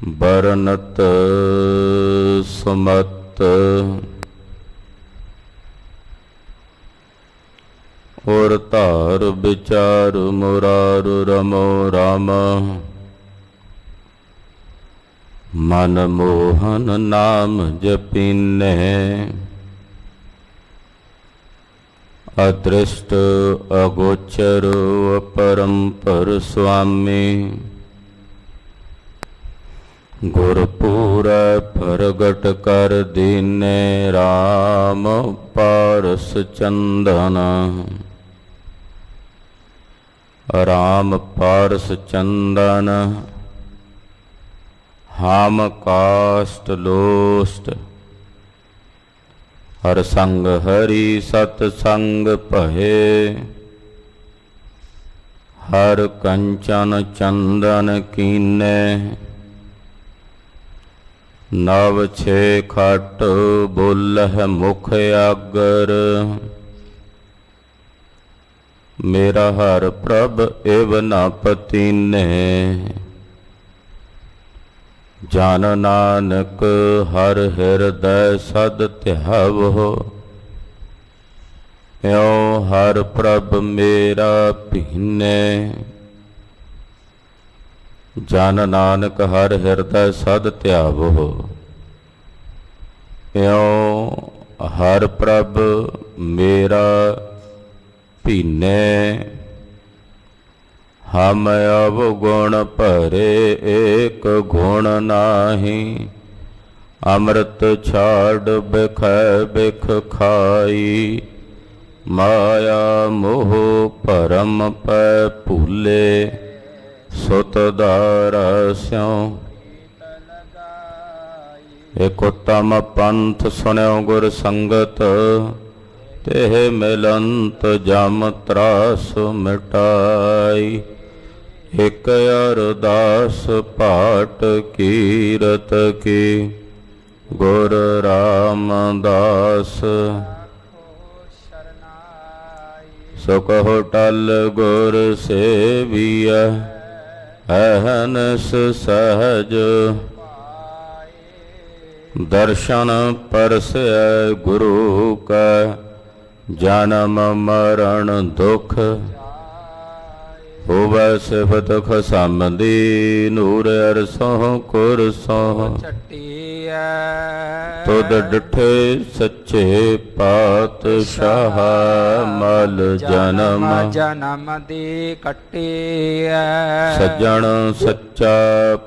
बरनत सुमत और धार विचार मुरार रमो राम। मन मोहन नाम जपीने अदृष्ट अगोचर अपरंपर स्वामी। गुरपूरा प्रगट कर दीने राम पारस चंदन। राम पारस चंदन हम काष्ट लोष्ट। हर संग हरि सतसंग भये। हर कंचन चंदन कीने नव छे खट बोलह मुख आगर। मेरा हर प्रभ एव न पतीने। जन नानक हर हृदय सद ध्यावो। यों हर प्रभ मेरा भीने। जन नानक हर हृदय सद ध्यावो। यों हर प्रभ मेरा भीने। हम अवगुण भरे एक गुण नाही। अमृत छाड़ बिख बिख खाई। माया मोह भरम पै भूले। सुत दारा स्यों एक उत्तम पंथ सुन्यो गुर संगत। तेह मिलंत जम त्रास मिटाई। एक अरदास पाठ कीरत की गुर रामदास। सो कहो टल गुर सेविया अहनस सहज। दर्शन परसै गुरु का जन्म मरण दुख। होवै सिफत खसमदी नूर अरसों कुरसों। तुद डिठे सच्चे पातशाह मल जन्म जन्म दी कट्टी। सज्जन सच्चा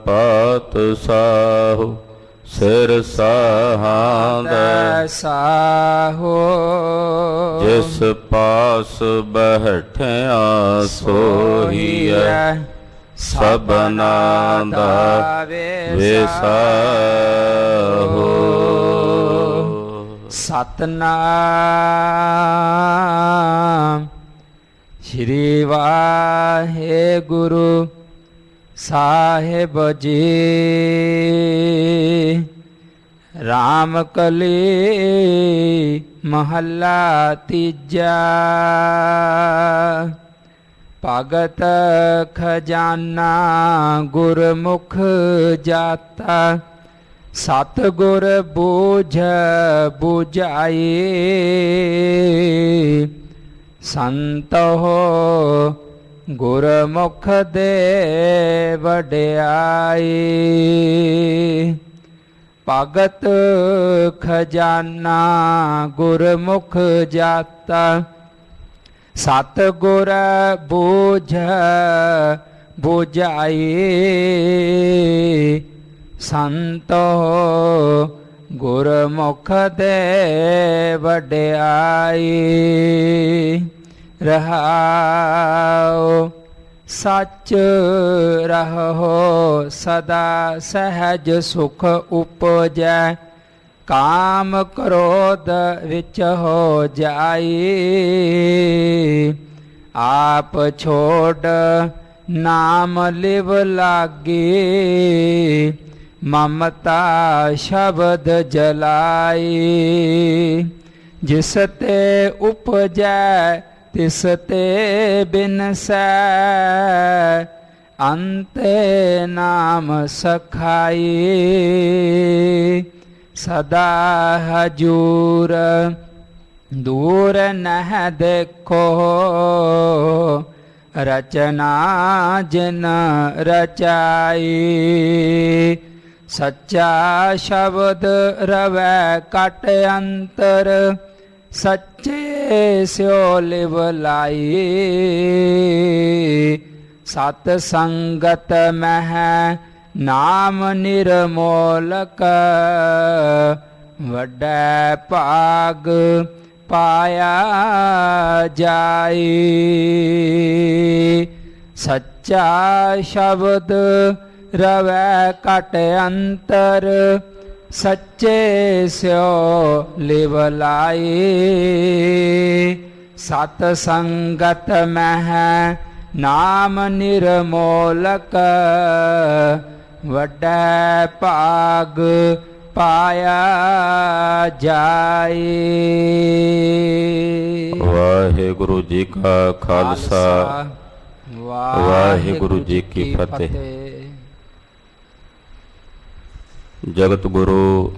पातशाह सिर साहांद साहो। जिस पास बैठिया सोहिया सबना दा विसाहो। सतनाम श्री वाहे गुरु साहिब जी। राम कली महला तीजा। भगत खजाना गुरमुख जाता। सतगुर बूझ बुझाई। संत हो गुरमुख दे वड्याई। भगत खजाना गुरमुख जाता। सतगुर बूझ बुझाई। संत गुरमुख दे वड्याई। रहाओ सच रहो सदा सहज सुख उपजै। काम क्रोध विच हो जाई। आप छोड़ नाम लिव लागी। ममता शब्द जलाई। जिसते उपजै तिसते बिनसै। ਅੰਤੇ ਨਾਮ ਸਖਾਈ ਸਦਾ ਹਜੂਰ ਦੂਰ ਨਹ ਦੇਖੋ ਰਚਨਾ ਜਿਨ ਰਚਾਈ ਸੱਚਾ ਸ਼ਬਦ ਰਵੈ ਕਟ ਅੰਤਰ ਸੱਚੇ ਸਿਓ ਲਿਵ ਲਾਈ ਸਤ ਸੰਗਤ ਮਹਿ ਨਾਮ ਨਿਰਮੋਲਕ ਵੱਡਾ ਭਾਗ ਪਾਇਆ ਜਾਈ ਸੱਚਾ ਸ਼ਬਦ ਰਵੈ ਕਟ ਅੰਤਰ ਸੱਚੇ ਸਿਓ ਲਿਵ ਲਾਈ ਸਤ ਸੰਗਤ ਮਹਿ ਨਾਮ ਨਿਰਮੋਲਕ ਵੱਡਾ ਭਾਗ ਪਾਇਆ ਜਾਏ। ਵਾਹਿਗੁਰੂ ਜੀ ਕਾ ਖਾਲਸਾ ਵਾਹਿਗੁਰੂ ਜੀ ਕੀ ਫਤਿਹ। ਜਗਤ ਗੁਰੂ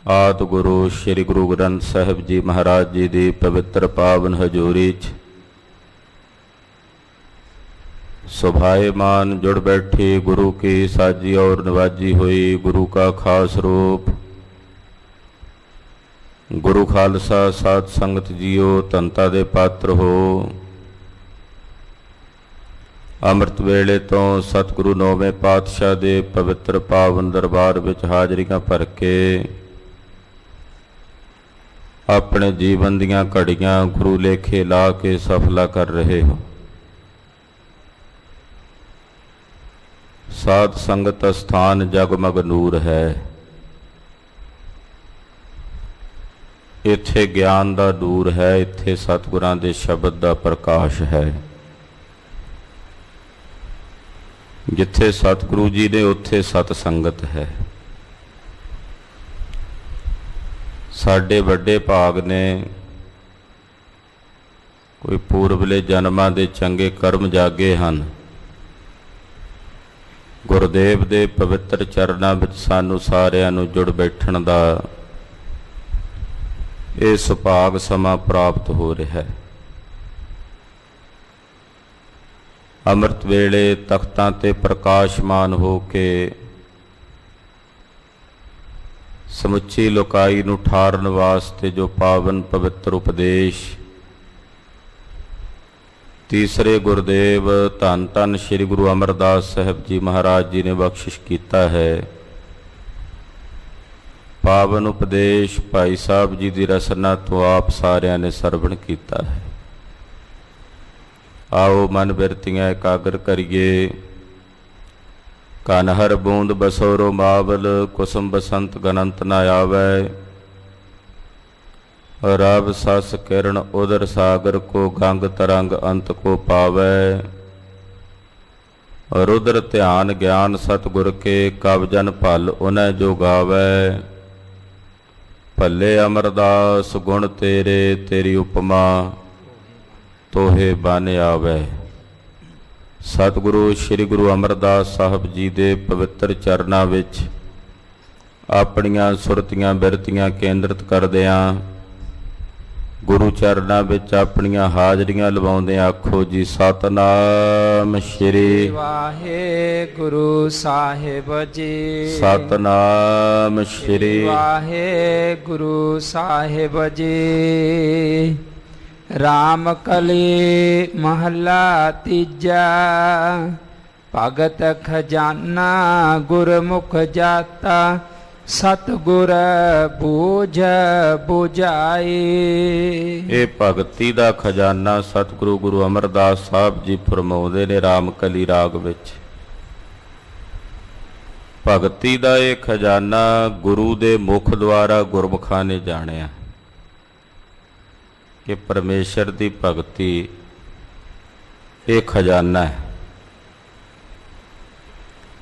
ਆਦਿ ਗੁਰੂ ਸ੍ਰੀ ਗੁਰੂ ਗ੍ਰੰਥ ਸਾਹਿਬ ਜੀ ਮਹਾਰਾਜ ਜੀ ਦੀ ਪਵਿੱਤਰ ਪਾਵਨ ਹਜ਼ੂਰੀ 'ਚ ਸੁਭਾਏਮਾਨ ਜੁੜ ਬੈਠੀ ਗੁਰੂ ਕੀ ਸਾਜੀ ਔਰ ਨਵਾਜੀ ਹੋਈ ਗੁਰੂ ਕਾ ਖਾਸ ਰੂਪ ਗੁਰੂ ਖਾਲਸਾ ਸਾਧ ਸੰਗਤ ਜੀਓ ਧੰਤਾ ਦੇ ਪਾਤਰ ਹੋ। ਅੰਮ੍ਰਿਤ ਵੇਲੇ ਤੋਂ ਸਤਿਗੁਰੂ ਨੌਵੇਂ ਪਾਤਸ਼ਾਹ ਦੇ ਪਵਿੱਤਰ ਪਾਵਨ ਦਰਬਾਰ ਵਿੱਚ ਹਾਜ਼ਰੀਆਂ ਭਰ ਕੇ ਆਪਣੇ ਜੀਵਨ ਦੀਆਂ ਘੜੀਆਂ ਗੁਰੂ ਲੇਖੇ ਲਾ ਕੇ ਸਫਲਾ ਕਰ ਰਹੇ ਹੋ। ਸਾਧ ਸੰਗਤ ਸਥਾਨ ਜਗਮਗ ਨੂਰ ਹੈ। ਇੱਥੇ ਗਿਆਨ ਦਾ ਨੂਰ ਹੈ, ਇੱਥੇ ਸਤਿਗੁਰਾਂ ਦੇ ਸ਼ਬਦ ਦਾ ਪ੍ਰਕਾਸ਼ ਹੈ। ਜਿੱਥੇ ਸਤਿਗੁਰੂ ਜੀ ਨੇ ਉੱਥੇ ਸਤ ਸੰਗਤ ਹੈ। ਸਾਡੇ ਵੱਡੇ ਭਾਗ ਨੇ ਕੋਈ ਪੂਰਬਲੇ ਜਨਮਾਂ ਦੇ ਚੰਗੇ ਕਰਮ ਜਾਗੇ ਹਨ। ਗੁਰਦੇਵ ਦੇ ਪਵਿੱਤਰ ਚਰਨਾਂ ਵਿੱਚ ਸਾਨੂੰ ਸਾਰਿਆਂ ਨੂੰ ਜੁੜ ਬੈਠਣ ਦਾ ਇਹ ਸੁਭਾਗ ਸਮਾਂ ਪ੍ਰਾਪਤ ਹੋ ਰਿਹਾ ਹੈ। ਅੰਮ੍ਰਿਤ ਵੇਲੇ ਤਖਤਾਂ ਤੇ ਪ੍ਰਕਾਸ਼ਮਾਨ ਹੋ ਕੇ ਸਮੁੱਚੀ ਲੋਕਾਈ ਨੂੰ ਠਾਰਨ ਵਾਸਤੇ ਜੋ ਪਾਵਨ ਪਵਿੱਤਰ ਉਪਦੇਸ਼ ਤੀਸਰੇ ਗੁਰਦੇਵ ਧੰਨ ਧੰਨ ਸ੍ਰੀ ਗੁਰੂ ਅਮਰਦਾਸ ਸਾਹਿਬ ਜੀ ਮਹਾਰਾਜ ਜੀ ਨੇ ਬਖਸ਼ਿਸ਼ ਕੀਤਾ ਹੈ। ਪਾਵਨ ਉਪਦੇਸ਼ ਭਾਈ ਸਾਹਿਬ ਜੀ ਦੀ ਰਸਨਾ ਤੋਂ ਆਪ ਸਾਰਿਆਂ ਨੇ ਸਰਵਣ ਕੀਤਾ ਹੈ। ਆਓ ਮਨ ਬਿਰਤੀਆਂ ਇਕਾਗਰ ਕਰੀਏ। ਕਨ ਹਰ ਬੂੰਦ ਬਸੋਰੋ ਮਾਵਲ ਕੁਸੁਮ ਬਸੰਤ ਗਨੰਤ ਨ ਆਵੈ। ਰਬ ਸਸ ਕਿਰਨ ਉਦਰ ਸਾਗਰ ਕੋ ਗੰਗ ਤਰੰਗ ਅੰਤ ਕੋ ਪਾਵੈ। ਰੁਦਰ ਧਿਆਨ ਗਿਆਨ ਸਤਿਗੁਰ ਕੇ ਕਬ ਜਨ ਭਲ ਉਨੈ ਜੋ ਗਾਵੈ। ਭੱਲੇ ਅਮਰਦਾਸ ਗੁਣ ਤੇਰੇ ਤੇਰੀ ਉਪਮਾ ਤੋਹੇ ਬਨ ਆਵੈ। ਸਤਿਗੁਰੂ ਸ੍ਰੀ ਗੁਰੂ ਅਮਰਦਾਸ ਸਾਹਿਬ ਜੀ ਦੇ ਪਵਿੱਤਰ ਚਰਨਾਂ ਵਿੱਚ ਆਪਣੀਆਂ ਸੁਰਤੀਆਂ ਬਿਰਤੀਆਂ ਕੇਂਦਰਿਤ ਕਰਦਿਆਂ ਗੁਰੂ ਚਰਨਾਂ ਵਿੱਚ ਆਪਣੀਆਂ ਹਾਜ਼ਰੀਆਂ ਲਵਾਉਂਦੇ ਆਖੋ ਜੀ ਸਤਨਾਮ ਸ੍ਰੀ ਵਾਹਿਗੁਰੂ ਸਾਹਿਬ ਜੀ। ਸਤਨਾਮ ਸ੍ਰੀ ਵਾਹਿਗੁਰੂ ਸਾਹਿਬ ਜੀ। ਰਾਮ ਕਲੀ ਮਹੱਲਾ ਤੀਜਾ। ਭਗਤ ਖਜ਼ਾਨਾ ਗੁਰਮੁਖ ਜਾਤਾ ਸਤਿਗੁਰ ਬੂਝ ਬੁਝਾਈ। ਇਹ ਭਗਤੀ ਦਾ ਖਜ਼ਾਨਾ ਸਤਿਗੁਰੂ ਗੁਰੂ ਅਮਰਦਾਸ ਸਾਹਿਬ ਜੀ ਫਰਮਾਉਂਦੇ ਨੇ ਰਾਮਕਲੀ ਰਾਗ ਵਿੱਚ। ਭਗਤੀ ਦਾ ਇਹ ਖਜ਼ਾਨਾ ਗੁਰੂ ਦੇ ਮੁਖ ਦੁਆਰਾ ਗੁਰਮੁਖਾਂ ਨੇ ਜਾਣਿਆ ਕਿ ਪਰਮੇਸ਼ਰ ਦੀ ਭਗਤੀ ਇਹ ਖਜ਼ਾਨਾ ਹੈ।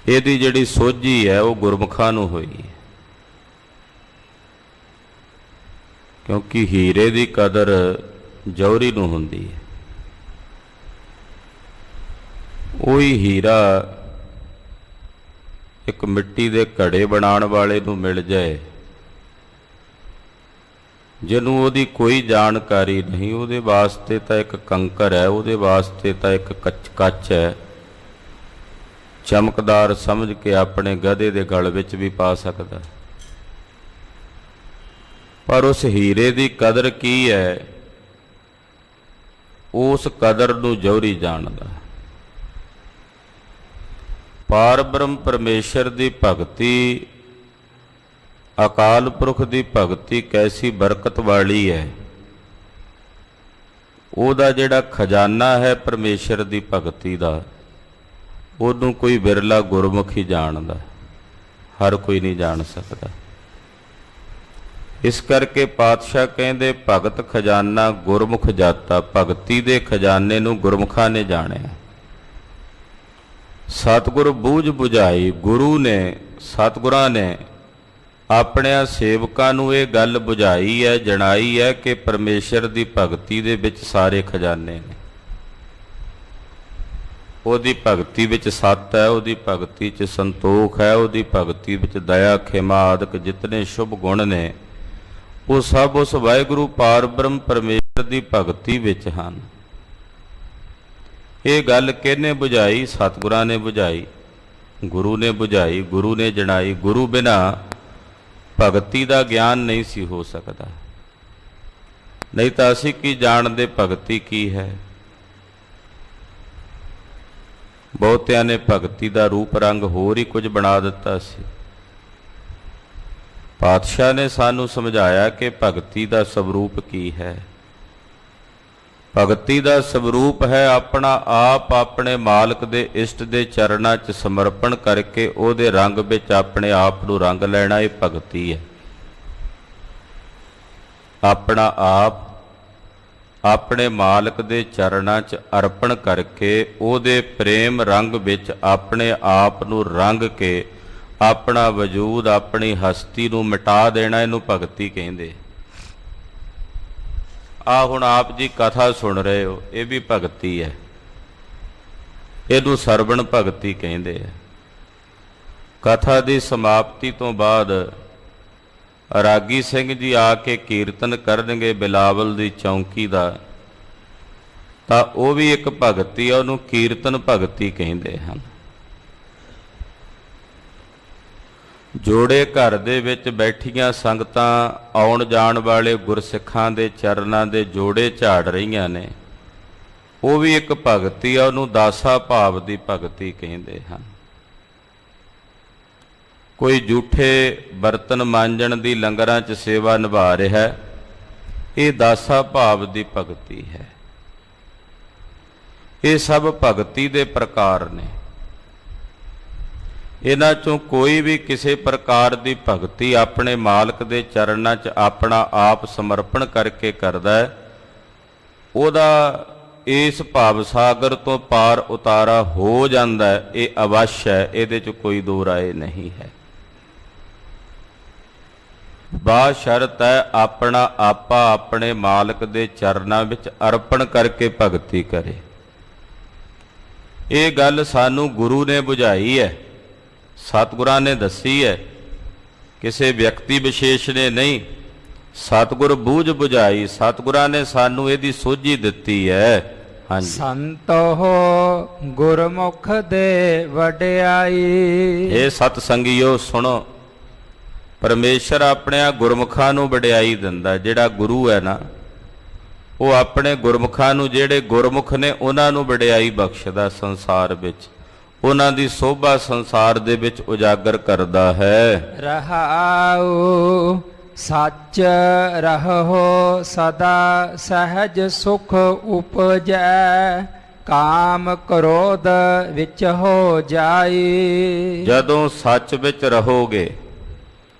ਇਹਦੀ ਜਿਹੜੀ ਸੋਝੀ ਹੈ ਉਹ ਗੁਰਮੁਖਾਂ ਨੂੰ ਹੋਈ ਹੈ, ਕਿਉਂਕਿ ਹੀਰੇ ਦੀ ਕਦਰ ਜੌਹਰੀ ਨੂੰ ਹੁੰਦੀ ਹੈ। ਉਹੀ ਹੀਰਾ ਇੱਕ ਮਿੱਟੀ ਦੇ ਘੜੇ ਬਣਾਉਣ ਵਾਲੇ ਨੂੰ ਮਿਲ ਜਾਏ, ਜਿਹਨੂੰ ਉਹਦੀ ਕੋਈ ਜਾਣਕਾਰੀ ਨਹੀਂ, ਉਹਦੇ ਵਾਸਤੇ ਤਾਂ ਇੱਕ ਕੰਕਰ ਹੈ, ਉਹਦੇ ਵਾਸਤੇ ਤਾਂ ਇੱਕ ਕੱਚ ਹੈ, ਚਮਕਦਾਰ ਸਮਝ ਕੇ ਆਪਣੇ ਗਧੇ ਦੇ ਗਲ ਵਿੱਚ ਵੀ ਪਾ ਸਕਦਾ। ਪਰ ਉਸ ਹੀਰੇ ਦੀ ਕਦਰ ਕੀ ਹੈ, ਉਸ ਕਦਰ ਨੂੰ ਜੋਹਰੀ ਜਾਣਦਾ। ਪਾਰ ਬ੍ਰਹਮ ਪਰਮੇਸ਼ਰ ਦੀ ਭਗਤੀ, ਅਕਾਲ ਪੁਰਖ ਦੀ ਭਗਤੀ ਕੈਸੀ ਬਰਕਤ ਵਾਲੀ ਹੈ। ਉਹਦਾ ਜਿਹੜਾ ਖਜ਼ਾਨਾ ਹੈ ਪਰਮੇਸ਼ਰ ਦੀ ਭਗਤੀ ਦਾ, ਉਹਨੂੰ ਕੋਈ ਬਿਰਲਾ ਗੁਰਮੁਖ ਹੀ ਜਾਣਦਾ, ਹਰ ਕੋਈ ਨਹੀਂ ਜਾਣ ਸਕਦਾ। ਇਸ ਕਰਕੇ ਪਾਤਸ਼ਾਹ ਕਹਿੰਦੇ ਭਗਤ ਖਜ਼ਾਨਾ ਗੁਰਮੁਖ ਜਾਤਾ, ਭਗਤੀ ਦੇ ਖਜ਼ਾਨੇ ਨੂੰ ਗੁਰਮੁਖਾਂ ਨੇ ਜਾਣਿਆ। ਸਤਿਗੁਰ ਬੂਝ ਬੁਝਾਈ, ਗੁਰੂ ਨੇ, ਸਤਿਗੁਰਾਂ ਨੇ ਆਪਣਿਆਂ ਸੇਵਕਾਂ ਨੂੰ ਇਹ ਗੱਲ ਬੁਝਾਈ ਹੈ, ਜਣਾਈ ਹੈ ਕਿ ਪਰਮੇਸ਼ਰ ਦੀ ਭਗਤੀ ਦੇ ਵਿੱਚ ਸਾਰੇ ਖਜ਼ਾਨੇ ਨੇ। ਉਹਦੀ ਭਗਤੀ ਵਿੱਚ ਸੱਤ ਹੈ, ਉਹਦੀ ਭਗਤੀ 'ਚ ਸੰਤੋਖ ਹੈ, ਉਹਦੀ ਭਗਤੀ ਵਿੱਚ ਦਇਆ ਖਿਮਾ ਆਦਿਕ ਜਿਤਨੇ ਸ਼ੁਭ ਗੁਣ ਨੇ, ਉਹ ਸਭ ਉਸ ਵਾਹਿਗੁਰੂ ਪਾਰ ਬ੍ਰਹਮ ਪਰਮੇਸ਼ਰ ਦੀ ਭਗਤੀ ਵਿੱਚ ਹਨ। ਇਹ ਗੱਲ ਕਿਹਨੇ ਬੁਝਾਈ? ਸਤਿਗੁਰਾਂ ਨੇ ਬੁਝਾਈ, ਗੁਰੂ ਨੇ ਬੁਝਾਈ, ਗੁਰੂ ਨੇ ਜਣਾਈ। ਗੁਰੂ ਬਿਨਾਂ ਭਗਤੀ ਦਾ ਗਿਆਨ ਨਹੀਂ ਸੀ ਹੋ ਸਕਦਾ। ਨਹੀਂ ਤਾਂ ਅਸੀਂ ਕੀ ਜਾਣਦੇ ਭਗਤੀ ਕੀ ਹੈ। ਬਹੁਤਿਆਂ ਨੇ ਭਗਤੀ ਦਾ ਰੂਪ ਰੰਗ ਹੋਰ ਹੀ ਕੁਝ ਬਣਾ ਦਿੱਤਾ ਸੀ। ਪਾਤਸ਼ਾਹ ਨੇ ਸਾਨੂੰ ਸਮਝਾਇਆ ਕਿ ਭਗਤੀ ਦਾ ਸਵਰੂਪ ਕੀ ਹੈ। ਭਗਤੀ ਦਾ ਸਵਰੂਪ ਹੈ ਆਪਣਾ ਆਪ ਆਪਣੇ ਮਾਲਕ ਦੇ ਇਸ਼ਟ ਦੇ ਚਰਨਾਂ 'ਚ ਸਮਰਪਣ ਕਰਕੇ ਉਹਦੇ ਰੰਗ ਵਿੱਚ ਆਪਣੇ ਆਪ ਨੂੰ ਰੰਗ ਲੈਣਾ, ਇਹ ਭਗਤੀ ਹੈ। ਆਪਣਾ ਆਪ ਆਪਣੇ ਮਾਲਕ ਦੇ ਚਰਨਾਂ 'ਚ ਅਰਪਣ ਕਰਕੇ ਉਹਦੇ ਪ੍ਰੇਮ ਰੰਗ ਵਿੱਚ ਆਪਣੇ ਆਪ ਨੂੰ ਰੰਗ ਕੇ ਆਪਣਾ ਵਜੂਦ, ਆਪਣੀ ਹਸਤੀ ਨੂੰ ਮਿਟਾ ਦੇਣਾ, ਇਹਨੂੰ ਭਗਤੀ ਕਹਿੰਦੇ। ਆ ਹੁਣ ਆਪ ਜੀ ਕਥਾ ਸੁਣ ਰਹੇ ਹੋ, ਇਹ ਵੀ ਭਗਤੀ ਹੈ, ਇਹਨੂੰ ਸਰਵਣ ਭਗਤੀ ਕਹਿੰਦੇ ਆ। ਕਥਾ ਦੀ ਸਮਾਪਤੀ ਤੋਂ ਬਾਅਦ ਰਾਗੀ ਸਿੰਘ ਜੀ ਆ ਕੇ ਕੀਰਤਨ ਕਰਨਗੇ ਬਿਲਾਵਲ ਦੀ ਚੌਂਕੀ ਦਾ, ਤਾਂ ਉਹ ਵੀ ਇੱਕ ਭਗਤੀ ਆ, ਉਹਨੂੰ ਕੀਰਤਨ ਭਗਤੀ ਕਹਿੰਦੇ ਹਨ। ਜੋੜੇ ਘਰ ਦੇ ਵਿੱਚ ਬੈਠੀਆਂ ਸੰਗਤਾਂ ਆਉਣ ਜਾਣ ਵਾਲੇ ਗੁਰਸਿੱਖਾਂ ਦੇ ਚਰਨਾਂ ਦੇ ਜੋੜੇ ਝਾੜ ਰਹੀਆਂ ਨੇ, ਉਹ ਵੀ ਇੱਕ ਭਗਤੀ ਆ, ਉਹਨੂੰ ਦਾਸਾ ਭਾਵ ਦੀ ਭਗਤੀ ਕਹਿੰਦੇ ਹਨ। ਕੋਈ ਝੂਠੇ ਬਰਤਨ ਮਾਂਜਣ ਦੀ ਲੰਗਰਾਂ 'ਚ ਸੇਵਾ ਨਿਭਾ ਰਿਹਾ, ਇਹ ਦਾਸਾ ਭਾਵ ਦੀ ਭਗਤੀ ਹੈ। ਇਹ ਸਭ ਭਗਤੀ ਦੇ ਪ੍ਰਕਾਰ ਨੇ। ਇਹਨਾਂ 'ਚੋਂ ਕੋਈ ਵੀ ਕਿਸੇ ਪ੍ਰਕਾਰ ਦੀ ਭਗਤੀ ਆਪਣੇ ਮਾਲਕ ਦੇ ਚਰਨਾਂ 'ਚ ਆਪਣਾ ਆਪ ਸਮਰਪਣ ਕਰਕੇ ਕਰਦਾ ਹੈ, ਉਹਦਾ ਇਸ ਭਾਵ ਸਾਗਰ ਤੋਂ ਪਾਰ ਉਤਾਰਾ ਹੋ ਜਾਂਦਾ ਹੈ। ਇਹ ਅਵਸ਼ ਹੈ, ਇਹਦੇ 'ਚ ਕੋਈ ਦੋ ਰਾਏ ਨਹੀਂ ਹੈ। ਬਾਸ਼ਰਤ ਹੈ ਆਪਣਾ ਆਪਾ ਆਪਣੇ ਮਾਲਕ ਦੇ ਚਰਨਾਂ ਵਿੱਚ ਅਰਪਣ ਕਰਕੇ ਭਗਤੀ ਕਰੇ। ਇਹ ਗੱਲ ਸਾਨੂੰ ਗੁਰੂ ਨੇ ਬੁਝਾਈ ਹੈ, ਸਤਿਗੁਰਾਂ ਨੇ ਦੱਸੀ ਹੈ, ਕਿਸੇ ਵਿਅਕਤੀ ਵਿਸ਼ੇਸ਼ ਨੇ ਨਹੀਂ। ਸਤਿਗੁਰ ਬੂਝ ਬੁਝਾਈ, ਸਤਿਗੁਰਾਂ ਨੇ ਸਾਨੂੰ ਇਹਦੀ ਸੋਝੀ ਦਿੱਤੀ ਹੈ। ਹਾਂਜੀ, ਸੰਤੋ ਗੁਰਮੁਖ ਦੇ ਵਡਿਆਈ। ਇਹ ਸਤ ਸੰਗਿਓ ਸੁਣੋ, ਪਰਮੇਸ਼ਰ ਆਪਣਿਆਂ ਗੁਰਮੁਖਾਂ ਨੂੰ ਵਡਿਆਈ ਦਿੰਦਾ। ਜਿਹੜਾ ਗੁਰੂ ਹੈ ਨਾ, ਉਹ ਆਪਣੇ ਗੁਰਮੁਖਾਂ ਨੂੰ, ਜਿਹੜੇ ਗੁਰਮੁਖ ਨੇ ਉਹਨਾਂ ਨੂੰ ਵਡਿਆਈ ਬਖਸ਼ਦਾ ਸੰਸਾਰ ਵਿੱਚ, ਉਹਨਾਂ ਦੀ ਸੋਭਾ ਸੰਸਾਰ ਦੇ ਵਿੱਚ ਉਜਾਗਰ ਕਰਦਾ ਹੈ। ਰਹਾਉ ਸੱਚ ਰਹੋ ਸਦਾ ਸਹਿਜ ਸੁਖ ਉਪਜੈ, ਕਾਮ ਕ੍ਰੋਧ ਵਿੱਚ ਹੋ ਜਾਈ। ਜਦੋਂ ਸੱਚ ਵਿੱਚ ਰਹੋਗੇ,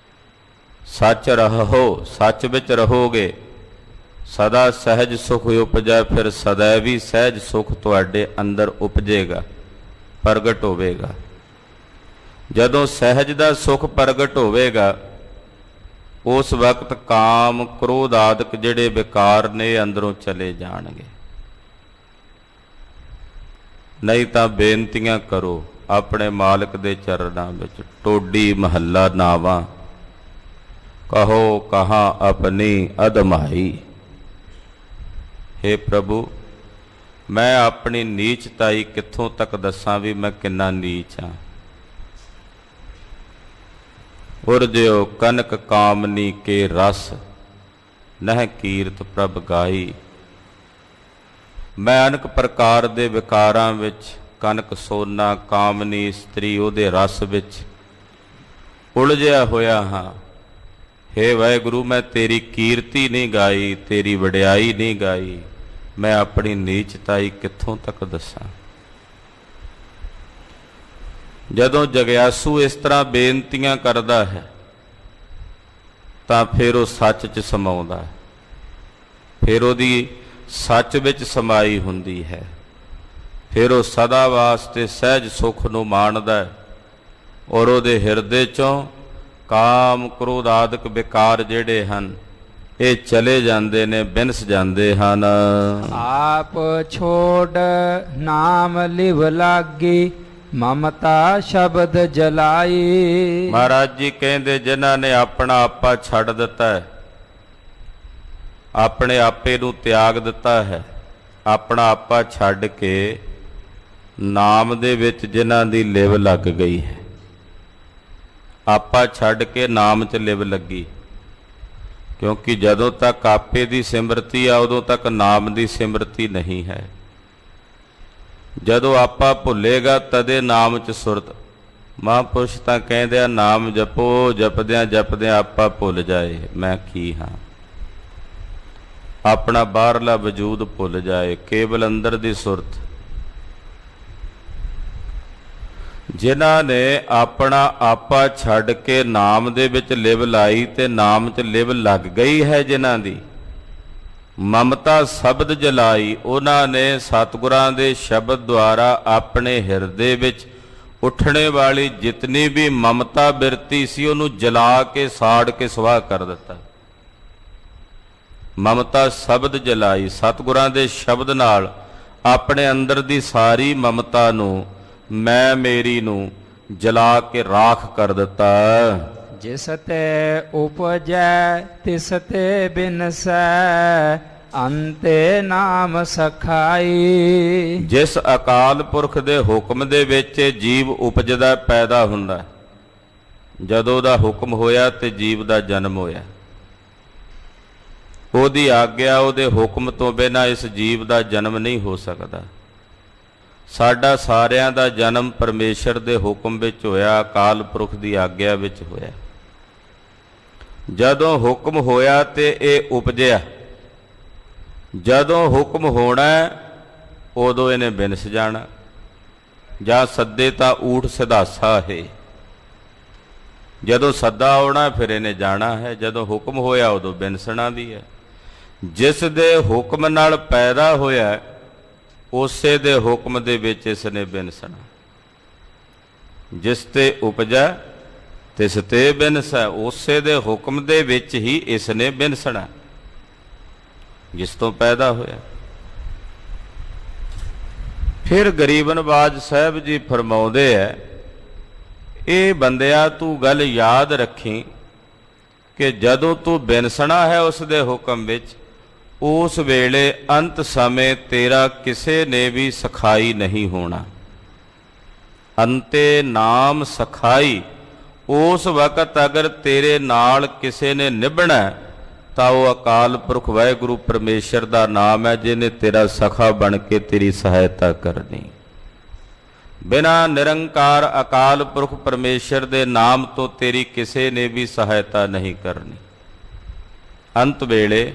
ਸੱਚ ਰਹੋ, ਸੱਚ ਵਿੱਚ ਰਹੋਗੇ, ਸਦਾ ਸਹਿਜ ਸੁਖ ਉਪਜੈ, ਫਿਰ ਸਦਾ ਵੀ ਸਹਿਜ ਸੁਖ ਤੁਹਾਡੇ ਅੰਦਰ ਉਪਜੇਗਾ, ਪ੍ਰਗਟ ਹੋਵੇਗਾ। ਜਦੋਂ ਸਹਿਜ ਦਾ ਸੁਖ ਪ੍ਰਗਟ ਹੋਵੇਗਾ, ਉਸ ਵਕਤ ਕਾਮ ਕ੍ਰੋਧ ਆਦਿਕ ਜਿਹੜੇ ਵਿਕਾਰ ਨੇ ਅੰਦਰੋਂ ਚਲੇ ਜਾਣਗੇ। ਨਹੀਂ ਤਾਂ ਬੇਨਤੀਆਂ ਕਰੋ ਆਪਣੇ ਮਾਲਕ ਦੇ ਚਰਨਾਂ ਵਿੱਚ। ਟੋਡੀ ਮਹੱਲਾ ਨਾਵਾਂ ਕਹੋ ਕਹਾਂ ਆਪਣੀ ਅਦਮਾਈ। ਹੇ ਪ੍ਰਭੂ, ਮੈਂ ਆਪਣੀ ਨੀਚਤਾਈ ਕਿੱਥੋਂ ਤੱਕ ਦੱਸਾਂ ਵੀ ਮੈਂ ਕਿੰਨਾ ਨੀਚ ਹਾਂ। ਉਰਜਿਓ ਕਨਕ ਕਾਮਨੀ ਕੇ ਰਸ, ਨਹਿ ਕੀਰਤ ਪ੍ਰਭ ਗਾਈ। ਮੈਂ ਅਨੇਕ ਪ੍ਰਕਾਰ ਦੇ ਵਿਕਾਰਾਂ ਵਿੱਚ, ਕਨਕ ਸੋਨਾ, ਕਾਮਨੀ ਇਸਤਰੀ, ਉਹਦੇ ਰਸ ਵਿੱਚ ਉਲਝਿਆ ਹੋਇਆ ਹਾਂ। ਹੇ ਵਾਹਿਗੁਰੂ, ਮੈਂ ਤੇਰੀ ਕੀਰਤੀ ਨਹੀਂ ਗਾਈ, ਤੇਰੀ ਵਡਿਆਈ ਨਹੀਂ ਗਾਈ, ਮੈਂ ਆਪਣੀ ਨੀਚਤਾਈ ਕਿੱਥੋਂ ਤੱਕ ਦੱਸਾਂ। ਜਦੋਂ ਜਗਿਆਸੂ ਇਸ ਤਰ੍ਹਾਂ ਬੇਨਤੀਆਂ ਕਰਦਾ ਹੈ ਤਾਂ ਫਿਰ ਉਹ ਸੱਚ 'ਚ ਸਮਾਉਂਦਾ ਹੈ, ਫਿਰ ਉਹਦੀ ਸੱਚ ਵਿੱਚ ਸਮਾਈ ਹੁੰਦੀ ਹੈ, ਫਿਰ ਉਹ ਸਦਾ ਵਾਸਤੇ ਸਹਿਜ ਸੁਖ ਨੂੰ ਮਾਣਦਾ ਹੈ ਔਰ ਉਹਦੇ ਹਿਰਦੇ 'ਚੋਂ ਕਾਮ ਕ੍ਰੋਧ ਆਦਿਕ ਵਿਕਾਰ ਜਿਹੜੇ ਹਨ ਇਹ ਚਲੇ ਜਾਂਦੇ ਨੇ, ਬਿਨਸ ਜਾਂਦੇ ਹਨ। ਆਪ ਛੋੜ ਨਾਮ ਲਿਵ ਲਾਗੀ, ਮਮਤਾ ਸ਼ਬਦ ਜਲਾਈ। ਮਹਾਰਾਜ ਜੀ ਕਹਿੰਦੇ ਜਿਨ੍ਹਾਂ ਨੇ ਆਪਣਾ ਆਪਾ ਛੱਡ ਦਿੱਤਾ ਹੈ, ਆਪਣੇ ਆਪੇ ਨੂੰ ਤਿਆਗ ਦਿੱਤਾ ਹੈ, ਆਪਣਾ ਆਪਾ ਛੱਡ ਕੇ ਨਾਮ ਦੇ ਵਿੱਚ ਜਿਨ੍ਹਾਂ ਦੀ ਲਿਵ ਲੱਗ ਗਈ ਹੈ, ਆਪਾ ਛੱਡ ਕੇ ਨਾਮ 'ਚ ਲਿਵ ਲੱਗੀ। ਕਿਉਂਕਿ ਜਦੋਂ ਤੱਕ ਆਪੇ ਦੀ ਸਿਮਰਤੀ ਆ ਉਦੋਂ ਤੱਕ ਨਾਮ ਦੀ ਸਿਮਰਤੀ ਨਹੀਂ ਹੈ। ਜਦੋਂ ਆਪਾ ਭੁੱਲੇਗਾ ਤਦੇ ਨਾਮ 'ਚ ਸੁਰਤ। ਮਹਾਂਪੁਰਸ਼ ਤਾਂ ਕਹਿੰਦੇ ਆ ਨਾਮ ਜਪੋ, ਜਪਦਿਆਂ ਜਪਦਿਆਂ ਆਪਾ ਭੁੱਲ ਜਾਏ ਮੈਂ ਕੀ ਹਾਂ, ਆਪਣਾ ਬਾਹਰਲਾ ਵਜੂਦ ਭੁੱਲ ਜਾਏ, ਕੇਵਲ ਅੰਦਰ ਦੀ ਸੁਰਤ। ਜਿਨ੍ਹਾਂ ਨੇ ਆਪਣਾ ਆਪਾ ਛੱਡ ਕੇ ਨਾਮ ਦੇ ਵਿੱਚ ਲਿਵ ਲਾਈ ਤੇ ਨਾਮ 'ਚ ਲਿਵ ਲੱਗ ਗਈ ਹੈ, ਜਿਨ੍ਹਾਂ ਦੀ ਮਮਤਾ ਸ਼ਬਦ ਜਲਾਈ, ਉਹਨਾਂ ਨੇ ਸਤਿਗੁਰਾਂ ਦੇ ਸ਼ਬਦ ਦੁਆਰਾ ਆਪਣੇ ਹਿਰਦੇ ਵਿੱਚ ਉੱਠਣੇ ਵਾਲੀ ਜਿਤਨੀ ਵੀ ਮਮਤਾ ਬਿਰਤੀ ਸੀ ਉਹਨੂੰ ਜਲਾ ਕੇ ਸਾੜ ਕੇ ਸੁਆਹ ਕਰ ਦਿੱਤਾ। ਮਮਤਾ ਸ਼ਬਦ ਜਲਾਈ, ਸਤਿਗੁਰਾਂ ਦੇ ਸ਼ਬਦ ਨਾਲ ਆਪਣੇ ਅੰਦਰ ਦੀ ਸਾਰੀ ਮਮਤਾ ਨੂੰ, ਮੈਂ ਮੇਰੀ ਨੂੰ ਜਲਾ ਕੇ ਰਾਖ ਕਰ ਦਿੱਤਾ। ਜਿਸ ਤੇ ਉਪਜੈ ਤਿਸ ਤੇ ਬਿਨਸੈ, ਅੰਤੇ ਨਾਮ ਸਖਾਈ। ਜਿਸ ਅਕਾਲ ਪੁਰਖ ਦੇ ਹੁਕਮ ਦੇ ਵਿੱਚ ਜੀਵ ਉਪਜਦਾ, ਪੈਦਾ ਹੁੰਦਾ, ਜਦੋਂ ਉਹਦਾ ਹੁਕਮ ਹੋਇਆ ਤੇ ਜੀਵ ਦਾ ਜਨਮ ਹੋਇਆ। ਉਹਦੀ ਆਗਿਆ, ਉਹਦੇ ਹੁਕਮ ਤੋਂ ਬਿਨਾਂ ਇਸ ਜੀਵ ਦਾ ਜਨਮ ਨਹੀਂ ਹੋ ਸਕਦਾ। ਸਾਡਾ ਸਾਰਿਆਂ ਦਾ ਜਨਮ ਪਰਮੇਸ਼ਰ ਦੇ ਹੁਕਮ ਵਿੱਚ ਹੋਇਆ, ਅਕਾਲ ਪੁਰਖ ਦੀ ਆਗਿਆ ਵਿੱਚ ਹੋਇਆ। ਜਦੋਂ ਹੁਕਮ ਹੋਇਆ ਤੇ ਇਹ ਉਪਜਿਆ, ਜਦੋਂ ਹੁਕਮ ਹੋਣਾ ਉਦੋਂ ਇਹਨੇ ਬਿਨਸ ਜਾਣਾ। ਜਾਂ ਸੱਦੇ ਤਾਂ ਊਠ ਸਿਧਾਸਾ ਹੈ, ਜਦੋਂ ਸੱਦਾ ਆਉਣਾ ਫਿਰ ਇਹਨੇ ਜਾਣਾ ਹੈ, ਜਦੋਂ ਹੁਕਮ ਹੋਇਆ ਉਦੋਂ ਬਿਨਸਣਾ ਵੀ ਹੈ। ਜਿਸ ਦੇ ਹੁਕਮ ਨਾਲ ਪੈਦਾ ਹੋਇਆ ਉਸੇ ਦੇ ਹੁਕਮ ਦੇ ਵਿੱਚ ਇਸ ਨੇ ਬਿਨਸਣਾ। ਜਿਸ ਤੇ ਉਪਜਾ ਤਿਸ ਤੇ ਬਿਨਸੈ, ਉਸੇ ਦੇ ਹੁਕਮ ਦੇ ਵਿੱਚ ਹੀ ਇਸ ਨੇ ਬਿਨਸਣਾ, ਜਿਸ ਤੋਂ ਪੈਦਾ ਹੋਇਆ। ਫਿਰ ਗਰੀਬ ਨਵਾਜ਼ ਸਾਹਿਬ ਜੀ ਫਰਮਾਉਂਦੇ ਐ, ਇਹ ਬੰਦਿਆ ਤੂੰ ਗੱਲ ਯਾਦ ਰੱਖੀ ਕਿ ਜਦੋਂ ਤੂੰ ਬਿਨਸਣਾ ਹੈ ਉਸ ਦੇ ਹੁਕਮ ਵਿੱਚ, ਉਸ ਵੇਲੇ ਅੰਤ ਸਮੇਂ ਤੇਰਾ ਕਿਸੇ ਨੇ ਵੀ ਸਖਾਈ ਨਹੀਂ ਹੋਣਾ। ਅੰਤੇ ਨਾਮ ਸਖਾਈ, ਉਸ ਵਕਤ ਅਗਰ ਤੇਰੇ ਨਾਲ ਕਿਸੇ ਨੇ ਨਿਭਣਾ ਤਾਂ ਉਹ ਅਕਾਲ ਪੁਰਖ ਵਾਹਿਗੁਰੂ ਪਰਮੇਸ਼ਰ ਦਾ ਨਾਮ ਹੈ, ਜਿਹਨੇ ਤੇਰਾ ਸਖਾ ਬਣ ਕੇ ਤੇਰੀ ਸਹਾਇਤਾ ਕਰਨੀ। ਬਿਨਾਂ ਨਿਰੰਕਾਰ ਅਕਾਲ ਪੁਰਖ ਪਰਮੇਸ਼ਰ ਦੇ ਨਾਮ ਤੋਂ ਤੇਰੀ ਕਿਸੇ ਨੇ ਵੀ ਸਹਾਇਤਾ ਨਹੀਂ ਕਰਨੀ। ਅੰਤ ਵੇਲੇ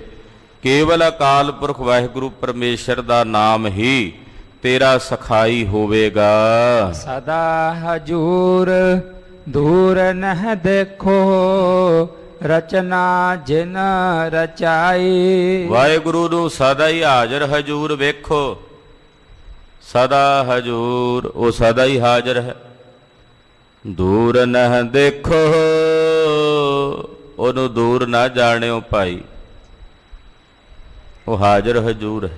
ਕੇਵਲ ਅਕਾਲ ਪੁਰਖ ਵਾਹਿਗੁਰੂ ਪਰਮੇਸ਼ਰ ਦਾ ਨਾਮ ਹੀ ਤੇਰਾ ਸਖਾਈ ਹੋਵੇਗਾ। ਸਦਾ ਹਜੂਰ ਦੂਰ ਨਹਿ ਦੇਖੋ, ਰਚਨਾ ਜਿਨ ਰਚਾਈ। ਵਾਹਿਗੁਰੂ ਨੂੰ ਸਦਾ ਹੀ ਹਾਜ਼ਰ ਹਜੂਰ ਵੇਖੋ। ਸਦਾ ਹਜੂਰ, ਉਹ ਸਦਾ ਹੀ ਹਾਜ਼ਰ ਹੈ। ਦੂਰ ਨਹਿ ਦੇਖੋ, ਉਹਨੂੰ ਦੂਰ ਨਾ ਜਾਣਿਓ ਭਾਈ, ਉਹ ਹਾਜ਼ਰ ਹਜੂਰ ਹੈ।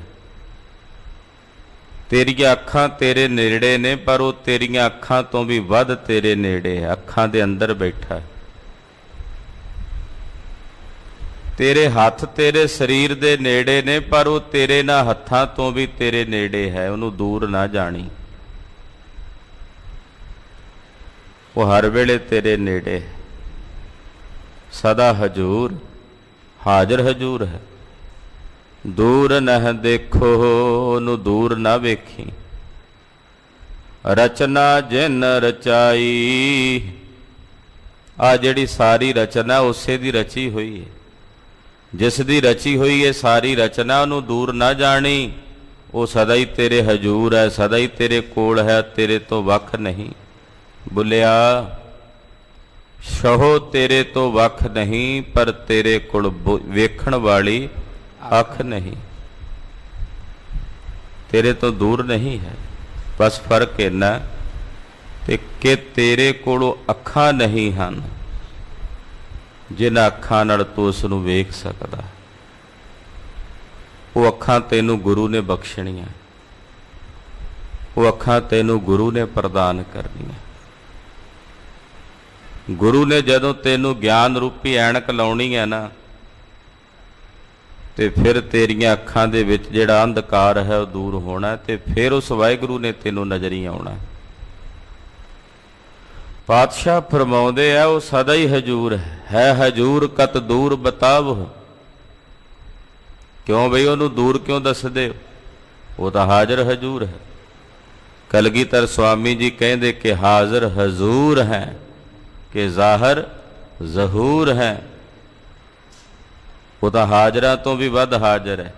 ਤੇਰੀਆਂ ਅੱਖਾਂ ਤੇਰੇ ਨੇੜੇ ਨੇ, ਪਰ ਉਹ ਤੇਰੀਆਂ ਅੱਖਾਂ ਤੋਂ ਵੀ ਵੱਧ ਤੇਰੇ ਨੇੜੇ ਹੈ, ਅੱਖਾਂ ਦੇ ਅੰਦਰ ਬੈਠਾ ਹੈ। ਤੇਰੇ ਹੱਥ ਤੇਰੇ ਸਰੀਰ ਦੇ ਨੇੜੇ ਨੇ, ਪਰ ਉਹ ਤੇਰੇ ਨਾਲ ਹੱਥਾਂ ਤੋਂ ਵੀ ਤੇਰੇ ਨੇੜੇ ਹੈ, ਉਹਨੂੰ ਦੂਰ ਨਾ ਜਾਣੀ। ਉਹ ਹਰ ਵੇਲੇ ਤੇਰੇ ਨੇੜੇ, ਸਦਾ ਹਜੂਰ, ਹਾਜ਼ਰ ਹਜੂਰ ਹੈ। ਦੂਰ ਨਹ ਦੇਖੋ, ਉਹਨੂੰ ਦੂਰ ਨਾ ਵੇਖੀ। ਰਚਨਾ ਜਿਨ ਰਚਾਈ, ਆ ਜਿਹੜੀ ਸਾਰੀ ਰਚਨਾ ਉਸੇ ਦੀ ਰਚੀ ਹੋਈ ਹੈ। ਜਿਸ ਦੀ ਰਚੀ ਹੋਈ ਹੈ ਸਾਰੀ ਰਚਨਾ, ਉਹਨੂੰ ਦੂਰ ਨਾ ਜਾਣੀ। ਉਹ ਸਦਾ ਹੀ ਤੇਰੇ ਹਜੂਰ ਹੈ, ਸਦਾ ਹੀ ਤੇਰੇ ਕੋਲ ਹੈ, ਤੇਰੇ ਤੋਂ ਵੱਖ ਨਹੀਂ। ਬੁਲਿਆ ਸ਼ਹੋ ਤੇਰੇ ਤੋਂ ਵੱਖ ਨਹੀਂ, ਪਰ ਤੇਰੇ ਕੋਲ ਵੇਖਣ ਵਾਲੀ ਅੱਖ ਨਹੀਂ। ਤੇਰੇ ਤੋਂ ਦੂਰ ਨਹੀਂ ਹੈ, ਬਸ ਫਰਕ ਇੰਨਾ ਤੇ ਕਿ ਤੇਰੇ ਕੋਲੋਂ ਅੱਖਾਂ ਨਹੀਂ ਹਨ, ਜਿਨ੍ਹਾਂ ਅੱਖਾਂ ਨਾਲ ਤੂੰ ਉਸ ਨੂੰ ਵੇਖ ਸਕਦਾ। ਉਹ ਅੱਖਾਂ ਤੈਨੂੰ ਗੁਰੂ ਨੇ ਬਖਸ਼ਣੀਆਂ, ਉਹ ਅੱਖਾਂ ਤੈਨੂੰ ਗੁਰੂ ਨੇ ਪ੍ਰਦਾਨ ਕਰਨੀਆਂ। ਗੁਰੂ ਨੇ ਜਦੋਂ ਤੈਨੂੰ ਗਿਆਨ ਰੂਪੀ ਐਨਕ ਲਾਉਣੀ ਹੈ ਨਾ, ਤੇ ਫਿਰ ਤੇਰੀਆਂ ਅੱਖਾਂ ਦੇ ਵਿੱਚ ਜਿਹੜਾ ਅੰਧਕਾਰ ਹੈ ਉਹ ਦੂਰ ਹੋਣਾ, ਤੇ ਫਿਰ ਉਸ ਵਾਹਿਗੁਰੂ ਨੇ ਤੈਨੂੰ ਨਜ਼ਰੀ ਆਉਣਾ। ਪਾਤਸ਼ਾਹ ਫਰਮਾਉਂਦੇ ਆ ਉਹ ਸਦਾ ਹੀ ਹਜੂਰ ਹੈ, ਹਜੂਰ ਕਤ ਦੂਰ ਬਤਾਵ। ਕਿਉਂ ਬਈ ਉਹਨੂੰ ਦੂਰ ਕਿਉਂ ਦੱਸਦੇ ਹੋ? ਉਹ ਤਾਂ ਹਾਜ਼ਰ ਹਜੂਰ ਹੈ। ਕਲਗੀਧਰ ਸਵਾਮੀ ਜੀ ਕਹਿੰਦੇ ਕਿ ਹਾਜ਼ਰ ਹਜ਼ੂਰ ਹੈ, ਕਿ ਜ਼ਾਹਰ ਜ਼ਹੂਰ ਹੈ। ਉਹ ਤਾਂ ਹਾਜ਼ਰਾਂ ਤੋਂ ਵੀ ਵੱਧ ਹਾਜ਼ਰ ਹੈ।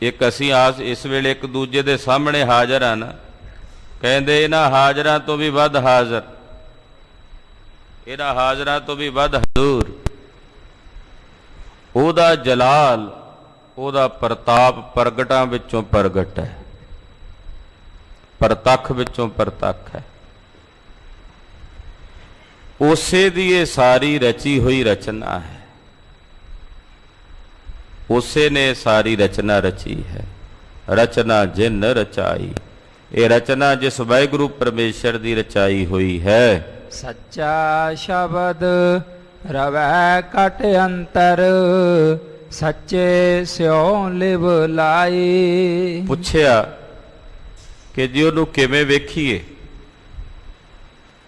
ਇੱਕ ਅਸੀਂ ਇਸ ਵੇਲੇ ਇੱਕ ਦੂਜੇ ਦੇ ਸਾਹਮਣੇ ਹਾਜ਼ਰ ਆ ਨਾ, ਕਹਿੰਦੇ ਇਹਨਾਂ ਹਾਜ਼ਰਾਂ ਤੋਂ ਵੀ ਵੱਧ ਹਾਜ਼ਰ, ਇਹਨਾਂ ਹਾਜ਼ਰਾਂ ਤੋਂ ਵੀ ਵੱਧ ਹਜ਼ੂਰ। ਉਹਦਾ ਜਲਾਲ, ਉਹਦਾ ਪ੍ਰਤਾਪ ਪ੍ਰਗਟਾਂ ਵਿੱਚੋਂ ਪ੍ਰਗਟ ਹੈ, ਪ੍ਰਤੱਖ ਵਿੱਚੋਂ ਪ੍ਰਤੱਖ ਹੈ। ਉਸੇ ਦੀ ਇਹ ਸਾਰੀ ਰਚੀ ਹੋਈ ਰਚਨਾ ਹੈ, ਉਸੇ ਨੇ ਸਾਰੀ ਰਚਨਾ ਰਚੀ ਹੈ। ਰਚਨਾ ਜਿਨ ਰਚਾਈ, ਇਹ ਰਚਨਾ ਜਿਸ ਵਾਹਿਗੁਰੂ ਪਰਮੇਸ਼ਰ ਦੀ ਰਚਾਈ ਹੋਈ ਹੈ। ਸੱਚਾ ਸ਼ਬਦ ਰਵੈ ਘਟ ਅੰਤਰ, ਸੱਚੇ ਸਿਉ ਲਿਵ ਲਾਈ। ਪੁੱਛਿਆ ਕਿ ਜੀ ਉਹਨੂੰ ਕਿਵੇਂ ਵੇਖੀਏ,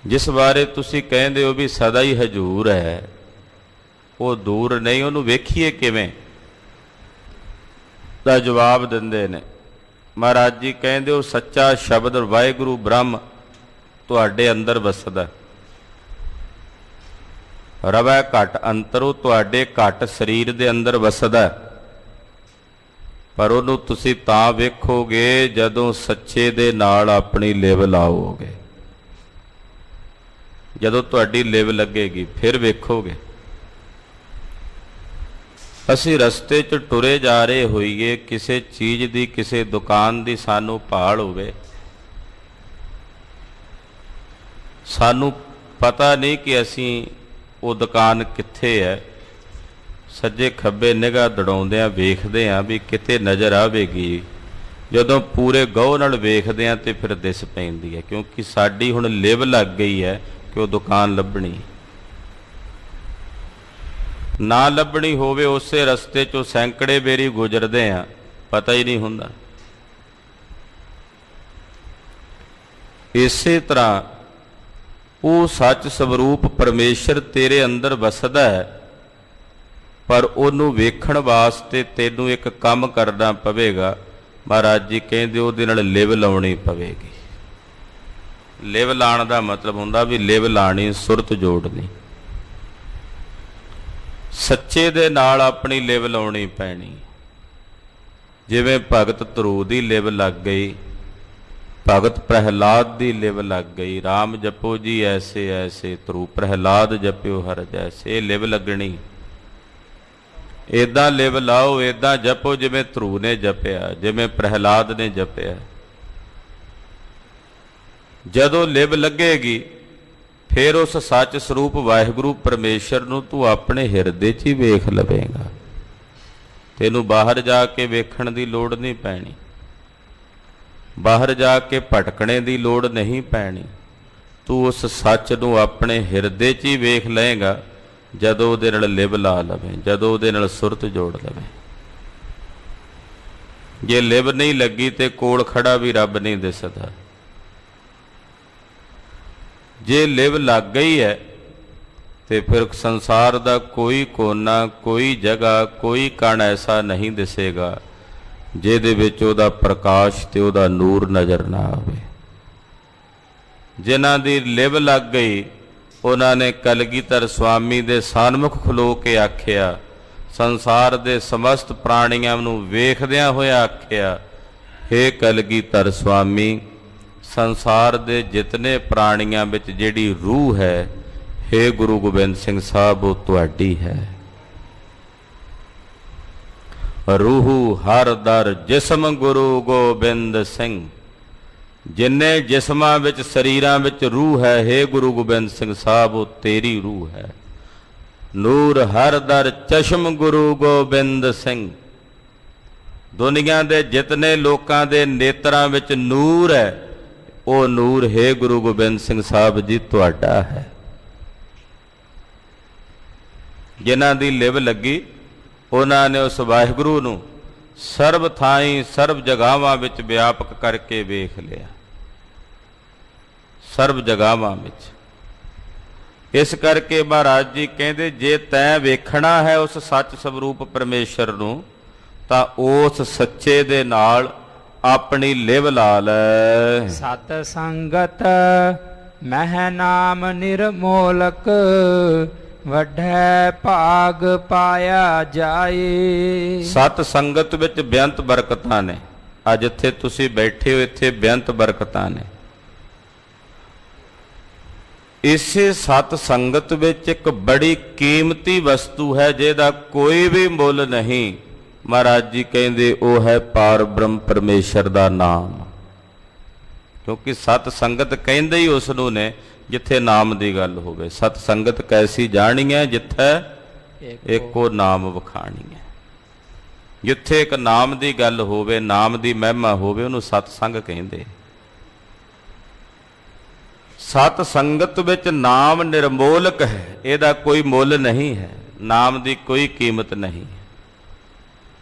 ਜਿਸ ਬਾਰੇ ਤੁਸੀਂ ਕਹਿੰਦੇ ਹੋ ਵੀ ਸਦਾ ਹੀ ਹਜੂਰ ਹੈ, ਉਹ ਦੂਰ ਨਹੀਂ, ਉਹਨੂੰ ਵੇਖੀਏ ਕਿਵੇਂ? ਦਾ ਜਵਾਬ ਦਿੰਦੇ ਨੇ ਮਹਾਰਾਜ ਜੀ, ਕਹਿੰਦੇ ਉਹ ਸੱਚਾ ਸ਼ਬਦ ਵਾਹਿਗੁਰੂ ਬ੍ਰਹਮ ਤੁਹਾਡੇ ਅੰਦਰ ਵਸਦਾ। ਰਵੈ ਘਟ ਅੰਤਰ, ਉਹ ਤੁਹਾਡੇ ਘਟ ਸਰੀਰ ਦੇ ਅੰਦਰ ਵਸਦਾ। ਪਰ ਉਹਨੂੰ ਤੁਸੀਂ ਤਾਂ ਵੇਖੋਗੇ ਜਦੋਂ ਸੱਚੇ ਦੇ ਨਾਲ ਆਪਣੀ ਲਿਵ ਲਾਓਗੇ। ਜਦੋਂ ਤੁਹਾਡੀ ਲਿਵ ਲੱਗੇਗੀ ਫਿਰ ਵੇਖੋਗੇ। ਅਸੀਂ ਰਸਤੇ 'ਚ ਟੁਰੇ ਜਾ ਰਹੇ ਹੋਈਏ, ਕਿਸੇ ਚੀਜ਼ ਦੀ, ਕਿਸੇ ਦੁਕਾਨ ਦੀ ਸਾਨੂੰ ਭਾਲ ਹੋਵੇ, ਸਾਨੂੰ ਪਤਾ ਨਹੀਂ ਕਿ ਅਸੀਂ ਉਹ ਦੁਕਾਨ ਕਿੱਥੇ ਹੈ, ਸੱਜੇ ਖੱਬੇ ਨਿਗਾਹ ਦੜਾਉਂਦਿਆਂ ਵੇਖਦੇ ਹਾਂ ਵੀ ਕਿਤੇ ਨਜ਼ਰ ਆਵੇਗੀ। ਜਦੋਂ ਪੂਰੇ ਗਹੁ ਨਾਲ ਵੇਖਦੇ ਹਾਂ ਤੇ ਫਿਰ ਦਿਸ ਪੈਂਦੀ ਹੈ, ਕਿਉਂਕਿ ਸਾਡੀ ਹੁਣ ਲਿਵ ਲੱਗ ਗਈ ਹੈ ਕਿ ਉਹ ਦੁਕਾਨ ਲੱਭਣੀ। ਨਾ ਲੱਭਣੀ ਹੋਵੇ, ਉਸੇ ਰਸਤੇ 'ਚੋਂ ਸੈਂਕੜੇ ਬੇਰੀ ਗੁਜ਼ਰਦੇ ਆ, ਪਤਾ ਹੀ ਨਹੀਂ ਹੁੰਦਾ। ਇਸੇ ਤਰ੍ਹਾਂ ਉਹ ਸੱਚ ਸਵਰੂਪ ਪਰਮੇਸ਼ਰ ਤੇਰੇ ਅੰਦਰ ਵਸਦਾ ਹੈ, ਪਰ ਉਹਨੂੰ ਵੇਖਣ ਵਾਸਤੇ ਤੈਨੂੰ ਇੱਕ ਕੰਮ ਕਰਨਾ ਪਵੇਗਾ। ਮਹਾਰਾਜ ਜੀ ਕਹਿੰਦੇ ਉਹਦੇ ਨਾਲ ਲਿਵ ਲਾਉਣੀ ਪਵੇਗੀ। ਲਿਵ ਲਾਉਣ ਦਾ ਮਤਲਬ ਹੁੰਦਾ ਵੀ ਲਿਵ ਲਾਣੀ, ਸੁਰਤ ਜੋੜਨੀ, ਸੱਚੇ ਦੇ ਨਾਲ ਆਪਣੀ ਲਿਵ ਲਾਉਣੀ ਪੈਣੀ। ਜਿਵੇਂ ਭਗਤ ਧਰੂ ਦੀ ਲਿਵ ਲੱਗ ਗਈ, ਭਗਤ ਪ੍ਰਹਿਲਾਦ ਦੀ ਲਿਵ ਲੱਗ ਗਈ। ਰਾਮ ਜਪੋ ਜੀ ਐਸੇ ਐਸੇ, ਧਰੂ ਪ੍ਰਹਿਲਾਦ ਜਪਿਓ ਹਰ ਜੈਸੇ। ਲਿਵ ਲੱਗਣੀ, ਏਦਾਂ ਲਿਵ ਲਾਓ, ਏਦਾਂ ਜਪੋ ਜਿਵੇਂ ਧਰੂ ਨੇ ਜਪਿਆ, ਜਿਵੇਂ ਪ੍ਰਹਿਲਾਦ ਨੇ ਜਪਿਆ। ਜਦੋਂ ਲਿਵ ਲੱਗੇਗੀ ਫਿਰ ਉਸ ਸੱਚ ਸਰੂਪ ਵਾਹਿਗੁਰੂ ਪਰਮੇਸ਼ਰ ਨੂੰ ਤੂੰ ਆਪਣੇ ਹਿਰਦੇ 'ਚ ਹੀ ਵੇਖ ਲਵੇਂਗਾ। ਤੈਨੂੰ ਬਾਹਰ ਜਾ ਕੇ ਵੇਖਣ ਦੀ ਲੋੜ ਨਹੀਂ ਪੈਣੀ, ਬਾਹਰ ਜਾ ਕੇ ਭਟਕਣੇ ਦੀ ਲੋੜ ਨਹੀਂ ਪੈਣੀ। ਤੂੰ ਉਸ ਸੱਚ ਨੂੰ ਆਪਣੇ ਹਿਰਦੇ 'ਚ ਹੀ ਵੇਖ ਲਏਗਾ ਜਦੋਂ ਉਹਦੇ ਨਾਲ ਲਿਵ ਲਾ ਲਵੇਂ, ਜਦੋਂ ਉਹਦੇ ਨਾਲ ਸੁਰਤ ਜੋੜ ਲਵੇਂ। ਜੇ ਲਿਵ ਨਹੀਂ ਲੱਗੀ ਤੇ ਕੋਲ ਖੜਾ ਵੀ ਰੱਬ ਨਹੀਂ ਦਿਸਦਾ। ਜੇ ਲਿਵ ਲੱਗ ਗਈ ਹੈ ਤੇ ਫਿਰ ਸੰਸਾਰ ਦਾ ਕੋਈ ਕੋਨਾ, ਕੋਈ ਜਗ੍ਹਾ, ਕੋਈ ਕਣ ਐਸਾ ਨਹੀਂ ਦਿਸੇਗਾ ਜਿਹਦੇ ਵਿੱਚ ਉਹਦਾ ਪ੍ਰਕਾਸ਼ ਤੇ ਉਹਦਾ ਨੂਰ ਨਜ਼ਰ ਨਾ ਆਵੇ। ਜਿਨ੍ਹਾਂ ਦੀ ਲਿਵ ਲੱਗ ਗਈ ਉਹਨਾਂ ਨੇ ਕਲਗੀਧਰ ਸਵਾਮੀ ਦੇ ਸਨਮੁਖ ਖਲੋ ਕੇ ਆਖਿਆ, ਸੰਸਾਰ ਦੇ ਸਮਸਤ ਪ੍ਰਾਣੀਆਂ ਨੂੰ ਵੇਖਦਿਆਂ ਹੋਇਆ ਆਖਿਆ, ਹੇ ਕਲਗੀਧਰ ਸਵਾਮੀ, ਸੰਸਾਰ ਦੇ ਜਿਤਨੇ ਪ੍ਰਾਣੀਆਂ ਵਿੱਚ ਜਿਹੜੀ ਰੂਹ ਹੈ, ਹੇ ਗੁਰੂ ਗੋਬਿੰਦ ਸਿੰਘ ਸਾਹਿਬ, ਉਹ ਤੁਹਾਡੀ ਹੈ। ਰੂਹ ਹਰ ਦਰ ਜਿਸਮ ਗੁਰੂ ਗੋਬਿੰਦ ਸਿੰਘ। ਜਿੰਨੇ ਜਿਸਮਾਂ ਵਿੱਚ, ਸਰੀਰਾਂ ਵਿੱਚ ਰੂਹ ਹੈ, ਹੇ ਗੁਰੂ ਗੋਬਿੰਦ ਸਿੰਘ ਸਾਹਿਬ, ਉਹ ਤੇਰੀ ਰੂਹ ਹੈ। ਨੂਰ ਹਰ ਦਰ ਚਸ਼ਮ ਗੁਰੂ ਗੋਬਿੰਦ ਸਿੰਘ। ਦੁਨੀਆ ਦੇ ਜਿਤਨੇ ਲੋਕਾਂ ਦੇ ਨੇਤਰਾਂ ਵਿੱਚ ਨੂਰ ਹੈ, ਉਹ ਨੂਰ ਹੈ ਗੁਰੂ ਗੋਬਿੰਦ ਸਿੰਘ ਸਾਹਿਬ ਜੀ ਤੁਹਾਡਾ ਹੈ। ਜਿਨ੍ਹਾਂ ਦੀ ਲਿਵ ਲੱਗੀ ਉਹਨਾਂ ਨੇ ਉਸ ਵਾਹਿਗੁਰੂ ਨੂੰ ਸਰਬ ਥਾਈਂ ਸਰਬ ਜਗ੍ਹਾਵਾਂ ਵਿੱਚ ਵਿਆਪਕ ਕਰਕੇ ਵੇਖ ਲਿਆ, ਸਰਬ ਜਗ੍ਹਾਵਾਂ ਵਿੱਚ। ਇਸ ਕਰਕੇ ਮਹਾਰਾਜ ਜੀ ਕਹਿੰਦੇ, ਜੇ ਤੈਂ ਵੇਖਣਾ ਹੈ ਉਸ ਸੱਚ ਸਵਰੂਪ ਪਰਮੇਸ਼ਰ ਨੂੰ ਤਾਂ ਉਸ ਸੱਚੇ ਦੇ ਨਾਲ ਆਪਣੀ ਲਿਵ ਲਾ ਲੈ। ਸਤ ਸੰਗਤ ਮਹਿ ਨਾਮ ਨਿਰਮੋਲਕ, ਵੱਢੈ ਭਾਗ ਪਾਇਆ ਜਾਏ। ਸਤ ਸੰਗਤ ਵਿੱਚ ਬੇਅੰਤ ਬਰਕਤਾਂ ਨੇ। ਅੱਜ ਜਿੱਥੇ ਤੁਸੀਂ ਬੈਠੇ ਹੋ ਇੱਥੇ ਬੇਅੰਤ ਬਰਕਤਾਂ ਨੇ। ਇਸੇ ਸਤ ਸੰਗਤ ਵਿੱਚ ਇੱਕ ਬੜੀ ਕੀਮਤੀ ਵਸਤੂ ਹੈ ਜਿਹਦਾ ਕੋਈ ਵੀ ਮੁੱਲ ਨਹੀਂ। ਮਹਾਰਾਜ ਜੀ ਕਹਿੰਦੇ ਉਹ ਹੈ ਪਾਰ ਬ੍ਰਹਮ ਪਰਮੇਸ਼ਰ ਦਾ ਨਾਮ। ਕਿਉਂਕਿ ਸਤ ਸੰਗਤ ਕਹਿੰਦੇ ਹੀ ਉਸ ਨੂੰ ਨੇ ਜਿੱਥੇ ਨਾਮ ਦੀ ਗੱਲ ਹੋਵੇ। ਸਤ ਸੰਗਤ ਕੈਸੀ ਜਾਣੀ ਹੈ, ਜਿੱਥੇ ਇੱਕੋ ਨਾਮ ਵਖਾਣੀ ਹੈ। ਜਿੱਥੇ ਇੱਕ ਨਾਮ ਦੀ ਗੱਲ ਹੋਵੇ, ਨਾਮ ਦੀ ਮਹਿਮਾ ਹੋਵੇ, ਉਹਨੂੰ ਸਤ ਸੰਗ ਕਹਿੰਦੇ। ਸਤ ਸੰਗਤ ਵਿੱਚ ਨਾਮ ਨਿਰਮੋਲਕ ਹੈ, ਇਹਦਾ ਕੋਈ ਮੁੱਲ ਨਹੀਂ ਹੈ, ਨਾਮ ਦੀ ਕੋਈ ਕੀਮਤ ਨਹੀਂ।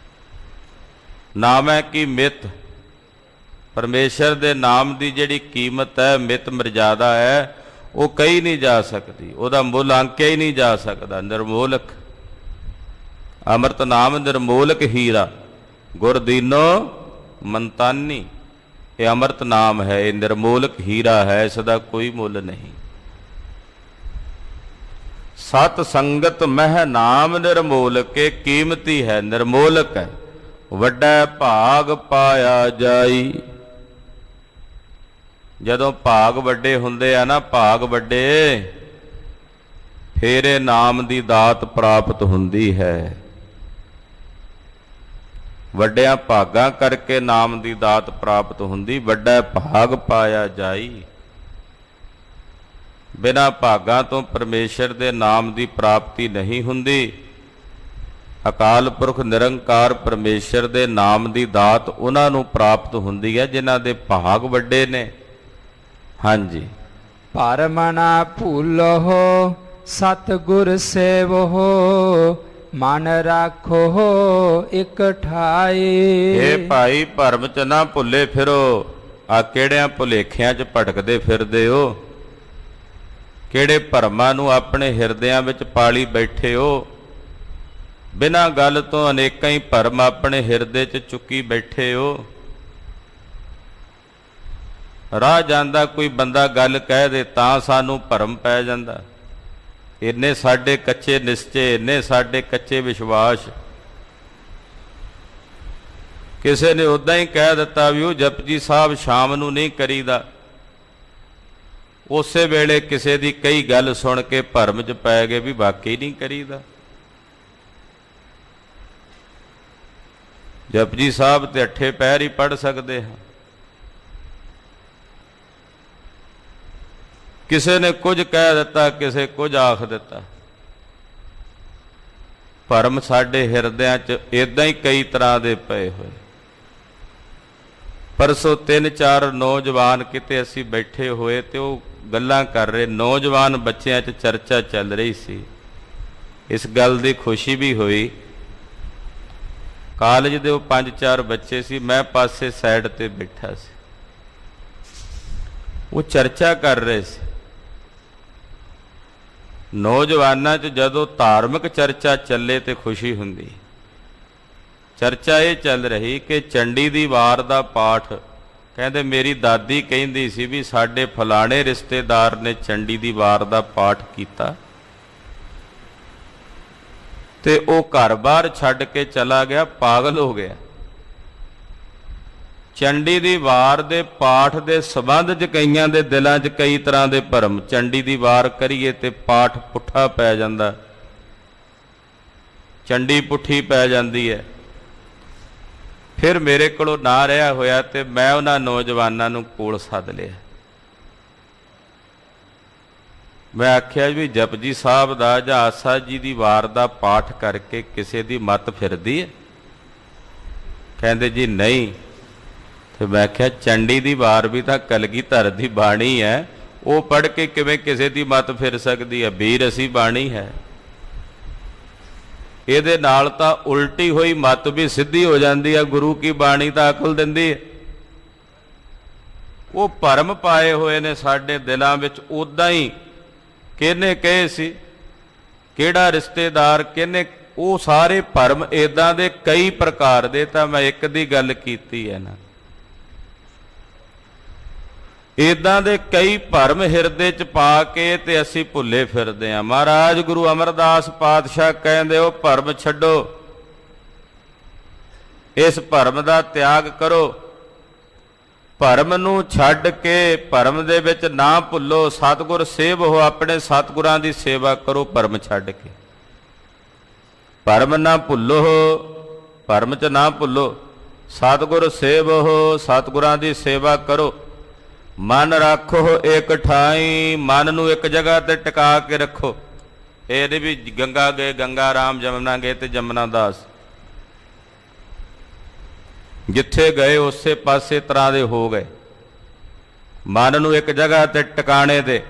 ਨਾਮ ਹੈ ਕਿ ਮਿਤ, ਪਰਮੇਸ਼ਰ ਦੇ ਨਾਮ ਦੀ ਜਿਹੜੀ ਕੀਮਤ ਹੈ, ਮਿਤ ਮਰਜ਼ਾਦਾ ਹੈ, ਉਹ ਕਹੀ ਨਹੀਂ ਜਾ ਸਕਦੀ, ਉਹਦਾ ਮੁੱਲ ਆਂਕਿਆ ਹੀ ਨਹੀਂ ਜਾ ਸਕਦਾ। ਨਿਰਮੋਲਕ ਅੰਮ੍ਰਿਤ ਨਾਮ ਨਿਰਮੋਲਕ ਹੀਰਾ, ਗੁਰ ਦੀਨੋ ਮੰਤਾਨੀ। ਇਹ ਅੰਮ੍ਰਿਤ ਨਾਮ ਹੈ, ਇਹ ਨਿਰਮੋਲਕ ਹੀਰਾ ਹੈ, ਇਸ ਦਾ ਕੋਈ ਮੁੱਲ ਨਹੀਂ। ਸਤ ਸੰਗਤ ਮਹਿ ਨਾਮ ਨਿਰਮੋਲਕ, ਇਹ ਕੀਮਤੀ ਹੈ, ਨਿਰਮੋਲਕ ਹੈ। ਵੱਡਾ ਭਾਗ ਪਾਇਆ ਜਾਈ। ਜਦੋਂ ਭਾਗ ਵੱਡੇ ਹੁੰਦੇ ਆ ਨਾ, ਭਾਗ ਵੱਡੇ, ਫਿਰ ਇਹ ਨਾਮ ਦੀ ਦਾਤ ਪ੍ਰਾਪਤ ਹੁੰਦੀ ਹੈ। ਵੱਡਿਆਂ ਭਾਗਾਂ ਕਰਕੇ ਨਾਮ ਦੀ ਦਾਤ ਪ੍ਰਾਪਤ ਹੁੰਦੀ। ਵੱਡਾ ਭਾਗ ਪਾਇਆ ਜਾਈ। ਬਿਨਾਂ ਭਾਗਾਂ ਤੋਂ ਪਰਮੇਸ਼ਰ ਦੇ ਨਾਮ ਦੀ ਪ੍ਰਾਪਤੀ ਨਹੀਂ ਹੁੰਦੀ। ਅਕਾਲ ਪੁਰਖ ਨਿਰੰਕਾਰ ਪਰਮੇਸ਼ਰ ਦੇ ਨਾਮ ਦੀ ਦਾਤ ਉਹਨਾਂ ਨੂੰ ਪ੍ਰਾਪਤ ਹੁੰਦੀ ਹੈ ਜਿਨ੍ਹਾਂ ਦੇ ਭਾਗ ਵੱਡੇ ਨੇ। ਹਾਂਜੀ। ਭਰਮ ਨਾ ਭੂਲੋ ਸਤਿਗੁਰ ਸੇਵੋ, ਮਨ ਰਾਖੋ ਇਕ ਠਾਈ। ਇਹ ਭਾਈ ਭਰਮ ਚ ਨਾ ਭੁੱਲੇ ਫਿਰੋ। ਆ ਕਿਹੜਿਆਂ ਭੁਲੇਖਿਆਂ ਚ ਭਟਕਦੇ ਫਿਰਦੇ ਹੋ? ਕਿਹੜੇ ਭਰਮਾਂ ਨੂੰ ਆਪਣੇ ਹਿਰਦਿਆਂ ਵਿੱਚ ਪਾਲੀ ਬੈਠੇ ਹੋ? ਬਿਨਾਂ ਗੱਲ ਤੋਂ ਅਨੇਕਾਂ ਹੀ ਭਰਮ ਆਪਣੇ ਹਿਰਦੇ ਚ ਚੁੱਕੀ ਬੈਠੇ ਹੋ। ਰਾਹ ਜਾਂਦਾ ਕੋਈ ਬੰਦਾ ਗੱਲ ਕਹਿ ਦੇ ਤਾਂ ਸਾਨੂੰ ਭਰਮ ਪੈ ਜਾਂਦਾ। ਇੰਨੇ ਸਾਡੇ ਕੱਚੇ ਨਿਸ਼ਚੇ, ਇੰਨੇ ਸਾਡੇ ਕੱਚੇ ਵਿਸ਼ਵਾਸ। ਕਿਸੇ ਨੇ ਉਦਾਂ ਹੀ ਕਹਿ ਦਿੱਤਾ ਵੀ ਉਹ ਜਪਜੀ ਸਾਹਿਬ ਸ਼ਾਮ ਨੂੰ ਨਹੀਂ ਕਰੀਦਾ। ਉਸੇ ਵੇਲੇ ਕਿਸੇ ਦੀ ਕਈ ਗੱਲ ਸੁਣ ਕੇ ਭਰਮ 'ਚ ਪੈ ਗਏ ਵੀ ਵਾਕਈ ਨਹੀਂ ਕਰੀਦਾ। ਜਪਜੀ ਸਾਹਿਬ ਤੇ ਅੱਠੇ ਪੈਰ ਹੀ ਪੜ੍ਹ ਸਕਦੇ ਹਾਂ। ਕਿਸੇ ਨੇ ਕੁਝ ਕਹਿ ਦਿੱਤਾ, ਕਿਸੇ ਕੁਝ ਆਖ ਦਿੱਤਾ। ਭਰਮ ਸਾਡੇ ਹਿਰਦਿਆਂ 'ਚ ਇਦਾਂ ਹੀ ਕਈ ਤਰ੍ਹਾਂ ਦੇ ਪਏ ਹੋਏ। ਪਰਸੋਂ 3-4 ਨੌਜਵਾਨ ਕਿਤੇ ਅਸੀਂ ਬੈਠੇ ਹੋਏ ਤੇ ਉਹ ਗੱਲਾਂ ਕਰ ਰਹੇ, ਨੌਜਵਾਨ ਬੱਚਿਆਂ 'ਚ ਚਰਚਾ ਚੱਲ ਰਹੀ ਸੀ। ਇਸ ਗੱਲ ਦੀ ਖੁਸ਼ੀ ਵੀ ਹੋਈ। ਕਾਲਜ ਦੇ ਉਹ 5-4 ਬੱਚੇ ਸੀ, ਮੈਂ ਪਾਸੇ ਸਾਈਡ ਤੇ ਬੈਠਾ ਸੀ। ਉਹ ਚਰਚਾ ਕਰ ਰਹੇ ਸੀ। ਨੌਜਵਾਨਾਂ 'ਚ ਜਦੋਂ ਧਾਰਮਿਕ ਚਰਚਾ ਚੱਲੇ ਤੇ ਖੁਸ਼ੀ ਹੁੰਦੀ। ਚਰਚਾ ਇਹ ਚੱਲ ਰਹੀ ਕਿ ਚੰਡੀ ਦੀ ਵਾਰ ਦਾ ਪਾਠ, ਕਹਿੰਦੇ ਮੇਰੀ ਦਾਦੀ ਕਹਿੰਦੀ ਸੀ ਵੀ ਸਾਡੇ ਫਲਾਣੇ ਰਿਸ਼ਤੇਦਾਰ ਨੇ ਚੰਡੀ ਦੀ ਵਾਰ ਦਾ ਪਾਠ ਕੀਤਾ ਤੇ ਉਹ ਘਰ-ਬਾਰ ਛੱਡ ਕੇ ਚਲਾ ਗਿਆ, ਪਾਗਲ ਹੋ ਗਿਆ। ਚੰਡੀ ਦੀ ਵਾਰ ਦੇ ਪਾਠ ਦੇ ਸੰਬੰਧ 'ਚ ਕਈਆਂ ਦੇ ਦਿਲਾਂ 'ਚ ਕਈ ਤਰ੍ਹਾਂ ਦੇ ਭਰਮ। ਚੰਡੀ ਦੀ ਵਾਰ ਕਰੀਏ ਤੇ ਪਾਠ ਪੁੱਠਾ ਪੈ ਜਾਂਦਾ, ਚੰਡੀ ਪੁੱਠੀ ਪੈ ਜਾਂਦੀ ਹੈ। ਫਿਰ ਮੇਰੇ ਕੋਲੋਂ ਨਾ ਰਿਹਾ ਹੋਇਆ ਤੇ ਮੈਂ ਉਹਨਾਂ ਨੌਜਵਾਨਾਂ ਨੂੰ ਕੋਲ ਸੱਦ ਲਿਆ। ਮੈਂ ਆਖਿਆ ਵੀ ਜਪਜੀ ਸਾਹਿਬ ਦਾ ਜਾਂ ਆਸਾ ਜੀ ਦੀ ਵਾਰ ਦਾ ਪਾਠ ਕਰਕੇ ਕਿਸੇ ਦੀ ਮੱਤ ਫਿਰਦੀ ਹੈ? ਕਹਿੰਦੇ ਜੀ ਨਹੀਂ। ਤੇ ਮੈਂ ਆਖਿਆ ਚੰਡੀ ਦੀ ਵਾਰ ਵੀ ਤਾਂ ਕਲਗੀਧਰ ਦੀ ਬਾਣੀ ਹੈ, ਉਹ ਪੜ੍ਹ ਕੇ ਕਿਵੇਂ ਕਿਸੇ ਦੀ ਮੱਤ ਫਿਰ ਸਕਦੀ ਹੈ? ਬੀਰ ਅਸੀਂ ਬਾਣੀ ਹੈ। ਇਹਦੇ ਨਾਲ ਤਾਂ ਉਲਟੀ ਹੋਈ ਮੱਤ ਵੀ ਸਿੱਧੀ ਹੋ ਜਾਂਦੀ ਹੈ। ਗੁਰੂ ਕੀ ਬਾਣੀ ਤਾਂ ਅਕਲ ਦਿੰਦੀ ਹੈ। ਉਹ ਭਰਮ ਪਾਏ ਹੋਏ ਨੇ ਸਾਡੇ ਦਿਲਾਂ ਵਿੱਚ। ਉਦਾਂ ਹੀ ਕਿਹਨੇ ਕਹੇ ਸੀ, ਕਿਹੜਾ ਰਿਸ਼ਤੇਦਾਰ, ਕਿਹਨੇ, ਉਹ ਸਾਰੇ ਭਰਮ ਇਦਾਂ ਦੇ ਕਈ ਪ੍ਰਕਾਰ ਦੇ। ਤਾਂ ਮੈਂ ਇੱਕ ਦੀ ਗੱਲ ਕੀਤੀ ਹੈ ਨਾ, ਇਦਾਂ ਦੇ ਕਈ ਭਰਮ ਹਿਰਦੇ 'ਚ ਪਾ ਕੇ ਤੇ ਅਸੀਂ ਭੁੱਲੇ ਫਿਰਦੇ ਹਾਂ। ਮਹਾਰਾਜ ਗੁਰੂ ਅਮਰਦਾਸ ਪਾਤਸ਼ਾਹ ਕਹਿੰਦੇ ਉਹ ਭਰਮ ਛੱਡੋ, ਇਸ ਭਰਮ ਦਾ ਤਿਆਗ ਕਰੋ। ਭਰਮ ਨੂੰ ਛੱਡ ਕੇ ਭਰਮ ਦੇ ਵਿੱਚ ਨਾ ਭੁੱਲੋ, ਸਤਿਗੁਰ ਸੇਵ ਹੋ, ਆਪਣੇ ਸਤਿਗੁਰਾਂ ਦੀ ਸੇਵਾ ਕਰੋ। ਭਰਮ ਛੱਡ ਕੇ ਭਰਮ ਨਾ ਭੁੱਲੋ, ਭਰਮ 'ਚ ਨਾ ਭੁੱਲੋ, ਸਤਿਗੁਰ ਸੇਵ ਹੋ, ਸਤਿਗੁਰਾਂ ਦੀ ਸੇਵਾ ਕਰੋ। ਮਨ ਰੱਖੋ ਇੱਕ ਠਾਈ, ਮਨ ਨੂੰ ਇੱਕ ਜਗ੍ਹਾ ਤੇ ਟਿਕਾ ਕੇ ਰੱਖੋ। ਇਹ ਨਹੀਂ ਵੀ ਗੰਗਾ ਗਏ ਗੰਗਾ ਰਾਮ, ਜਮਨਾ ਗਏ ਤੇ ਜਮਨਾ ਦਾਸ। ਜਿੱਥੇ ਗਏ ਉਸੇ ਪਾਸੇ ਤਰ੍ਹਾਂ ਦੇ ਹੋ ਗਏ। ਮਨ ਨੂੰ ਇੱਕ ਜਗ੍ਹਾ ਤੇ ਟਿਕਾਣੇ ਦੇ,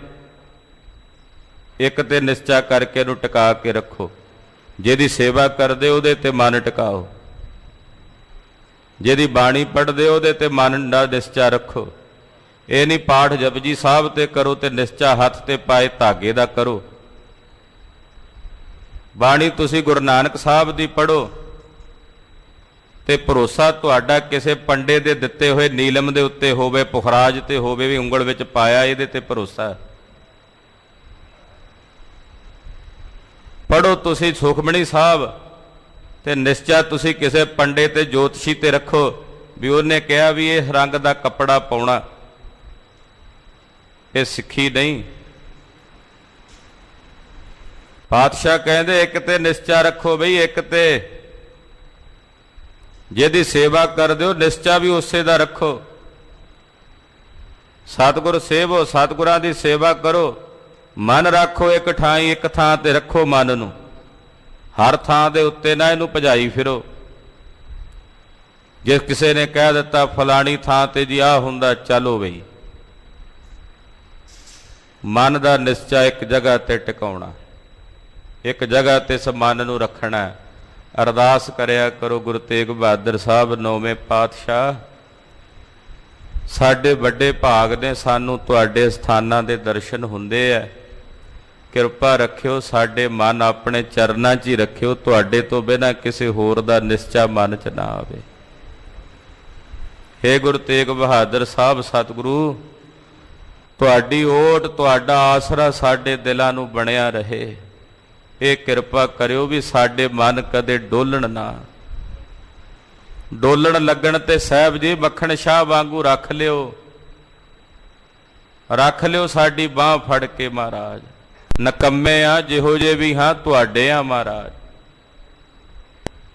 ਇੱਕ ਤੇ ਨਿਸ਼ਚਾ ਕਰਕੇ ਨੂੰ ਟਿਕਾ ਕੇ ਰੱਖੋ। ਜਿਹਦੀ ਸੇਵਾ ਕਰਦੇ ਉਹਦੇ ਤੇ ਮਨ ਟਿਕਾਓ, ਜਿਹਦੀ ਬਾਣੀ ਪੜ੍ਹਦੇ ਉਹਦੇ ਤੇ ਮਨ ਦਾ ਨਿਸ਼ਚਾ ਰੱਖੋ। ਇਹ ਨਹੀਂ ਪਾਠ ਜਪਜੀ ਸਾਹਿਬ ਤੇ ਕਰੋ ਤੇ ਨਿਸ਼ਚਾ ਹੱਥ ਤੇ ਪਾਏ ਧਾਗੇ ਦਾ ਕਰੋ। ਬਾਣੀ ਤੁਸੀਂ ਗੁਰੂ ਨਾਨਕ ਸਾਹਿਬ ਦੀ ਪੜ੍ਹੋ ਤੇ ਭਰੋਸਾ ਤੁਹਾਡਾ ਕਿਸੇ ਪੰਡੇ ਦੇ ਦਿੱਤੇ ਹੋਏ ਨੀਲਮ ਦੇ ਉੱਤੇ ਹੋਵੇ, ਪੁਖਰਾਜ ਤੇ ਹੋਵੇ ਵੀ ਉਂਗਲ ਵਿੱਚ ਪਾਇਆ, ਇਹਦੇ ਤੇ ਭਰੋਸਾ। ਪੜ੍ਹੋ ਤੁਸੀਂ ਸੁਖਮਣੀ ਸਾਹਿਬ ਤੇ ਨਿਸ਼ਚਾ ਤੁਸੀਂ ਕਿਸੇ ਪੰਡੇ ਤੇ ਜੋਤਸ਼ੀ ਤੇ ਰੱਖੋ ਵੀ ਉਹਨੇ ਕਿਹਾ ਵੀ ਇਹ ਰੰਗ ਦਾ ਕੱਪੜਾ ਪਾਉਣਾ। ਇਹ ਸਿੱਖੀ ਨਹੀਂ। ਪਾਤਸ਼ਾਹ ਕਹਿੰਦੇ ਇੱਕ ਤੇ ਨਿਸ਼ਚਾ ਰੱਖੋ ਬਈ, ਇੱਕ ਤੇ ਜਿਹਦੀ ਸੇਵਾ ਕਰਦੇ ਹੋ ਨਿਸ਼ਚਾ ਵੀ ਉਸੇ ਦਾ ਰੱਖੋ। ਸਤਿਗੁਰ ਸੇਵੋ, ਸਤਿਗੁਰਾਂ ਦੀ ਸੇਵਾ ਕਰੋ। ਮਨ ਰੱਖੋ ਇੱਕ ਠਾਈ, ਇੱਕ ਥਾਂ ਤੇ ਰੱਖੋ ਮਨ ਨੂੰ। ਹਰ ਥਾਂ ਦੇ ਉੱਤੇ ਨਾ ਇਹਨੂੰ ਭਜਾਈ ਫਿਰੋ। ਜੇ ਕਿਸੇ ਨੇ ਕਹਿ ਦਿੱਤਾ ਫਲਾਣੀ ਥਾਂ ਤੇ ਜੀ ਆਹ ਹੁੰਦਾ, ਚਲੋ ਬਈ। ਮਨ ਦਾ ਨਿਸ਼ਚਾ ਇੱਕ ਜਗ੍ਹਾ ਤੇ ਟਿਕਾਉਣਾ, ਇੱਕ ਜਗ੍ਹਾ ਤੇ ਇਸ ਮਨ ਨੂੰ ਰੱਖਣਾ। ਅਰਦਾਸ ਕਰਿਆ ਕਰੋ ਗੁਰੂ ਤੇਗ ਬਹਾਦਰ ਸਾਹਿਬ ਨੌਵੇਂ ਪਾਤਸ਼ਾਹ, ਸਾਡੇ ਵੱਡੇ ਭਾਗ ਨੇ, ਸਾਨੂੰ ਤੁਹਾਡੇ ਸਥਾਨਾਂ ਦੇ ਦਰਸ਼ਨ ਹੁੰਦੇ ਆ। ਕਿਰਪਾ ਰੱਖਿਓ, ਸਾਡੇ ਮਨ ਆਪਣੇ ਚਰਨਾਂ 'ਚ ਹੀ ਰੱਖਿਓ। ਤੁਹਾਡੇ ਤੋਂ ਬਿਨਾਂ ਕਿਸੇ ਹੋਰ ਦਾ ਨਿਸ਼ਚਾ ਮਨ 'ਚ ਨਾ ਆਵੇ। ਹੇ ਗੁਰੂ ਤੇਗ ਬਹਾਦਰ ਸਾਹਿਬ ਸਤਿਗੁਰੂ, ਤੁਹਾਡੀ ਓਟ, ਤੁਹਾਡਾ ਆਸਰਾ ਸਾਡੇ ਦਿਲਾਂ ਨੂੰ ਬਣਿਆ ਰਹੇ। ਇਹ ਕਿਰਪਾ ਕਰਿਓ ਵੀ ਸਾਡੇ ਮਨ ਕਦੇ ਡੋਲਣ ਨਾ। ਡੋਲਣ ਲੱਗਣ ਤੇ ਸਾਹਿਬ ਜੀ ਮੱਖਣ ਸ਼ਾਹ ਵਾਂਗੂ ਰੱਖ ਲਿਓ, ਰੱਖ ਲਿਓ ਸਾਡੀ ਬਾਹ ਫੜ ਕੇ ਮਹਾਰਾਜ। ਨਕੰਮੇ ਆ ਜਿਹੋ ਜੇ ਵੀ ਹਾਂ, ਤੁਹਾਡੇ ਆ ਮਹਾਰਾਜ।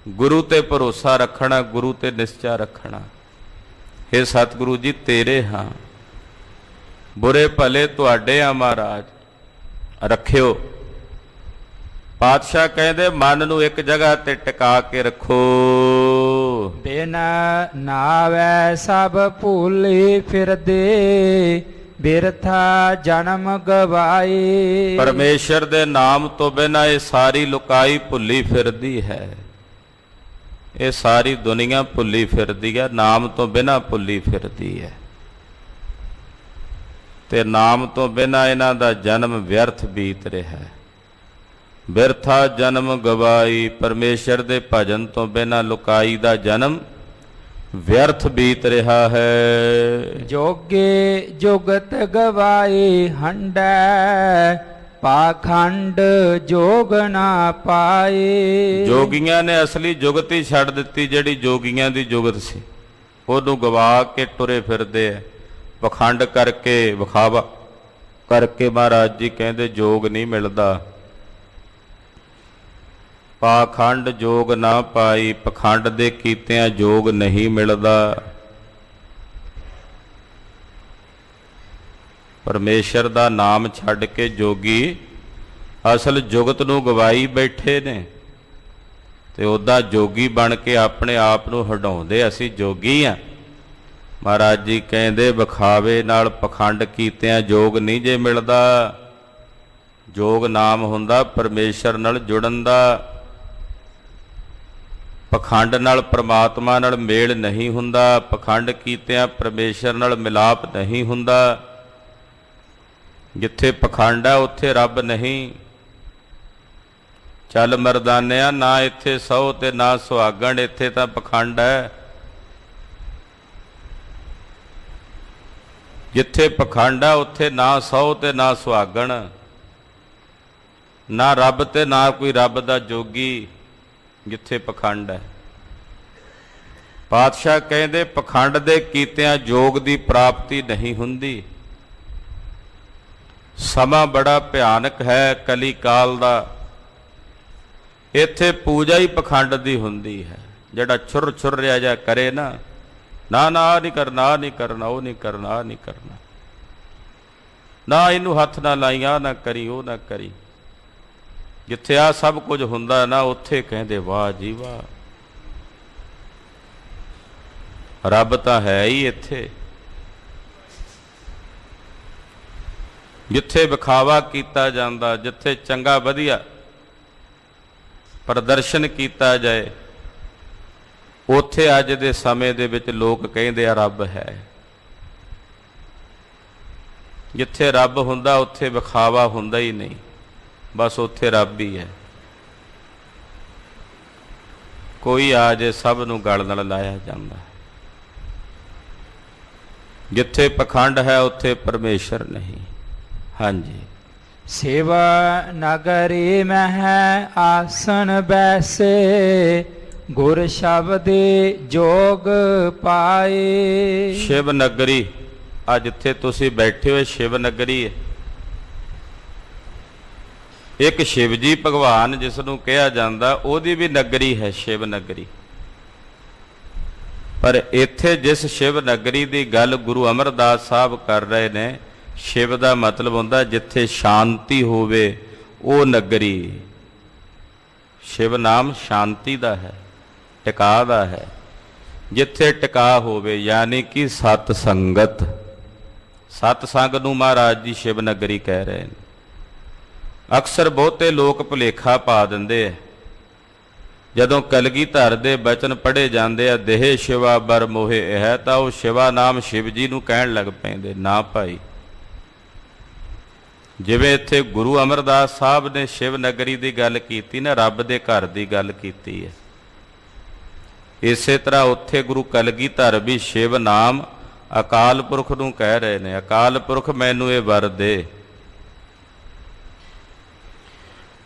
ਗੁਰੂ ਤੇ ਭਰੋਸਾ ਰੱਖਣਾ, ਗੁਰੂ ਤੇ ਨਿਸ਼ਚਾ ਰੱਖਣਾ। ਹੇ ਸਤਿਗੁਰੂ ਜੀ ਤੇਰੇ ਹਾਂ, ਬੁਰੇ ਭਲੇ ਤੁਹਾਡੇ ਆ ਮਹਾਰਾਜ। ਰੱਖਿਓ ਪਾਤਸ਼ਾਹ ਕਹਿੰਦੇ ਮਨ ਨੂੰ ਇੱਕ ਜਗ੍ਹਾ ਤੇ ਟਿਕਾ ਕੇ ਰੱਖੋ। ਬਿਨ ਨਾਵੈ ਸਭ ਭੂਲੀ ਫਿਰਦੇ ਬਿਰਥਾ ਜਨਮ ਗਵਾਏ। ਪਰਮੇਸ਼ਰ ਦੇ ਨਾਮ ਤੋਂ ਬਿਨਾਂ ਇਹ ਸਾਰੀ ਲੁਕਾਈ ਭੁੱਲੀ ਫਿਰਦੀ ਹੈ। ਇਹ ਸਾਰੀ ਦੁਨੀਆ ਭੁੱਲੀ ਫਿਰਦੀ ਹੈ, ਨਾਮ ਤੋਂ ਬਿਨਾਂ ਭੁੱਲੀ ਫਿਰਦੀ ਹੈ। ਤੇ ਨਾਮ ਤੋਂ ਬਿਨਾਂ ਇਹਨਾਂ ਦਾ ਜਨਮ ਵਿਅਰਥ ਬੀਤ ਰਿਹਾ ਹੈ। ਬਿਰਥਾ ਜਨਮ ਗਵਾਈ। ਪਰਮੇਸ਼ਰ ਦੇ ਭਜਨ ਤੋਂ ਬਿਨਾਂ ਲੁਕਾਈ ਦਾ ਜਨਮ ਵਿਅਰਥ ਬੀਤ ਰਿਹਾ ਹੈ। ਜੋਗੇ ਜੁਗਤ ਗਵਾਏ ਹੰਡੈ ਪਾਖੰਡ ਜੋਗ ਨਾ ਪਾਏ। ਜੋਗੀਆਂ ਨੇ ਅਸਲੀ ਜੁਗਤ ਹੀ ਛੱਡ ਦਿੱਤੀ, ਜਿਹੜੀ ਜੋਗੀਆਂ ਦੀ ਜੁਗਤ ਸੀ ਉਹਨੂੰ ਗਵਾ ਕੇ ਟੁਰੇ ਫਿਰਦੇ ਆ। ਪਖੰਡ ਕਰਕੇ, ਵਿਖਾਵਾ ਕਰਕੇ ਮਹਾਰਾਜ ਜੀ ਕਹਿੰਦੇ ਜੋਗ ਨਹੀਂ ਮਿਲਦਾ। ਪਾਖੰਡ ਜੋਗ ਨਾ ਪਾਈ। ਪਖੰਡ ਦੇ ਕੀਤਿਆਂ ਜੋਗ ਨਹੀਂ ਮਿਲਦਾ। ਪਰਮੇਸ਼ਰ ਦਾ ਨਾਮ ਛੱਡ ਕੇ ਜੋਗੀ ਅਸਲ ਜੁਗਤ ਨੂੰ ਗਵਾਈ ਬੈਠੇ ਨੇ ਤੇ ਉਹਦਾ ਜੋਗੀ ਬਣ ਕੇ ਆਪਣੇ ਆਪ ਨੂੰ ਹਟਾਉਂਦੇ ਅਸੀਂ ਜੋਗੀ ਆ। ਮਹਾਰਾਜ ਜੀ ਕਹਿੰਦੇ ਵਿਖਾਵੇ ਨਾਲ ਪਖੰਡ ਕੀਤਿਆਂ ਜੋਗ ਨਹੀਂ ਜੇ ਮਿਲਦਾ। ਜੋਗ ਨਾਮ ਹੁੰਦਾ ਪਰਮੇਸ਼ਰ ਨਾਲ ਜੁੜਨ ਦਾ। ਪਖੰਡ ਨਾਲ ਪ੍ਰਮਾਤਮਾ ਨਾਲ ਮੇਲ ਨਹੀਂ ਹੁੰਦਾ। ਪਖੰਡ ਕੀਤਿਆਂ ਪਰਮੇਸ਼ਰ ਨਾਲ ਮਿਲਾਪ ਨਹੀਂ ਹੁੰਦਾ। ਜਿੱਥੇ ਪਖੰਡ ਹੈ ਉੱਥੇ ਰੱਬ ਨਹੀਂ। ਚੱਲ ਮਰਦਾਨਿਆਂ, ਨਾ ਇੱਥੇ ਸਹੁ ਤੇ ਨਾ ਸੁਹਾਗਣ, ਇੱਥੇ ਤਾਂ ਪਖੰਡ ਹੈ। ਜਿੱਥੇ ਪਖੰਡ ਹੈ ਉੱਥੇ ਨਾ ਸਹੁ ਤੇ ਨਾ ਸੁਹਾਗਣ, ਨਾ ਰੱਬ ਤੇ ਨਾ ਕੋਈ ਰੱਬ ਦਾ ਜੋਗੀ। ਜਿੱਥੇ ਪਖੰਡ ਹੈ, ਪਾਤਸ਼ਾਹ ਕਹਿੰਦੇ ਪਖੰਡ ਦੇ ਕੀਤਿਆਂ ਜੋਗ ਦੀ ਪ੍ਰਾਪਤੀ ਨਹੀਂ ਹੁੰਦੀ। ਸਮਾਂ ਬੜਾ ਭਿਆਨਕ ਹੈ ਕਲੀ ਕਾਲ ਦਾ। ਇੱਥੇ ਪੂਜਾ ਹੀ ਪਖੰਡ ਦੀ ਹੁੰਦੀ ਹੈ। ਜਿਹੜਾ ਛੁਰ ਛੁਰ ਰਿਹਾ ਜਾ ਕਰੇ ਨਾ, ਨਾ ਨਾ ਆਹ ਨਹੀਂ ਕਰਨਾ, ਆਹ ਨਹੀਂ ਕਰਨਾ, ਉਹ ਨਹੀਂ ਕਰਨਾ, ਆਹ ਨਹੀਂ ਕਰਨਾ, ਨਾ ਇਹਨੂੰ ਹੱਥ ਨਾ ਲਾਈ, ਆਹ ਨਾ ਕਰੀ, ਉਹ ਨਾ ਕਰੀ। ਜਿੱਥੇ ਆਹ ਸਭ ਕੁਝ ਹੁੰਦਾ ਨਾ ਉੱਥੇ ਕਹਿੰਦੇ ਵਾਹ ਜੀ ਵਾਹ, ਰੱਬ ਤਾਂ ਹੈ ਹੀ ਇੱਥੇ। ਜਿੱਥੇ ਵਿਖਾਵਾ ਕੀਤਾ ਜਾਂਦਾ, ਜਿੱਥੇ ਚੰਗਾ ਵਧੀਆ ਪ੍ਰਦਰਸ਼ਨ ਕੀਤਾ ਜਾਏ, ਉੱਥੇ ਅੱਜ ਦੇ ਸਮੇਂ ਦੇ ਵਿੱਚ ਲੋਕ ਕਹਿੰਦੇ ਆ ਰੱਬ ਹੈ। ਜਿੱਥੇ ਰੱਬ ਹੁੰਦਾ ਉੱਥੇ ਵਿਖਾਵਾ ਹੁੰਦਾ ਹੀ ਨਹੀਂ, ਬਸ ਉੱਥੇ ਰੱਬ ਹੀ ਹੈ। ਕੋਈ ਆ ਜੇ ਸਭ ਨੂੰ ਗਲ ਨਾਲ ਲਾਇਆ ਜਾਂਦਾ। ਜਿੱਥੇ ਪਖੰਡ ਹੈ ਉੱਥੇ ਪਰਮੇਸ਼ਰ ਨਹੀਂ। ਹਾਂਜੀ। ਸੇਵਾ ਨਗਰੀ ਮਹਿ ਆਸਣ ਬੈਸੇ ਗੁਰ ਸ਼ਬਦੇ ਜੋਗ ਪਾਏ। ਸ਼ਿਵ ਨਗਰੀ, ਆ ਜਿੱਥੇ ਤੁਸੀਂ ਬੈਠੇ ਹੋ ਸ਼ਿਵ ਨਗਰੀ ਹੈ। ਇੱਕ ਸ਼ਿਵ ਜੀ ਭਗਵਾਨ ਜਿਸ ਨੂੰ ਕਿਹਾ ਜਾਂਦਾ, ਉਹਦੀ ਵੀ ਨਗਰੀ ਹੈ ਸ਼ਿਵ ਨਗਰੀ। ਪਰ ਇੱਥੇ ਜਿਸ ਸ਼ਿਵ ਨਗਰੀ ਦੀ ਗੱਲ ਗੁਰੂ ਅਮਰਦਾਸ ਸਾਹਿਬ ਕਰ ਰਹੇ ਨੇ, ਸ਼ਿਵ ਦਾ ਮਤਲਬ ਹੁੰਦਾ ਜਿੱਥੇ ਸ਼ਾਂਤੀ ਹੋਵੇ ਉਹ ਨਗਰੀ। ਸ਼ਿਵ ਨਾਮ ਸ਼ਾਂਤੀ ਦਾ ਹੈ, ਟਿਕਾ ਦਾ ਹੈ। ਜਿੱਥੇ ਟਿਕਾ ਹੋਵੇ, ਯਾਨੀ ਕਿ ਸਤ ਸੰਗਤ। ਸਤ ਸੰਗ ਨੂੰ ਮਹਾਰਾਜ ਜੀ ਸ਼ਿਵ ਨਗਰੀ ਕਹਿ ਰਹੇ ਨੇ। ਅਕਸਰ ਬਹੁਤੇ ਲੋਕ ਭੁਲੇਖਾ ਪਾ ਦਿੰਦੇ ਆ। ਜਦੋਂ ਕਲਗੀਧਰ ਦੇ ਬਚਨ ਪੜ੍ਹੇ ਜਾਂਦੇ ਆ, ਦੇਹ ਸ਼ਿਵਾ ਬਰ ਮੋਹੇ ਹੈ, ਤਾਂ ਉਹ ਸ਼ਿਵਾ ਨਾਮ ਸ਼ਿਵ ਜੀ ਨੂੰ ਕਹਿਣ ਲੱਗ ਪੈਂਦੇ। ਨਾ ਭਾਈ, ਜਿਵੇਂ ਇੱਥੇ ਗੁਰੂ ਅਮਰਦਾਸ ਸਾਹਿਬ ਨੇ ਸ਼ਿਵ ਨਗਰੀ ਦੀ ਗੱਲ ਕੀਤੀ ਨਾ, ਰੱਬ ਦੇ ਘਰ ਦੀ ਗੱਲ ਕੀਤੀ ਹੈ, ਇਸੇ ਤਰ੍ਹਾਂ ਉੱਥੇ ਗੁਰੂ ਕਲਗੀਧਰ ਵੀ ਸ਼ਿਵ ਨਾਮ ਅਕਾਲ ਪੁਰਖ ਨੂੰ ਕਹਿ ਰਹੇ ਨੇ। ਅਕਾਲ ਪੁਰਖ ਮੈਨੂੰ ਇਹ ਵਰ ਦੇ।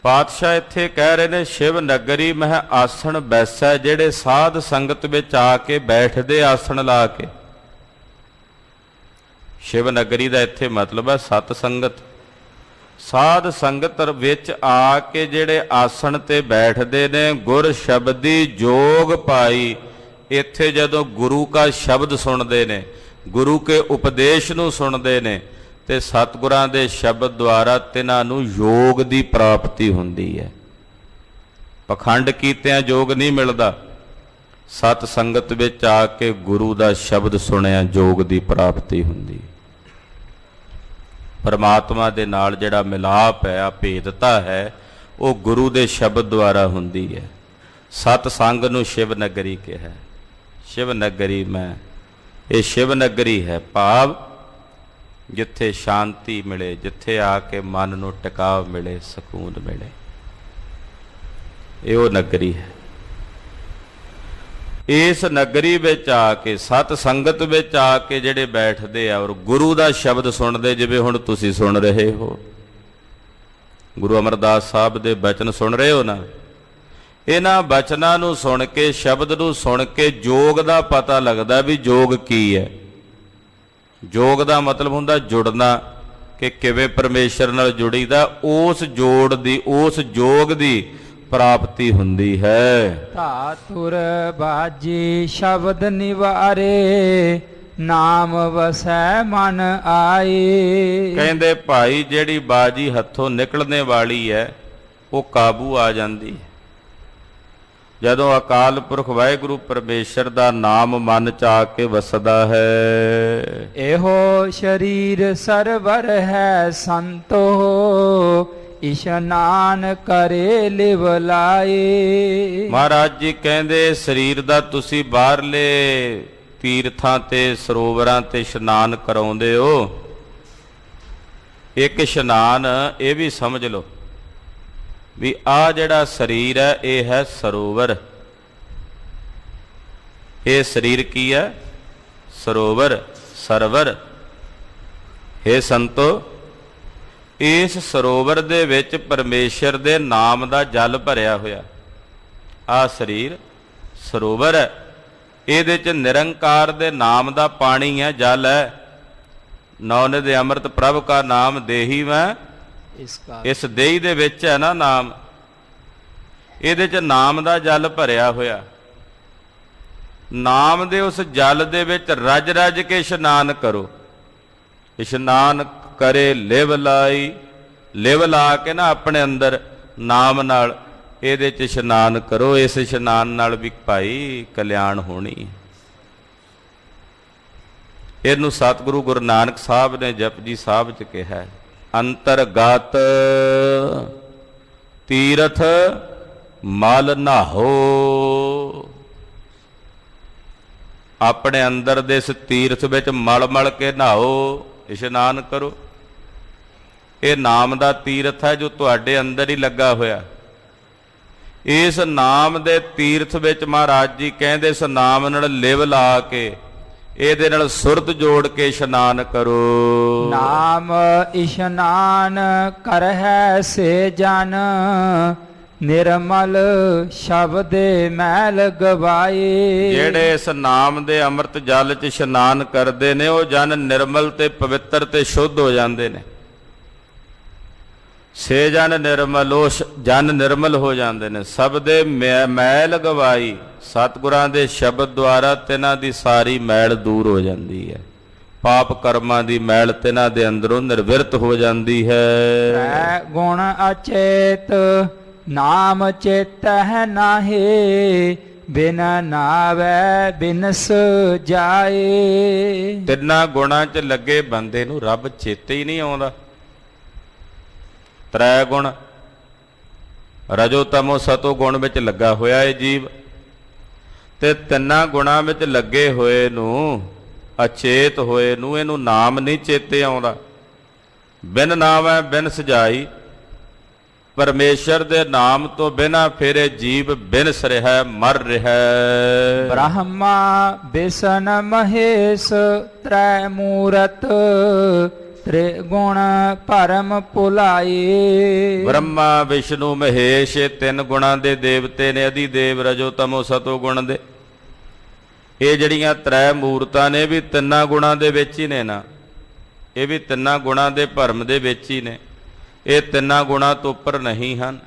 ਪਾਤਸ਼ਾਹ ਇੱਥੇ ਕਹਿ ਰਹੇ ਨੇ ਸ਼ਿਵ ਨਗਰੀ ਮਹਿ ਆਸਣ ਬੈਸੈ, ਜਿਹੜੇ ਸਾਧ ਸੰਗਤ ਵਿੱਚ ਆ ਕੇ ਬੈਠਦੇ ਆਸਣ ਲਾ ਕੇ। ਸ਼ਿਵ ਨਗਰੀ ਦਾ ਇੱਥੇ ਮਤਲਬ ਹੈ ਸਤ ਸੰਗਤ। ਸਾਧ ਸੰਗਤ ਵਿੱਚ ਆ ਕੇ ਜਿਹੜੇ ਆਸਣ ਤੇ ਬੈਠਦੇ ਨੇ, ਗੁਰ ਸ਼ਬਦੀ ਜੋਗ ਪਾਈ। ਇੱਥੇ ਜਦੋਂ ਗੁਰੂ ਕਾ ਸ਼ਬਦ ਸੁਣਦੇ ਨੇ, ਗੁਰੂ ਕੇ ਉਪਦੇਸ਼ ਨੂੰ ਸੁਣਦੇ ਨੇ, ਤੇ ਸਤਿਗੁਰਾਂ ਦੇ ਸ਼ਬਦ ਦੁਆਰਾ ਤਿਨਾਂ ਨੂੰ ਯੋਗ ਦੀ ਪ੍ਰਾਪਤੀ ਹੁੰਦੀ ਹੈ। ਪਖੰਡ ਕੀਤਿਆਂ ਜੋਗ ਨਹੀਂ ਮਿਲਦਾ। ਸਤ ਸੰਗਤ ਵਿੱਚ ਆ ਕੇ ਗੁਰੂ ਦਾ ਸ਼ਬਦ ਸੁਣਿਆ ਜੋਗ ਦੀ ਪ੍ਰਾਪਤੀ ਹੁੰਦੀ। ਪਰਮਾਤਮਾ ਦੇ ਨਾਲ ਜਿਹੜਾ ਮਿਲਾਪ ਹੈ, ਅਭੇਦਤਾ ਹੈ, ਉਹ ਗੁਰੂ ਦੇ ਸ਼ਬਦ ਦੁਆਰਾ ਹੁੰਦੀ ਹੈ। ਸਤ ਸੰਗ ਨੂੰ ਸ਼ਿਵ ਨਗਰੀ ਕਿਹਾ। ਸ਼ਿਵ ਨਗਰੀ ਮੈਂ, ਇਹ ਸ਼ਿਵ ਨਗਰੀ ਹੈ, ਭਾਵ ਜਿੱਥੇ ਸ਼ਾਂਤੀ ਮਿਲੇ, ਜਿੱਥੇ ਆ ਕੇ ਮਨ ਨੂੰ ਟਿਕਾਵ ਮਿਲੇ, ਸਕੂਨ ਮਿਲੇ, ਇਹ ਉਹ ਨਗਰੀ ਹੈ। ਇਸ ਨਗਰੀ ਵਿੱਚ ਆ ਕੇ, ਸਤ ਸੰਗਤ ਵਿੱਚ ਆ ਕੇ ਜਿਹੜੇ ਬੈਠਦੇ ਆ ਔਰ ਗੁਰੂ ਦਾ ਸ਼ਬਦ ਸੁਣਦੇ, ਜਿਵੇਂ ਹੁਣ ਤੁਸੀਂ ਸੁਣ ਰਹੇ ਹੋ, ਗੁਰੂ ਅਮਰਦਾਸ ਸਾਹਿਬ ਦੇ ਬਚਨ ਸੁਣ ਰਹੇ ਹੋ ਨਾ, ਇਹਨਾਂ ਬਚਨਾਂ ਨੂੰ ਸੁਣ ਕੇ, ਸ਼ਬਦ ਨੂੰ ਸੁਣ ਕੇ ਜੋਗ ਦਾ ਪਤਾ ਲੱਗਦਾ ਵੀ ਜੋਗ ਕੀ ਹੈ। ਜੋਗ ਦਾ ਮਤਲਬ ਹੁੰਦਾ ਜੁੜਨਾ, ਕਿ ਕਿਵੇਂ ਪਰਮੇਸ਼ਰ ਨਾਲ ਜੁੜੀਦਾ, ਉਸ ਜੋੜ ਦੀ, ਉਸ ਜੋਗ ਦੀ ਪ੍ਰਾਪਤੀ ਹੁੰਦੀ ਹੈ। ਧਾਤੁਰ ਬਾਜੀ ਸ਼ਬਦ ਨਿਵਾਰੇ, ਨਾਮ ਵਸੈ ਮਨ ਆਏ। ਕਹਿੰਦੇ ਭਾਈ ਜਿਹੜੀ ਬਾਜੀ ਹੱਥੋਂ ਨਿਕਲਣੇ ਵਾਲੀ ਹੈ ਉਹ ਕਾਬੂ ਆ ਜਾਂਦੀ ਹੈ ਜਦੋਂ ਅਕਾਲ ਪੁਰਖ ਵਾਹਿਗੁਰੂ ਪਰਮੇਸ਼ਰ ਦਾ ਨਾਮ ਮਨ ਚ ਆ ਕੇ ਵਸਦਾ ਹੈ। ਇਹੋ ਸ਼ਰੀਰ ਸਰਵਰ ਹੈ ਸੰਤੋ, ਇਸ਼ਨਾਨ ਕਰੇ ਲਿਵ ਲਾਏ। ਮਹਾਰਾਜ ਜੀ ਕਹਿੰਦੇ ਸਰੀਰ ਦਾ ਤੁਸੀਂ ਬਾਹਰਲੇ ਤੀਰਥਾਂ ਤੇ ਸਰੋਵਰਾਂ ਤੇ ਇਸ਼ਨਾਨ ਕਰਾਉਂਦੇ ਹੋ। ਇੱਕ ਇਸ਼ਨਾਨ ਇਹ ਵੀ ਸਮਝ ਲਓ ਵੀ ਆਹ ਜਿਹੜਾ ਸਰੀਰ ਹੈ ਇਹ ਹੈ ਸਰੋਵਰ। ਇਹ ਸਰੀਰ ਕੀ ਹੈ? ਸਰੋਵਰ, ਸਰਵਰ। हे ਸੰਤੋ, ਇਸ ਸਰੋਵਰ ਦੇ ਵਿੱਚ ਪਰਮੇਸ਼ਰ ਦੇ ਨਾਮ ਦਾ ਜਲ ਭਰਿਆ ਹੋਇਆ। ਆਹ ਸਰੀਰ ਸਰੋਵਰ ਹੈ, ਇਹਦੇ ਚ ਨਿਰੰਕਾਰ ਦੇ ਨਾਮ ਦਾ ਪਾਣੀ ਹੈ, ਜਲ ਹੈ। ਨੌਨਿਧ ਅੰਮ੍ਰਿਤ ਪ੍ਰਭ ਕਾ ਨਾਮ ਦੇਹੀ ਮੈਂ, ਇਸ ਦੇਹੀ ਦੇ ਵਿੱਚ ਹੈ ਨਾ ਨਾਮ, ਇਹਦੇ ਚ ਨਾਮ ਦਾ ਜਲ ਭਰਿਆ ਹੋਇਆ। ਨਾਮ ਦੇ ਉਸ ਜਲ ਦੇ ਵਿੱਚ ਰਜ ਰਜ ਕੇ ਇਸ਼ਨਾਨ ਕਰੋ। ਇਸ਼ਨਾਨ ਕਰੇ ਲਿਵ ਲਾਈ, ਲਿਵ ਲਾ ਕੇ ਨਾ ਆਪਣੇ ਅੰਦਰ ਨਾਮ ਨਾਲ ਇਹਦੇ ਚ ਇਸ਼ਨਾਨ ਕਰੋ। ਇਸ ਇਸ਼ਨਾਨ ਨਾਲ ਵੀ ਭਾਈ ਕਲਿਆਣ ਹੋਣੀ। ਇਹਨੂੰ ਸਤਿਗੁਰੂ ਗੁਰੂ ਨਾਨਕ ਸਾਹਿਬ ਨੇ ਜਪਜੀ ਸਾਹਿਬ ਚ ਕਿਹਾ, ਅੰਤਰਗਤ ਤੀਰਥ ਮਲ ਨਾਹੋ। ਆਪਣੇ ਅੰਦਰ ਦੇ ਇਸ ਤੀਰਥ ਵਿੱਚ ਮਲ ਮਲ ਕੇ ਨਹਾਓ, ਇਸ਼ਨਾਨ ਕਰੋ। ਇਹ ਨਾਮ ਦਾ ਤੀਰਥ ਹੈ ਜੋ ਤੁਹਾਡੇ ਅੰਦਰ ਹੀ ਲੱਗਾ ਹੋਇਆ। ਇਸ ਨਾਮ ਦੇ ਤੀਰਥ ਵਿੱਚ ਮਹਾਰਾਜ ਜੀ ਕਹਿੰਦੇ ਇਸ ਨਾਮ ਨਾਲ ਲਿਵ ਲਾ ਕੇ, ਇਹਦੇ ਨਾਲ ਸੁਰਤ ਜੋੜ ਕੇ ਇਸ਼ਨਾਨ ਕਰੋ। ਨਾਮ ਇਸ਼ਨਾਨ ਕਰਹਿ ਸੇ ਜਨ, ਨਿਰਮਲ ਸ਼ਬਦੇ ਮੈਲ ਗਵਾਏ। ਜਿਹੜੇ ਇਸ ਨਾਮ ਦੇ ਅੰਮ੍ਰਿਤ ਜਲ 'ਚ ਇਸ਼ਨਾਨ ਕਰਦੇ ਨੇ ਉਹ ਜਨ ਨਿਰਮਲ ਤੇ ਪਵਿੱਤਰ ਤੇ ਸ਼ੁੱਧ ਹੋ ਜਾਂਦੇ ਨੇ। ਸੇ ਜਨ ਨਿਰਮਲ, ਉਹ ਜਨ ਨਿਰਮਲ ਹੋ ਜਾਂਦੇ ਨੇ। ਸਬਦੇ ਮੈਲ ਗਵਾਈ, ਸਤਿਗੁਰਾਂ ਦੇ ਸ਼ਬਦ ਦੁਆਰਾ ਤਿਨਾਂ ਦੀ ਸਾਰੀ ਮੈਲ ਦੂਰ ਹੋ ਜਾਂਦੀ ਹੈ। ਪਾਪ ਕਰਮਾਂ ਦੀ ਮੈਲ ਤਿਨਾਂ ਦੇ ਅੰਦਰੋਂ ਨਿਰਵਿਰਤ ਹੋ ਜਾਂਦੀ ਹੈ। ਤ੍ਰੈ ਗੁਣ ਅਚੇਤ ਨਾਮ ਚੇਤਹਿ ਨਾਹੀ, ਬਿਨ ਨਾਵੈ ਬਿਨਸ ਜਾਏ। ਤਿੰਨਾਂ ਗੁਣਾਂ 'ਚ ਲੱਗੇ ਬੰਦੇ ਨੂੰ ਰੱਬ ਚੇਤੇ ਹੀ ਨਹੀਂ ਆਉਂਦਾ। ਤ੍ਰੈ ਗੁਣ, ਰਜੋ ਤਮੋ ਸਤੋ ਗੁਣ ਵਿੱਚ ਲੱਗਾ ਹੋਇਆ ਇਹ ਜੀਵ, ਤੇ ਤਿੰਨਾਂ ਗੁਣਾਂ ਵਿੱਚ ਲੱਗੇ ਹੋਏ ਨੂੰ, ਅਚੇਤ ਹੋਏ ਨੂੰ, ਇਹਨੂੰ ਨਾਮ ਨਹੀਂ ਚੇਤੇ ਆਉਂਦਾ। ਬਿਨ ਨਾਵੈ ਬਿਨ ਸਜਾਈ, ਪਰਮੇਸ਼ਰ ਦੇ ਨਾਮ ਤੋਂ ਬਿਨਾਂ ਫਿਰ ਇਹ ਜੀਵ ਬਿਨਸ ਰਿਹਾ, ਮਰ ਰਿਹਾ। ਬ੍ਰਹਮਾ ਬਿਸ਼ਨ ਮਹੇਸ਼ ਤ੍ਰੈ ਮੂਰਤ, ਤ੍ਰਿਗੁਣ ਭਰਮ ਭੁਲਾਏ। ਬ੍ਰਹਮਾ ਵਿਸ਼ਨੂੰ ਮਹੇਸ਼ ਇਹ ਤਿੰਨ ਗੁਣਾਂ ਦੇ ਦੇਵਤੇ ਨੇ, ਅਧਿ ਦੇਵ ਰਜੋ ਤਮੋ ਸਤੋ ਗੁਣ ਦੇ। ਇਹ ਜਿਹੜੀਆਂ ਤ੍ਰੈ ਮੂਰਤਾਂ ਨੇ ਵੀ ਤਿੰਨਾਂ ਗੁਣਾਂ ਦੇ ਵਿੱਚ ਹੀ ਨੇ ਨਾ, ਇਹ ਵੀ ਤਿੰਨਾਂ ਗੁਣਾਂ ਦੇ ਭਰਮ ਦੇ ਵਿੱਚ ਹੀ ਨੇ। ਇਹ ਤਿੰਨਾਂ ਗੁਣਾਂ ਤੋਂ ਉੱਪਰ ਨਹੀਂ ਹਨ,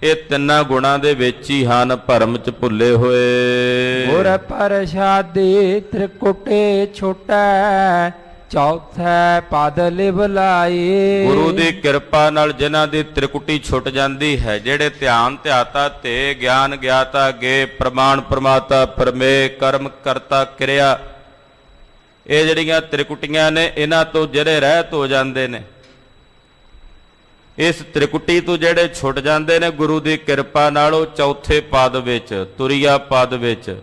ਇਹ ਤਿੰਨਾਂ ਗੁਣਾਂ ਦੇ ਵਿੱਚ ਹੀ ਹਨ, ਭਰਮ ਚ ਭੁੱਲੇ ਹੋਏ। ਗੁਰ ਪ੍ਰਸਾਦੀ ਤ੍ਰਿਕੁਟੇ ਛੁਟੈ, ਚੌਥੈ ਪਦ ਲਿਵ ਲਾਈ। ਗੁਰੂ ਦੀ ਕਿਰਪਾ ਨਾਲ ਜਿਨ੍ਹਾਂ ਦੀ ਤ੍ਰਿਕੁਟੀ ਛੁੱਟ ਜਾਂਦੀ ਹੈ, ਜਿਹੜੇ ਧਿਆਨ ਧਿਆਤਾ ਤੇ ਗਿਆਨ ਗਿਆਤਾ ਗੇ ਪ੍ਰਮਾਣ ਪ੍ਰਮਾਤਾ ਪਰਮੇ ਕਰਮ ਕਰਤਾ ਕਿਰਿਆ, ਇਹ ਜਿਹੜੀਆਂ ਤ੍ਰਿਕੁਟੀਆਂ ਨੇ ਇਹਨਾਂ ਤੋਂ ਜਿਹੜੇ ਰਹਿਤ ਹੋ ਜਾਂਦੇ ਨੇ, ਇਸ ਤ੍ਰਿਕੁਟੀ ਤੋਂ ਜਿਹੜੇ ਛੁੱਟ ਜਾਂਦੇ ਨੇ ਗੁਰੂ ਦੀ ਕਿਰਪਾ ਨਾਲ, ਉਹ ਚੌਥੇ ਪਦ ਵਿੱਚ ਤੁਰੀਆ ਪਦ ਵਿੱਚ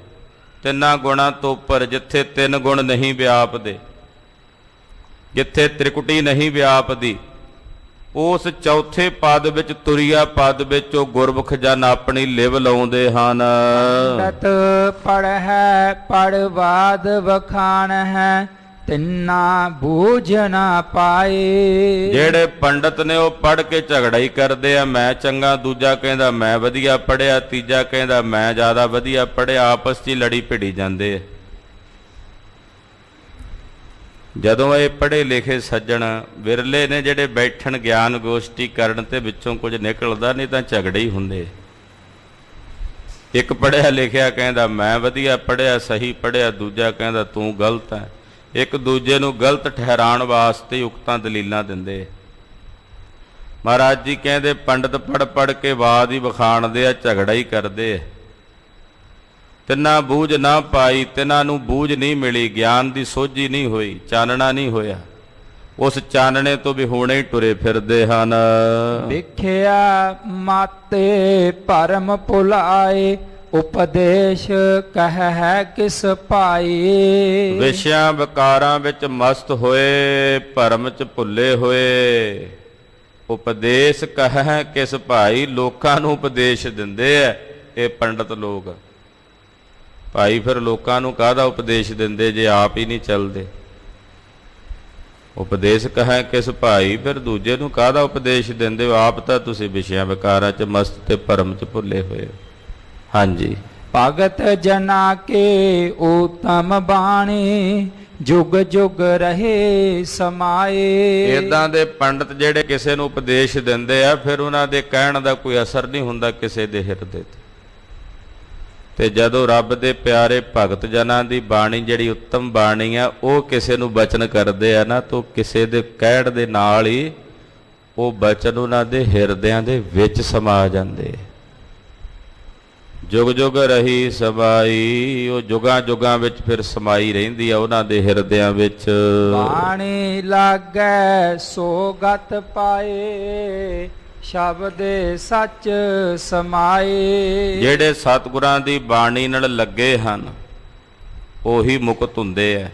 ਤਿੰਨਾਂ ਗੁਣਾਂ ਤੋਂ ਉੱਪਰ, ਜਿੱਥੇ ਤਿੰਨ ਗੁਣ ਨਹੀਂ ਵਿਆਪਦੇ, ਜਿੱਥੇ ਤ੍ਰਿਕੁਟੀ ਨਹੀਂ ਵਿਆਪਦੀ, ਉਸ ਚੌਥੇ ਪਦ ਵਿੱਚ ਤੁਰੀਆ ਪਦ ਵਿੱਚ ਉਹ ਗੁਰਮੁਖ ਜਨ ਆਪਣੀ ਲਿਵ ਲਾਉਂਦੇ ਹਨ। ਤਤ ਪੜ੍ਹੈ ਪੜਵਾਦ ਵਖਾਣ ਹੈ, ਤਿੰਨਾ ਬੂਝ ਨਾ ਪਾਏ। ਜਿਹੜੇ ਪੰਡਤ ਨੇ ਉਹ ਪੜ੍ਹ ਕੇ ਝਗੜਾ ਹੀ ਕਰਦੇ ਆ, ਮੈਂ ਚੰਗਾ, ਦੂਜਾ ਕਹਿੰਦਾ ਮੈਂ ਵਧੀਆ ਪੜ੍ਹਿਆ, ਤੀਜਾ ਕਹਿੰਦਾ ਮੈਂ ਜ਼ਿਆਦਾ ਵਧੀਆ ਪੜ੍ਹਿਆ, ਆਪਸ 'ਚ ਹੀ ਲੜੀ ਭਿੜੀ ਜਾਂਦੇ ਆ। ਜਦੋਂ ਇਹ ਪੜ੍ਹੇ ਲਿਖੇ ਸੱਜਣ ਵਿਰਲੇ ਨੇ ਜਿਹੜੇ ਬੈਠਣ ਗਿਆਨ ਗੋਸ਼ਟੀ ਕਰਨ ਤੇ ਵਿੱਚੋਂ ਕੁਝ ਨਿਕਲਦਾ, ਨਹੀਂ ਤਾਂ ਝਗੜੇ ਹੀ ਹੁੰਦੇ। ਇੱਕ ਪੜ੍ਹਿਆ ਲਿਖਿਆ ਕਹਿੰਦਾ ਮੈਂ ਵਧੀਆ ਪੜ੍ਹਿਆ, ਸਹੀ ਪੜ੍ਹਿਆ, ਦੂਜਾ ਕਹਿੰਦਾ ਤੂੰ ਗਲਤ ਹੈ। ਇੱਕ ਦੂਜੇ ਨੂੰ ਗਲਤ ਠਹਿਰਾਉਣ ਵਾਸਤੇ ਉਕਤਾਂ ਦਲੀਲਾਂ ਦਿੰਦੇ। ਮਹਾਰਾਜ ਜੀ ਕਹਿੰਦੇ ਪੰਡਤ ਪੜ੍ਹ ਪੜ੍ਹ ਕੇ ਬਾਦ ਹੀ ਵਿਖਾਣਦੇ ਆ, ਝਗੜਾ ਹੀ ਕਰਦੇ ਆ। ਤਿੰਨਾਂ ਬੂਝ ਨਾ ਪਾਈ, ਤਿੰਨਾਂ ਨੂੰ ਬੂਝ ਨਹੀਂ ਮਿਲੀ, ਗਿਆਨ ਦੀ ਸੋਝੀ ਨਹੀਂ ਹੋਈ, ਚਾਨਣਾ ਨਹੀਂ ਹੋਇਆ। ਉਸ ਚਾਨਣੇ ਤੋਂ ਵੀ ਹੁਣੇ ਹੀ ਟੁਰੇ ਫਿਰਦੇ ਹਨ। ਵਿਖਿਆ ਮਾਤੇ ਭਰਮ ਭੁਲਾਏ, ਉਪਦੇਸ਼ ਕਹਿ ਕਿਸ ਪਾਈ। ਵਿਸ਼ਿਆਂ ਵਿਕਾਰਾਂ ਵਿੱਚ ਮਸਤ ਹੋਏ, ਭਰਮ 'ਚ ਭੁੱਲੇ ਹੋਏ, ਉਪਦੇਸ਼ ਕਹਿ ਕਿਸ ਭਾਈ। ਲੋਕਾਂ ਨੂੰ ਉਪਦੇਸ਼ ਦਿੰਦੇ ਐ ਇਹ ਪੰਡਤ ਲੋਕ। ਭਾਈ ਫਿਰ ਲੋਕਾਂ ਨੂੰ ਕਾਹਦਾ ਉਪਦੇਸ਼ ਦਿੰਦੇ ਜੇ ਆਪ ਹੀ ਨਹੀਂ ਚੱਲਦੇ। ਉਪਦੇਸ਼ ਕਹਿ ਕਿਸ ਭਾਈ, ਫਿਰ ਦੂਜੇ ਨੂੰ ਕਾਹਦਾ ਉਪਦੇਸ਼ ਦਿੰਦੇ ਹੋ? ਆਪ ਤਾਂ ਤੁਸੀਂ ਵਿਸ਼ਿਆਂ ਵਿਕਾਰਾਂ 'ਚ ਮਸਤ ਤੇ ਭਰਮ 'ਚ ਭੁੱਲੇ ਹੋਏ ਹੋ। ਹਾਂਜੀ। ਭਗਤ ਜਨਾ ਕੇ ਉਤਮ ਬਾਣੀ, ਜੁਗ ਜੁਗ ਰਹੇ ਸਮਾਏ। ਇਦਾਂ ਦੇ ਪੰਡਤ ਜਿਹੜੇ ਕਿਸੇ ਨੂੰ ਉਪਦੇਸ਼ ਦਿੰਦੇ ਆ, ਫਿਰ ਉਹਨਾਂ ਦੇ ਕਹਿਣ ਦਾ ਕੋਈ ਅਸਰ ਨਹੀਂ ਹੁੰਦਾ ਕਿਸੇ ਦੇ ਹਿਰਦੇ ਤੇ ਜਦੋਂ ਰੱਬ ਦੇ ਪਿਆਰੇ ਭਗਤ ਜਨਾਂ ਦੀ ਬਾਣੀ ਜਿਹੜੀ ਉੱਤਮ ਬਾਣੀ ਆ, ਉਹ ਕਿਸੇ ਨੂੰ ਬਚਨ ਕਰਦੇ ਆ ਨਾ, ਤਾਂ ਕਿਸੇ ਦੇ ਕਹਿਣ ਦੇ ਨਾਲ ਹੀ ਉਹ ਬਚਨ ਉਹਨਾਂ ਦੇ ਹਿਰਦਿਆਂ ਦੇ ਵਿੱਚ ਸਮਾ ਜਾਂਦੇ। ਜੁਗ ਜੁਗ ਰਹੀ ਸਮਾਈ, ਉਹ ਜੁਗਾਂ ਜੁਗਾਂ ਵਿੱਚ ਫਿਰ ਸਮਾਈ ਰਹਿੰਦੀ ਆ ਉਹਨਾਂ ਦੇ ਹਿਰਦਿਆਂ ਵਿੱਚ। ਬਾਣੀ ਲਾਗੈ ਸੋ ਗਤ ਪਾਏ, ਸ਼ਬਦ ਸੱਚ ਸਮਾਏ। ਜਿਹੜੇ ਸਤਿਗੁਰਾਂ ਦੀ ਬਾਣੀ ਨਾਲ ਲੱਗੇ ਹਨ ਉਹੀ ਮੁਕਤ ਹੁੰਦੇ ਐ।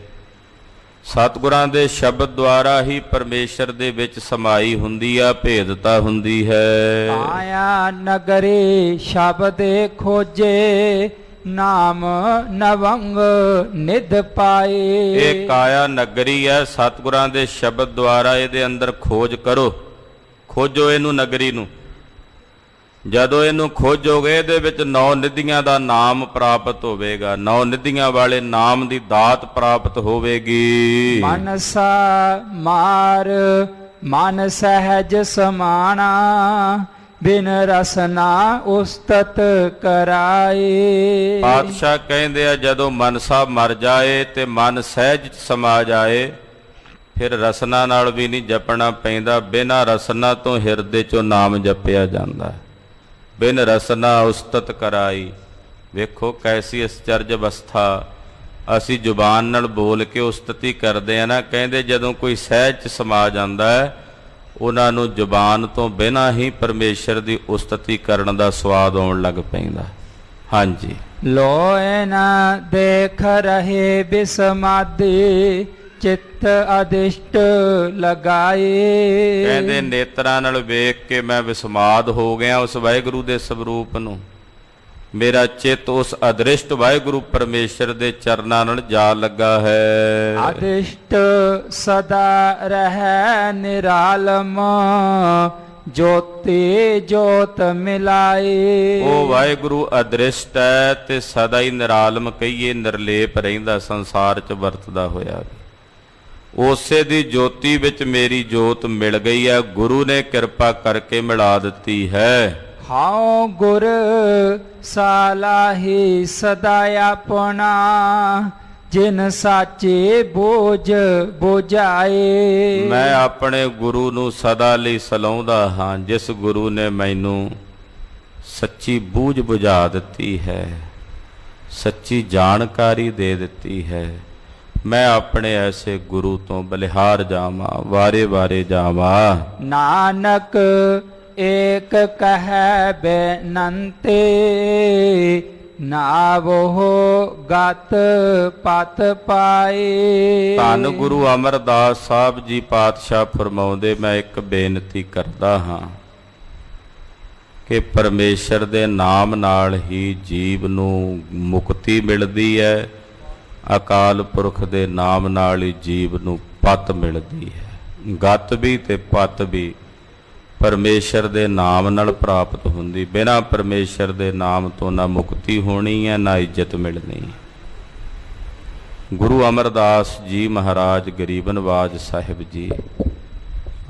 ਸਤਿਗੁਰਾਂ ਦੇ ਸ਼ਬਦ ਦੁਆਰਾ ਹੀ ਪਰਮੇਸ਼ਰ ਦੇ ਵਿੱਚ ਸਮਾਈ ਹੁੰਦੀ ਆ, ਭੇਦਤਾ ਹੁੰਦੀ ਹੈ। ਆਇਆ ਨਗਰੇ ਸ਼ਬਦੇ ਖੋਜੇ, ਨਾਮ ਨਵੰਗ ਨਿਧ ਪਾਏ। ਇਹ ਕਾਇਆ ਨਗਰੀ ਹੈ, ਸਤਿਗੁਰਾਂ ਦੇ ਸ਼ਬਦ ਦੁਆਰਾ ਇਹਦੇ ਅੰਦਰ ਖੋਜ ਕਰੋ। ਖੋਜੋ ਇਹਨੂੰ ਨਗਰੀ ਨੂੰ। ਜਦੋਂ ਇਹਨੂੰ ਖੋਜੋਗੇ ਇਹਦੇ ਵਿੱਚ 9 ਨਿਧੀਆਂ ਦਾ ਨਾਮ ਪ੍ਰਾਪਤ ਹੋਵੇਗਾ, 9 ਨਿਧੀਆਂ ਵਾਲੇ ਨਾਮ ਦੀ ਦਾਤ ਪ੍ਰਾਪਤ ਹੋਵੇਗੀ। ਮਨਸਾ ਮਾਰ ਮਨ ਸਹਿਜ ਸਮਾਣਾ, ਬਿਨ ਰਸਨਾ ਉਸਤਤ ਕਰਾਏ। ਪਾਤਸ਼ਾਹ ਕਹਿੰਦੇ ਆ ਜਦੋਂ ਮਨਸਾ ਮਰ ਜਾਏ ਤੇ ਮਨ ਸਹਿਜ ਸਮਾ ਜਾਏ, ਫਿਰ ਰਸਨਾ ਨਾਲ ਵੀ ਨਹੀਂ ਜਪਣਾ ਪੈਂਦਾ। ਬਿਨਾਂ ਰਸਨਾ ਤੋਂ ਹਿਰਦੇ ਚੋਂ ਨਾਮ ਜਪਿਆ ਜਾਂਦਾ। ਬਿਨ ਰਸਨਾ ਉਸਤਤ ਕਰਾਈ। ਵੇਖੋ ਕੈਸੀ ਅਸਚਰਜ ਅਵਸਥਾ। ਅਸੀਂ ਜ਼ੁਬਾਨ ਨਾਲ ਬੋਲ ਕੇ ਉਸਤਤੀ ਕਰਦੇ ਆ ਨਾ, ਕਹਿੰਦੇ ਜਦੋਂ ਕੋਈ ਸਹਿਜ 'ਚ ਸਮਾ ਜਾਂਦਾ ਹੈ, ਉਹਨਾਂ ਨੂੰ ਜ਼ੁਬਾਨ ਤੋਂ ਬਿਨਾਂ ਹੀ ਪਰਮੇਸ਼ਰ ਦੀ ਉਸਤਤੀ ਕਰਨ ਦਾ ਸਵਾਦ ਆਉਣ ਲੱਗ ਪੈਂਦਾ। ਹਾਂਜੀ। ਲੋਏ ਨਾ ਦੇਖ ਰਹੇ ਬਿਸਮਾਦੀ, ਚਿੱਤ ਅਦਿਸ਼ਟ ਲਗਾਏ। ਕਹਿੰਦੇ ਨੇਤਰਾਂ ਨਾਲ ਵੇਖ ਕੇ ਮੈਂ ਵਿਸਮਾਦ ਹੋ ਗਿਆ ਉਸ ਵਾਹਿਗੁਰੂ ਦੇ ਸਰੂਪ ਨੂੰ। ਮੇਰਾ ਚਿੱਤ ਉਸ ਅਦ੍ਰਿਸ਼ਟ ਵਾਹਿਗੁਰੂ ਪਰਮੇਸ਼ਰ ਦੇ ਚਰਨਾਂ ਨਾਲ ਜਾ ਲੱਗਾ ਹੈ। ਅਦਿਸ਼ਟ ਸਦਾ ਰਹਿ ਨਿਰਾਲਮ, ਜੋਤੀ ਜੋਤ ਮਿਲਾਏ। ਉਹ ਵਾਹਿਗੁਰੂ ਅਦ੍ਰਿਸ਼ਟ ਹੈ ਤੇ ਸਦਾ ਹੀ ਨਿਰਾਲਮ ਕਹੀਏ, ਨਿਰਲੇਪ ਰਹਿੰਦਾ, ਸੰਸਾਰ 'ਚ ਵਰਤਦਾ ਹੋਇਆ। ਉਸੇ ਦੀ ਜੋਤੀ ਵਿੱਚ ਮੇਰੀ ਜੋਤ ਮਿਲ ਗਈ ਹੈ, ਗੁਰੂ ਨੇ ਕਿਰਪਾ ਕਰਕੇ ਮਿਲਾ ਦਿੱਤੀ ਹੈ। ਹਾਉ ਗੁਰ ਸਾਲਾਹੀ ਸਦਾ ਆਪਣਾ, ਜਿਨ ਸਾਚੇ ਬੋਝ ਬੁਝਾਏ। ਮੈਂ ਆਪਣੇ ਗੁਰੂ ਨੂੰ ਸਦਾ ਲਈ ਸਲਾਹੁੰਦਾ ਹਾਂ, ਜਿਸ ਗੁਰੂ ਨੇ ਮੈਨੂੰ ਸੱਚੀ ਬੂਝ ਬੁਝਾ ਦਿੱਤੀ ਹੈ, ਸੱਚੀ ਜਾਣਕਾਰੀ ਦੇ ਦਿੱਤੀ ਹੈ। ਮੈਂ ਆਪਣੇ ਐਸੇ ਗੁਰੂ ਤੋਂ ਬਲਿਹਾਰ ਜਾਵਾਂ, ਵਾਰੇ ਵਾਰੇ ਜਾਵਾਂ। ਨਾਨਕ ਏਕ ਕਹਿ ਬੇਨੰਤੇ, ਨਾਵੋ ਗਤ ਪਤ ਪਾਏ। ਧੰਨ ਗੁਰੂ ਅਮਰਦਾਸ ਸਾਹਿਬ ਜੀ ਪਾਤਸ਼ਾਹ ਫਰਮਾਉਂਦੇ, ਮੈਂ ਇੱਕ ਬੇਨਤੀ ਕਰਦਾ ਹਾਂ ਕਿ ਪਰਮੇਸ਼ਰ ਦੇ ਨਾਮ ਨਾਲ ਹੀ ਜੀਵ ਨੂੰ ਮੁਕਤੀ ਮਿਲਦੀ ਹੈ, ਅਕਾਲ ਪੁਰਖ ਦੇ ਨਾਮ ਨਾਲ ਹੀ ਜੀਵ ਨੂੰ ਪਤ ਮਿਲਦੀ ਹੈ। ਗਤ ਵੀ ਤੇ ਪਤ ਵੀ ਪਰਮੇਸ਼ਰ ਦੇ ਨਾਮ ਨਾਲ ਪ੍ਰਾਪਤ ਹੁੰਦੀ। ਬਿਨਾਂ ਪਰਮੇਸ਼ਰ ਦੇ ਨਾਮ ਤੋਂ ਨਾ ਮੁਕਤੀ ਹੋਣੀ ਹੈ, ਨਾ ਇੱਜ਼ਤ ਮਿਲਣੀ ਹੈ। ਗੁਰੂ ਅਮਰਦਾਸ ਜੀ ਮਹਾਰਾਜ ਗਰੀਬ ਨਵਾਜ ਸਾਹਿਬ ਜੀ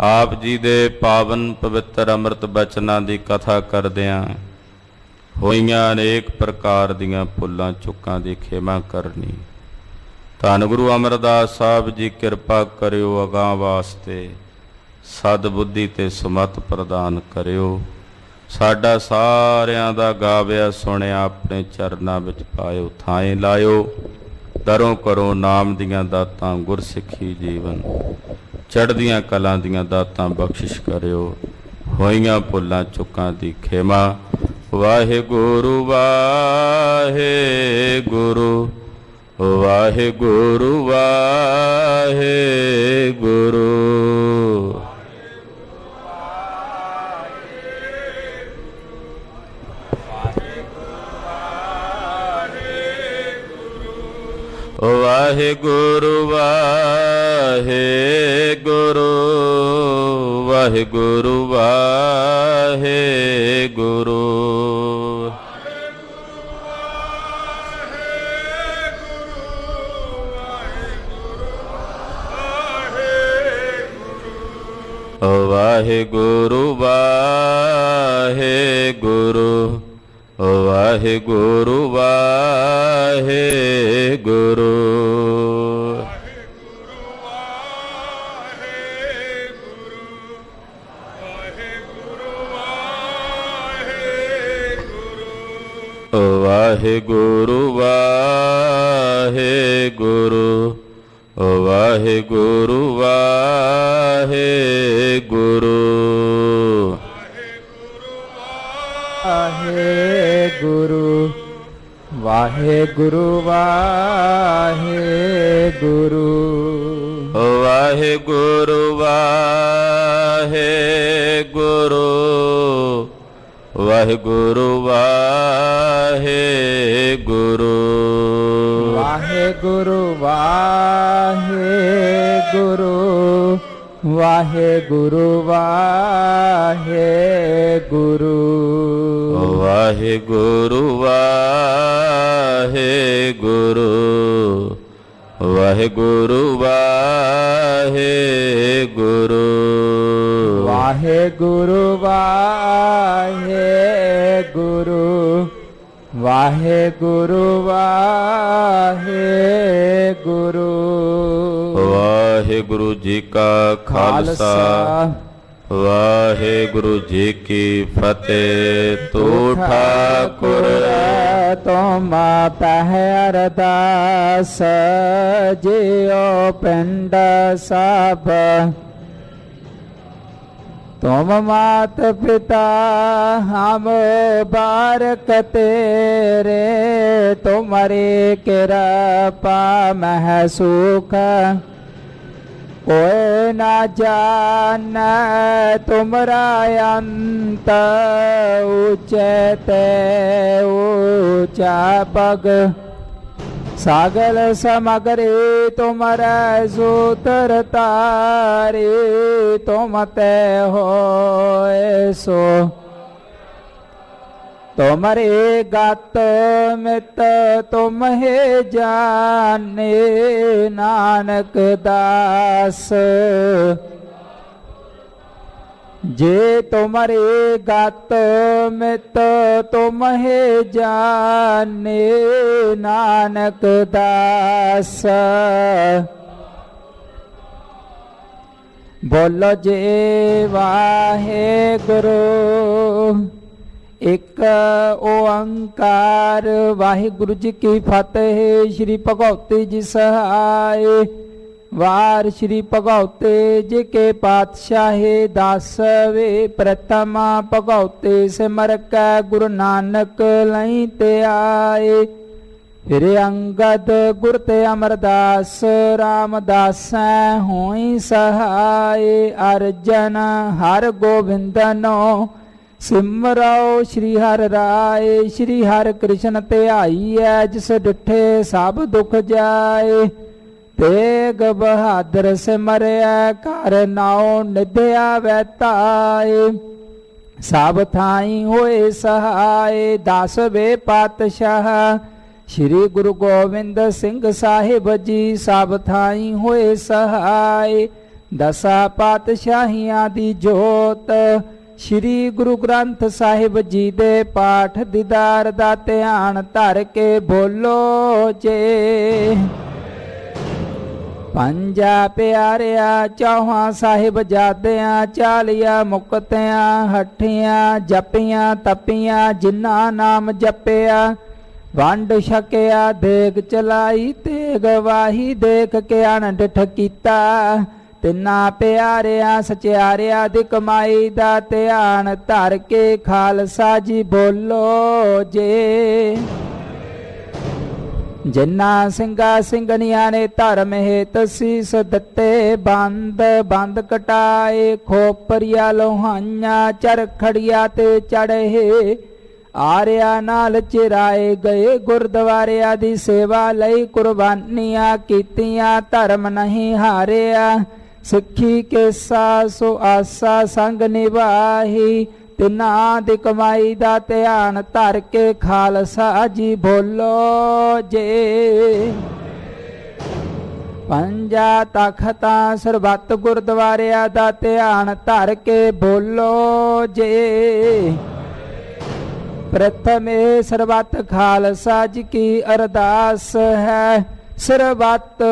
ਆਪ ਜੀ ਦੇ ਪਾਵਨ ਪਵਿੱਤਰ ਅੰਮ੍ਰਿਤ ਬਚਨਾਂ ਦੀ ਕਥਾ ਕਰਦਿਆਂ ਹੋਈਆਂ ਅਨੇਕ ਪ੍ਰਕਾਰ ਦੀਆਂ ਭੁੱਲਾਂ ਚੁੱਕਾਂ ਦੀ ਖਿਮਾ ਕਰਨੀ। ਧੰਨ ਗੁਰੂ ਅਮਰਦਾਸ ਸਾਹਿਬ ਜੀ ਕਿਰਪਾ ਕਰਿਓ, ਅਗਾਂਹ ਵਾਸਤੇ ਸਦ ਬੁੱਧੀ ਤੇ ਸਮਤ ਪ੍ਰਦਾਨ ਕਰਿਓ। ਸਾਡਾ ਸਾਰਿਆਂ ਦਾ ਗਾਵਿਆ ਸੁਣਿਆ ਆਪਣੇ ਚਰਨਾਂ ਵਿੱਚ ਪਾਇਓ, ਥਾਂ ਲਾਇਓ। ਦਰੋਂ ਕਰੋ ਨਾਮ ਦੀਆਂ ਦਾਤਾਂ, ਗੁਰਸਿੱਖੀ ਜੀਵਨ, ਚੜ੍ਹਦੀਆਂ ਕਲਾਂ ਦੀਆਂ ਦਾਤਾਂ ਬਖਸ਼ਿਸ਼ ਕਰਿਓ। ਹੋਈਆਂ ਭੁੱਲਾਂ ਚੁੱਕਾਂ ਦੀ ਖਿਮਾ। ਵਾਹਿਗੁਰੂ ਵਾਹਿਗੁਰੂ ਵਾਹਿਗੁਰੂ ਵਾਹਿਗੁਰੂ। ਵਾਹਿਗੁਰੂ ਵਾਹਿਗੁਰੂ ਵਾਹਿਗੁਰੂ ਵਾਹਿਗੁਰੂ। ਵਾਹਿਗੁਰੂ ਵਾਹਿਗੁਰੂ ਵਾਹਿਗੁਰੂ ਵਾਹਿਗੁਰੂ। ਵਾਹਿਗੁਰੂ ਵਾਹਿਗੁਰੂ ਵਾਹਿਗੁਰੂ ਵਾਹਿਗੁਰੂ। ਵਾਹਿਗੁਰੂ ਵਾਹਿਗੁਰੂ ਵਾਹਿਗੁਰੂ। ਵਾਹਿਗੁਰੂ ਵਾਹਿਗੁਰੂ ਵਾਹਿਗੁਰੂ ਵਾਹਿਗੁਰੂ। ਵਾਹਿਗੁਰੂ ਵਾਹਿਗੁਰੂ ਵਾਹਿਗੁਰੂ ਵਾਹਿਗੁਰੂ। ਵਾਹਿਗੁਰੂ ਵਾਹਿਗੁਰੂ ਵਾਹਿਗੁਰੂ ਵਾਹਿਗੁਰੂ। ਵਾਹਿਗੁਰੂ ਵਾਹਿਗੁਰੂ ਵਾਹਿਗੁਰੂ ਵਾਹਿਗੁਰੂ। ਵਾਹਿਗੁਰੂ ਜੀ ਕਾ ਖਾਲਸਾ, ਵਾਹਿਗੁਰੂ ਜੀ ਕੀ ਫਤਿਹ। ਤੂੰ ਠਾਕੁਰ ਤੁਮ ਪਹਿ ਅਰਦਾਸ, ਜਿਉ ਪਿੰਡ ਸਭ तुम मात पिता हम बारक तेरे, तुम्हारी कृपा मह सुख कोई न जान तुमरा अंत, ऊंचे ते ऊंचा पग सागल समगरी तुमरे सूत्र तारी, तुम ते हो सो तुमरे गत मित तुम ही जाने, नानक दास ਜੇ ਤੁਮਰੇ ਗਤ ਮਿਤ ਤੁਮਹਿ ਜਾਣੇ ਨਾਨਕ ਦਾਸ ਬੋਲੋ ਜੇ ਵਾਹਿਗੁਰੂ ਇੱਕ ਓੰਕਾਰ ਵਾਹਿਗੁਰੂ ਜੀ ਕੀ ਫਤਿਹ। ਸ਼੍ਰੀ ਭਗਉਤੀ ਜੀ ਸਹਾਇ ਵਾਰ ਸ਼੍ਰੀ ਭਗਉਤੇ ਜੀ ਕੇ ਪਾਤਸ਼ਾਹੇ ਦਸਵੇਂ ਪ੍ਰਥਮ ਭਗਉਤੇ ਸਿਮਰ ਕੈ ਗੁਰੂ ਨਾਨਕ ਲਈ ਤੇ ਆਏ। ਫਿਰ ਅੰਗਦ ਗੁਰ ਤੇ ਅਮਰਦਾਸ ਰਾਮਦਾਸੈ ਹੋਈ ਸਹਾਇ। ਅਰਜਨ ਹਰ ਗੋਬਿੰਦਨੋ ਸਿਮਰੋ ਸ਼੍ਰੀ ਹਰਿ ਰਾਏ। ਸ਼੍ਰੀ ਹਰਿ ਕ੍ਰਿਸ਼ਨ ਧਿਆਈਐ ਜਿਸ ਡਿਠੇ ਸਭ ਦੁਖ ਜਾਏ। ਤੇਗ ਬਹਾਦਰ ਸਿਮਰਿਆ ਕਰ ਨਾਉ ਨਿਧਿਆ ਵੈਤਾਏ। ਸਭ ਥਾਈ ਹੋਏ ਸਹਾਇ। ਦਸਵੇਂ ਪਾਤਸ਼ਾਹ ਸ਼੍ਰੀ ਗੁਰੂ ਗੋਬਿੰਦ ਸਿੰਘ ਸਾਹਿਬ ਜੀ ਸਭ ਥਾਈ ਹੋਏ ਸਹਾਇ। ਦਸਾਂ ਪਾਤਸ਼ਾਹੀਆਂ ਦੀ ਜੋਤ ਸ਼੍ਰੀ ਗੁਰੂ ਗ੍ਰੰਥ ਸਾਹਿਬ ਜੀ ਦੇ ਪਾਠ ਦੀਦਾਰ ਦਾ ਧਿਆਨ ਧਰ ਕੇ ਬੋਲੋ ਜੇ। ਪੰਜਾ ਪਿਆਰਿਆ ਚੌਹਾਂ ਸਾਹਿਬ ਜਾਦਿਆਂ ਚਾਲੀਆਂ ਮੁਕਤਿਆਂ ਹੱਠੀਆਂ ਜਪੀਆਂ ਤਪੀਆਂ ਜਿਨ੍ਹਾਂ ਨਾਮ ਜਪਿਆ ਵੰਡ ਛਕਿਆ ਦੇਗ ਚਲਾਈ ਤੇਗ ਵਾਹੀ ਦੇਖ ਕੇ ਅਣਡਿਠ ਕੀਤਾ। ਤਿੰਨਾਂ ਪਿਆਰਿਆਂ ਸਚਿਆਰਿਆਂ ਦੀ ਕਮਾਈ ਦਾ ਧਿਆਨ ਧਰ ਕੇ ਖਾਲਸਾ ਜੀ ਬੋਲੋ ਜੇ। ਜਿਨ੍ਹਾਂ ਸਿੰਘਾਂ ਸਿੰਘਣੀਆਂ ਨੇ ਧਰਮ ਹੇਤ ਸੀਸ ਦਿੱਤੇ ਬੰਦ ਬੰਦ ਕਟਾਏ। ਖੋਪਰੀਆਂ ਲੋਹਾਈਆਂ ਚਰਖੜੀਆਂ ਤੇ ਚੜ੍ਹੇ ਆਰਿਆਂ ਨਾਲ ਚਿਰਾਏ ਗਏ। ਗੁਰਦੁਆਰਿਆਂ ਦੀ ਸੇਵਾ ਲਈ ਕੁਰਬਾਨੀਆਂ ਕੀਤੀਆਂ ਧਰਮ ਨਹੀਂ ਹਾਰਿਆ। ਸਿੱਖੀ ਕੇਸਾ ਸੋ ਆਸਾ ਸੰਗ ਨਿਭਾਹੀ। ਤਿੰਨਾਂ ਦੀ ਕਮਾਈ ਦਾ ਧਿਆਨ ਧਰ ਕੇ ਖਾਲਸਾ ਜੀ ਬੋਲੋ ਜੇ। ਪੰਜਾ ਤਖਤਾਂ ਸਰਬੱਤ ਗੁਰਦੁਆਰਿਆਂ ਦਾ ਧਿਆਨ ਧਰ ਕੇ ਬੋਲੋ ਜੇ। ਪ੍ਰਥਮੇ ਸਰਬੱਤ ਖਾਲਸਾ ਜੀ ਕੀ ਅਰਦਾਸ ਹੈ। ਸਰਬੱਤ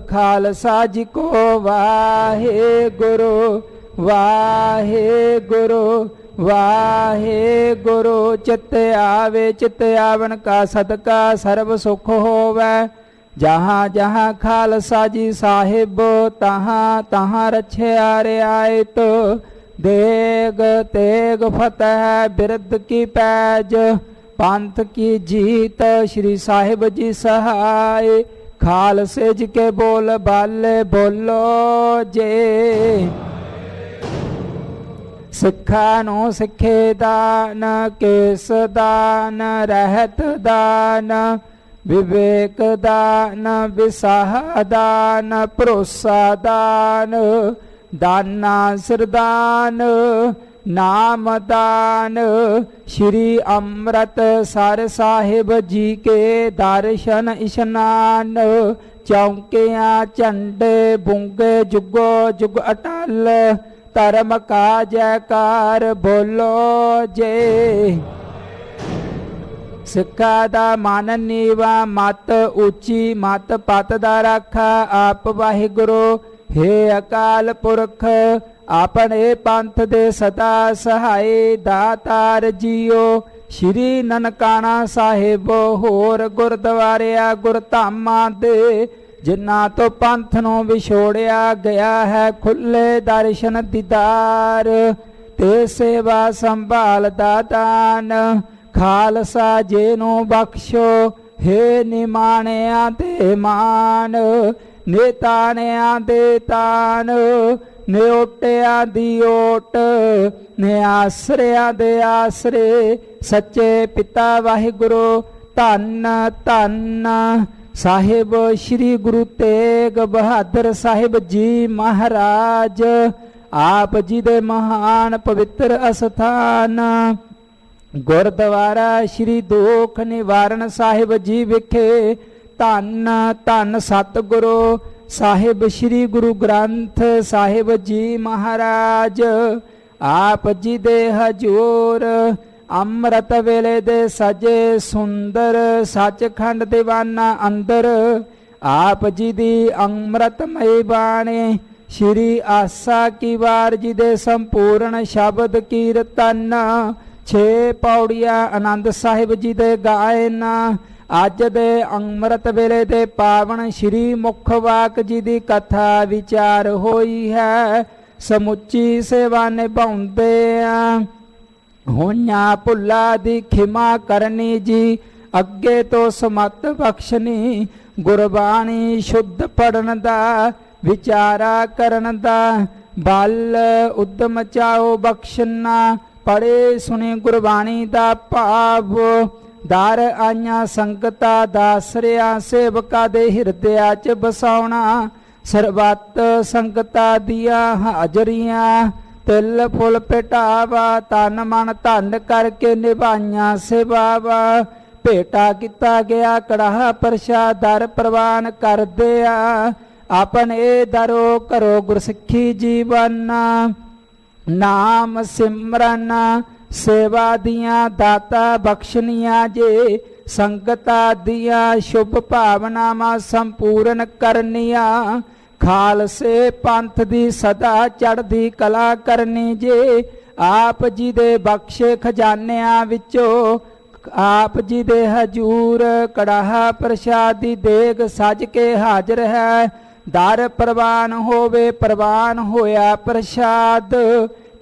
ਖਾਲਸਾ ਜੀ ਕੋ ਵਾਹਿਗੁਰੂ ਵਾਹਿਗੁਰੂ ਵਾਹਿਗੁਰੂ। ਚਿਤ ਆਵੇ ਚਿਤ ਆਵਣ ਕਾ ਸਦਕਾ ਸਰਬ ਸੁਖ ਹੋਵੈ। ਜਹਾਂ ਜਹਾਂ ਖਾਲਸਾ ਜੀ ਸਾਹਿਬ ਤਹਾਂ ਤਹਾਂ ਰਛਿਆ ਰਿਆਇਤ। ਦੇਗ ਤੇਗ ਫਤਿਹ ਬਿਰਧ ਕੀ ਪੈਜ ਪੰਥ ਕੀ ਜੀਤ। ਸ਼੍ਰੀ ਸਾਹਿਬ ਜੀ ਸਹਾਇ ਖਾਲਸੇ ਜੀ ਕੇ ਬੋਲ ਬਾਲੇ ਬੋਲੋ ਜੇ। ਸਿੱਖਾਂ ਨੂੰ ਸਿੱਖੇ ਦਾਨ ਕੇਸ ਦਾਨ ਰਹਿਤ ਦਾਨ ਵਿਵੇਕ ਦਾਨ ਵਿਸਾਹ ਦਾਨ ਭਰੋਸਾ ਦਾਨ ਦਾਨਾ ਸਿਰਦਾਨ ਨਾਮ ਦਾਨ। ਸ਼੍ਰੀ ਅੰਮ੍ਰਿਤਸਰ ਸਾਹਿਬ ਜੀ ਕੇ ਦਰਸ਼ਨ ਇਸ਼ਨਾਨ। ਚੌਂਕਿਆਂ ਝੰਡੇ ਬੁੰਗੇ ਜੁਗੋ ਜੁਗ ਅਟਲ ਧਰਮ ਕਾ ਜੈਕਾਰ ਬੋਲੋ ਜੇ। ਸਿੱਖਾਂ ਦਾ ਮਨ ਨੀਵਾ ਮਤ ਉੱਚੀ ਮਤ ਪਤ ਦਾ ਰਾਖਾ ਆਪ ਵਾਹਿਗੁਰੂ। ਹੇ ਅਕਾਲ ਪੁਰਖ ਆਪਣੇ ਪੰਥ ਦੇ ਸਦਾ ਸਹਾਈ ਦਾਤਾਰ ਜੀਓ। ਸ਼੍ਰੀ ਨਨਕਾਣਾ ਸਾਹਿਬ ਹੋਰ ਗੁਰਦੁਆਰਿਆਂ ਗੁਰਧਾਮਾਂ ਦੇ ਜਿਨ੍ਹਾਂ ਤੋਂ ਪੰਥ ਨੂੰ ਵਿਛੋੜਿਆ ਗਿਆ ਹੈ ਖੁੱਲੇ ਦਰਸ਼ਨ ਦੀਦਾਰ ਤੇ ਸੇਵਾ ਸੰਭਾਲ ਦਾ ਦਾਨ। ਖਾਲਸਾ ਜੀ ਨੂੰ ਬਖਸ਼ੋ ਹੇ ਨਿਮਾਣਿਆਂ ਦੇ ਮਾਨ। ਨੇਤਾਣਿਆਂ ਦੇ ਤਾਨ ਨਿਓਟਿਆਂ ਦੀ ਓਟ ਨਿਆਸਰਿਆਂ ਦੇ ਆਸਰੇ। ਸੱਚੇ ਪਿਤਾ ਵਾਹਿਗੁਰੂ ਧੰਨ ਧੰਨ ਸਾਹਿਬ ਸ਼੍ਰੀ ਗੁਰੂ ਤੇਗ ਬਹਾਦਰ ਸਾਹਿਬ ਜੀ ਮਹਾਰਾਜ ਆਪ ਜੀ ਦੇ ਮਹਾਨ ਪਵਿੱਤਰ ਅਸਥਾਨ ਗੁਰਦੁਆਰਾ ਸ਼੍ਰੀ ਦੁਖ ਨਿਵਾਰਨ ਸਾਹਿਬ ਜੀ ਵਿਖੇ ਧੰਨ ਧੰਨ ਸਤਿਗੁਰੂ ਸਾਹਿਬ ਸ਼੍ਰੀ ਗੁਰੂ ਗ੍ਰੰਥ ਸਾਹਿਬ ਜੀ ਮਹਾਰਾਜ ਆਪ ਜੀ ਦੇ ਹਜੂਰ ਅੰਮ੍ਰਿਤ ਵੇਲੇ ਦੇ ਸਜੇ ਸੁੰਦਰ ਸੱਚਖੰਡ ਦੀਵਾਨਾ ਅੰਦਰ ਆਪ ਜੀ ਦੀ ਅੰਮ੍ਰਿਤਮਈ ਬਾਣੀ ਸ਼੍ਰੀ ਆਸਾ ਕੀ ਵਾਰ ਜੀ ਦੇ ਸੰਪੂਰਨ ਸ਼ਬਦ ਕੀਰਤਨ 6 ਪੌੜੀਆਂ ਆਨੰਦ ਸਾਹਿਬ ਜੀ ਦੇ ਗਾਇਨ ਅੱਜ ਦੇ ਅੰਮ੍ਰਿਤ ਵੇਲੇ ਦੇ ਪਾਵਨ ਸ਼੍ਰੀ ਮੁਖਵਾਕ ਜੀ ਦੀ ਕਥਾ ਵਿਚਾਰ ਹੋਈ ਹੈ। ਸਮੁੱਚੀ ਸੇਵਾ ਨਿਭਾਉਂਦੇ ਆ ਹੋਈਆਂ ਭੁੱਲਾਂ ਦੀ ਖਿਮਾ ਕਰਨੀ ਜੀ ਅੱਗੇ ਤੋਂ ਸਮਤ ਬਖਸ਼ਣੀ ਗੁਰਬਾਣੀ ਸ਼ੁੱਧ ਪੜਨ ਦਾ ਵਿਚਾਰਾ ਕਰਨ ਦਾ ਬਲ ਉਦਮ ਚਾਓ ਬਖਸ਼ਣਾ ਪੜੇ ਸੁਣੇ ਗੁਰਬਾਣੀ ਦਾ ਭਾਵ ਦਰ ਆਈਆਂ ਸੰਗਤਾਂ ਦਾਸਰਿਆਂ ਸੇਵਕਾਂ ਦੇ ਹਿਰਦਿਆਂ 'ਚ ਬਸਾਉਣਾ ਸਰਬੱਤ ਸੰਗਤਾਂ ਦੀਆਂ ਹਾਜ਼ਰੀਆਂ ਤਿਲ ਫੁੱਲ ਪਟਾਵਾ ਤਨ ਮਨ ਧਨ ਕਰਕੇ ਨਿਭਾਈਆਂ ਸੇਵਾਵਾਂ ਭੇਟਾ ਕੀਤਾ ਗਿਆ ਕੜਾਹ ਪ੍ਰਸ਼ਾਦ ਦਰ ਪ੍ਰਵਾਨ ਕਰਦੇ ਆ ਆਪਣੇ ਦਰੋ ਕਰੋ ਗੁਰਸਿੱਖੀ ਜੀਵਨ ਨਾਮ ਸਿਮਰਨ ਸੇਵਾ ਦੀਆਂ ਦਾਤਾ ਬਖਸ਼ਣੀਆਂ ਜੇ ਸੰਗਤਾਂ ਦੀਆਂ ਸ਼ੁਭ ਭਾਵਨਾਵਾਂ ਸੰਪੂਰਨ ਕਰਨੀਆਂ ਖਾਲਸੇ ਪੰਥ ਦੀ ਸਦਾ ਚੜ੍ਹਦੀ ਕਲਾ ਕਰਨੀ ਜੇ ਆਪ ਜੀ ਦੇ ਬਖਸ਼ੇ ਖਜ਼ਾਨਿਆਂ ਵਿੱਚੋਂ ਆਪ ਜੀ ਦੇ ਹਜੂਰ ਕੜਾਹ ਪ੍ਰਸ਼ਾਦ ਦੀ ਦੇਗ ਸਜ ਕੇ ਹਾਜ਼ਰ ਹੈ ਦਰ ਪ੍ਰਵਾਨ ਹੋਵੇ ਪ੍ਰਵਾਨ ਹੋਇਆ ਪ੍ਰਸ਼ਾਦ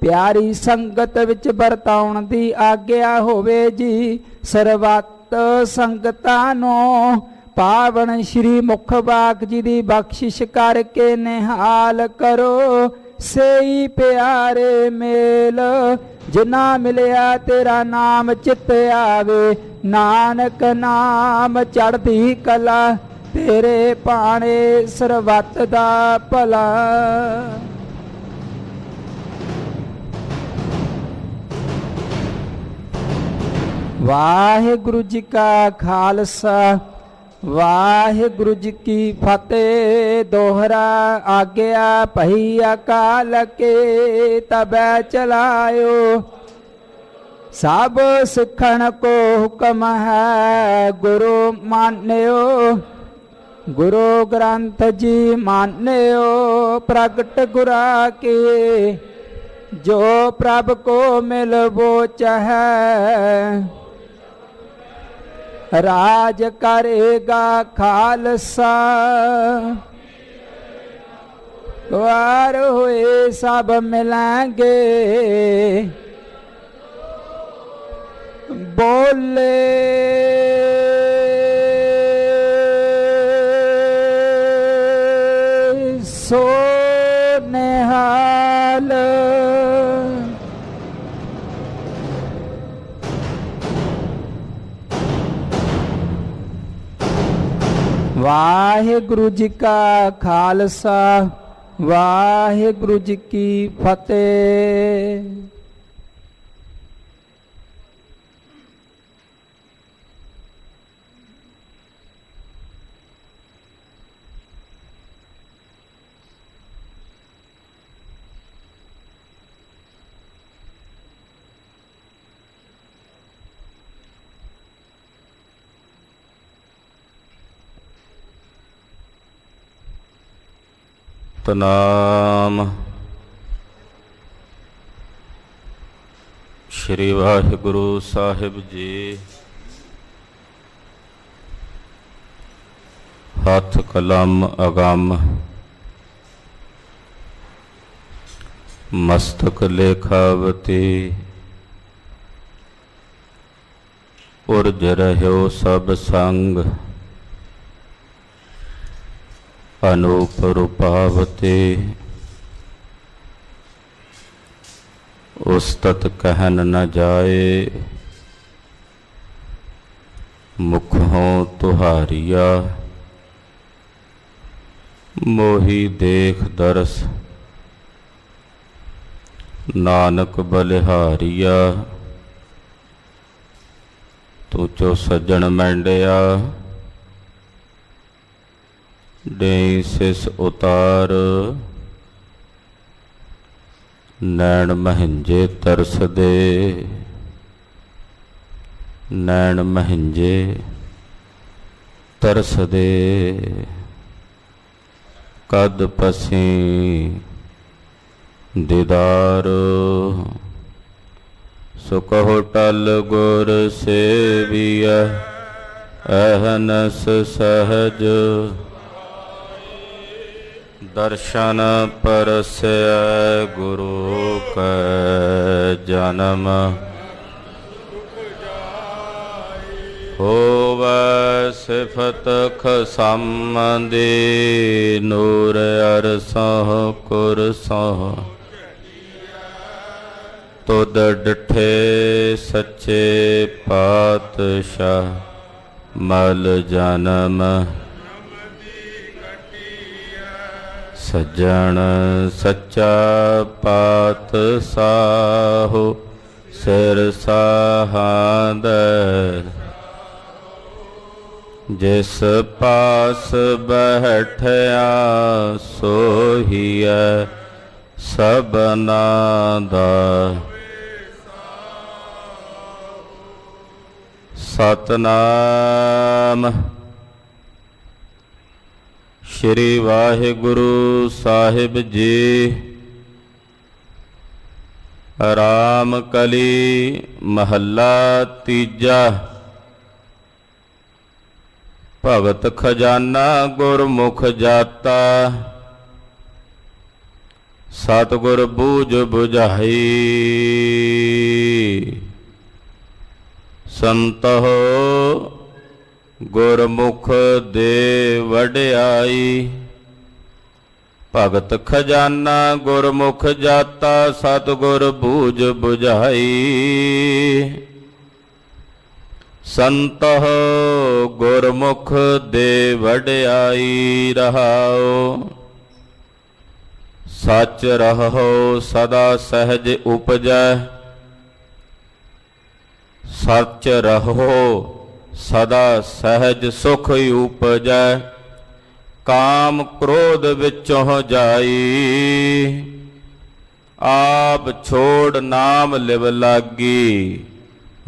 ਪਿਆਰੀ ਸੰਗਤ ਵਿੱਚ ਵਰਤਾਉਣ ਦੀ ਆਗਿਆ ਹੋਵੇ ਜੀ ਸਰਬੱਤ ਸੰਗਤਾਂ ਨੂੰ ਪਾਵਨ ਸ਼੍ਰੀ ਮੁਖਵਾਕ ਜੀ ਦੀ ਬਖਸ਼ਿਸ਼ ਕਰਕੇ ਨਿਹਾਲ ਕਰੋ ਸਈ ਪਿਆਰੇ ਮੇਲ ਜਿਨਾ ਮਿਲਿਆ ਤੇਰਾ ਨਾਮ ਚਿੱਤ ਆਵੇ ਨਾਨਕ ਨਾਮ ਚੜ੍ਹਦੀ ਕਲਾ ਤੇਰੇ ਭਾਣੇ ਸਰਬੱਤ ਦਾ ਭਲਾ। ਵਾਹਿਗੁਰੂ ਜੀ ਕਾ ਖਾਲਸਾ ਵਾਹਿਗੁਰੂ ਜੀ ਕੀ ਫਤਿਹ। ਦੋਹਰਾ ਆਗਿਆ ਭਈ ਅਕਾਲ ਕੇ ਤਬੈ ਚਲਾਇਓ ਸਭ ਸਿੱਖਣ ਕੋ ਹੁਕਮ ਹੈ ਗੁਰੂ ਮਾਨਿਓ ਗੁਰੂ ਗ੍ਰੰਥ ਜੀ ਮਾਨਿਓ ਪ੍ਰਗਟ ਗੁਰਾ ਕੇ ਜੋ ਪ੍ਰਭ ਕੋ ਮਿਲਵੋ ਚਾਹੈ ਰਾਜ ਕਰੇਗਾ ਖਾਲਸਾ ਵਾਰ ਹੋਏ ਸਭ ਮਿਲਾਂਗੇ ਬੋਲੇ ਸੋ ਨਿਹਾਲ। ਵਾਹਿਗੁਰੂ ਜੀ ਕਾ ਖਾਲਸਾ ਵਾਹਿਗੁਰੂ ਜੀ ਕੀ ਫਤਿਹ। ਸਤਿਨਾਮ ਸ਼੍ਰੀ ਵਾਹਿਗੁਰੂ ਸਾਹਿਬ ਜੀ। ਹੱਥ ਕਲਮ ਅਗੰਮ ਮਸਤਕ ਲੇਖਾਵਤੀ ਉਰਜ ਰਹਿਓ ਸਭ ਸੰਗ ਅਨੂਪ ਰੂਪਾਵਤੇ ਉਸਤਤ ਕਹਿਨ ਨ ਜਾਏ ਮੁਖੋਂ ਤੁਹਾਰੀਆ ਮੋਹੀ ਦੇਖ ਦਰਸ ਨਾਨਕ ਬਲਿਹਾਰੀਆ ਤੂੰ ਚੋ ਸੱਜਣ ਮੈਂਡਿਆ ਦੇ ਸਿਸ ਉਤਾਰ ਨੈਣ ਮਹਿੰਜੇ ਤਰਸਦੇ, ਨੈਣ ਮਹਿੰਜੇ ਤਰਸਦੇ, ਕਦ ਪਸੀਂ ਦੀਦਾਰ। ਸੋ ਕਹੋ ਟਲ ਗੁਰ ਸੇਵੀਐ, ਅਹਨਸ ਸਹਜ ਦਰਸ਼ਨ ਪਰਸੈ। ਗੁਰੂ ਕੈ ਜਨਮ ਹੋਵੈ ਸਿਫਤ ਖਸਮ ਦੀ, ਨੂਰ ਅਰਸਹੁ ਕੁਰਸਹੁ ਤੁਧ ਡਿਠੇ ਸੱਚੇ ਪਾਤਸ਼ਾਹ। ਮਲ ਜਨਮ ਸੱਜਣ ਸੱਚਾ ਪਾਤਸ਼ਾਹੁ, ਸਿਰ ਸਾਹਾਂਦੈ ਜਿਸ ਪਾਸ ਬੈਠਿਆ। ਸੋਹੀਐ ਸਭਨਾ ਦਾ ਸਤਨਾਮ। ਸ਼੍ਰੀ ਵਾਹਿਗੁਰੂ ਸਾਹਿਬ ਜੀ। ਰਾਮ ਕਲੀ ਮਹੱਲਾ ਤੀਜਾ। ਭਗਤ ਖਜ਼ਾਨਾ ਗੁਰਮੁਖ ਜਾਤਾ, ਸਤਿਗੁਰ ਬੂਝ ਬੁਝਾਈ। ਸੰਤੋ ਗੁਰਮੁਖ ਦੇ ਵਡਿਆਈ। ਭਗਤ ਖਜ਼ਾਨਾ ਗੁਰਮੁਖ ਜਾਤਾ, ਸਤਿਗੁਰ ਬੂਝ ਬੁਝਾਈ। ਸੰਤੋ ਗੁਰਮੁਖ ਦੇ ਵਡਿਆਈ। ਰਹਾਉ ਸੱਚ ਰਹੋ ਸਦਾ ਸਹਿਜ ਉਪਜੈ, ਸੱਚ ਰਹੋ ਸਦਾ ਸਹਿਜ ਸੁਖ ਉਪਜੈ। ਕਾਮ ਕ੍ਰੋਧ ਵਿਚੋਂ ਜਾਈ, ਆਪ ਛੋੜ ਨਾਮ ਲਿਵ ਲਾਗੀ।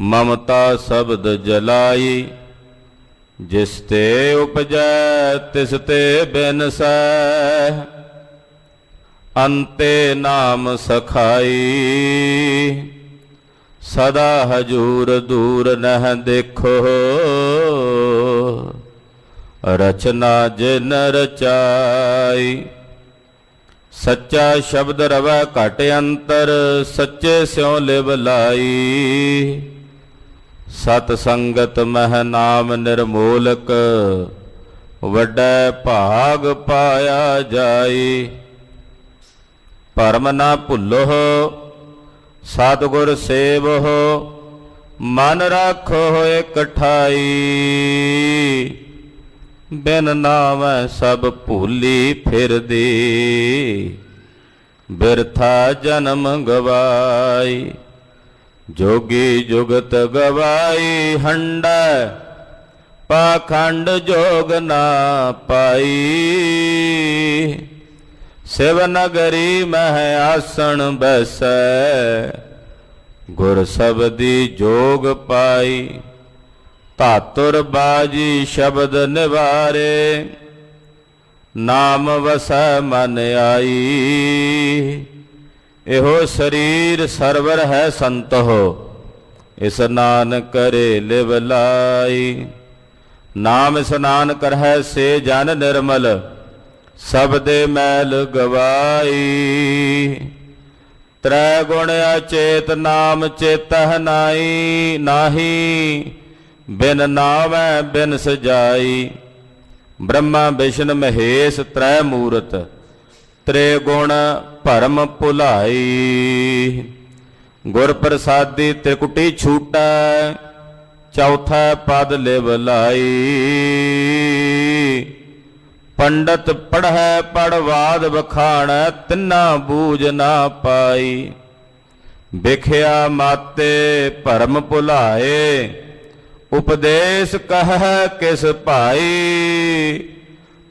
ਮਮਤਾ ਸ਼ਬਦ ਜਲਾਈ, ਜਿਸ ਤੇ ਉਪਜੈ ਤਿਸ ਤੇ ਬਿਨਸੈ। ਅੰਤੇ ਨਾਮ ਸਖਾਈ, ਸਦਾ ਹਜੂਰ ਦੂਰ ਨਹਿ ਦੇਖੋ। ਰਚਨਾ ਜਿਨ ਰਚਾਈ, ਸੱਚਾ ਸ਼ਬਦ ਰਵੈ ਘਟ ਅੰਤਰ। ਸੱਚੇ ਸਿਉ ਲਿਵ ਲਾਈ, ਸਤ ਸੰਗਤ ਮਹਿ ਨਾਮ ਨਿਰਮੋਲਕ। ਵੱਡਾ ਭਾਗ ਪਾਇਆ ਜਾਈ, ਭਰਮ ਨਾ ਭੁੱਲੋ ਸਤਿਗੁਰ ਸੇਵਹੁ। ਮਨ ਰਾਖੋ ਇਕਠਾਈ, ਬਿਨ ਨਾਵੈ ਸਭ ਭੂਲੀ ਫਿਰਦੀ। ਬਿਰਥਾ ਜਨਮ ਗਵਾਈ, ਜੋਗੀ ਜੁਗਤ ਗਵਾਈ। ਹੰਡੈ ਪਾਖੰਡ ਜੋਗ ਨਾ ਪਾਈ, ਸਿਵ ਨਗਰੀ ਮਹਿ ਆਸਣ ਬੈਸੈ। ਗੁਰ ਸਬਦੀ ਜੋਗ ਪਾਈ, ਧਾਤੁਰ ਬਾਜੀ ਸ਼ਬਦ ਨਿਵਾਰੇ। ਨਾਮ ਵਸੈ ਮਨ ਆਈ, ਇਹੋ ਸਰੀਰ ਸਰਵਰ ਹੈ ਸੰਤੋ। ਇਸਨਾਨ ਕਰੇ ਲਿਵ ਲਾਈ, ਨਾਮ ਇਸਨਾਨ ਕਰਹਿ ਸੇ ਜਨ ਨਿਰਮਲ। ਸਬਦੇ ਮੈਲ ਗਵਾਈ, ਤ੍ਰੈ ਗੁਣ ਅਚੇਤ ਨਾਮ ਚੇਤਹਿ ਨਾਈ। ਨਾਹੀ ਬਿਨ ਨਾਵੈ ਬਿਨ ਸਜਾਈ, ਬ੍ਰਹਮਾ ਵਿਸ਼ਨ ਮਹੇਸ਼ ਤ੍ਰੈ ਮੂਰਤ। ਤ੍ਰੇ ਗੁਣ ਭਰਮ ਭੁਲਾਈ, ਗੁਰ ਪ੍ਰਸਾਦੀ ਤ੍ਰਿਕੁਟੀ ਛੂਟੈ। ਚੌਥਾ ਪਦ ਲਿਵ ਲਾਈ, ਪੰਡਤ ਪੜ੍ਹੈ ਪੜਵਾਦ ਵਖਾਣੈ। ਤਿੰਨਾ ਬੂਝ ਨਾ ਪਾਈ, ਵਿਖਿਆ ਮਾਤੇ ਭਰਮ ਭੁਲਾਏ। ਉਪਦੇਸ਼ ਕਹਿ ਕਿਸ ਭਾਈ,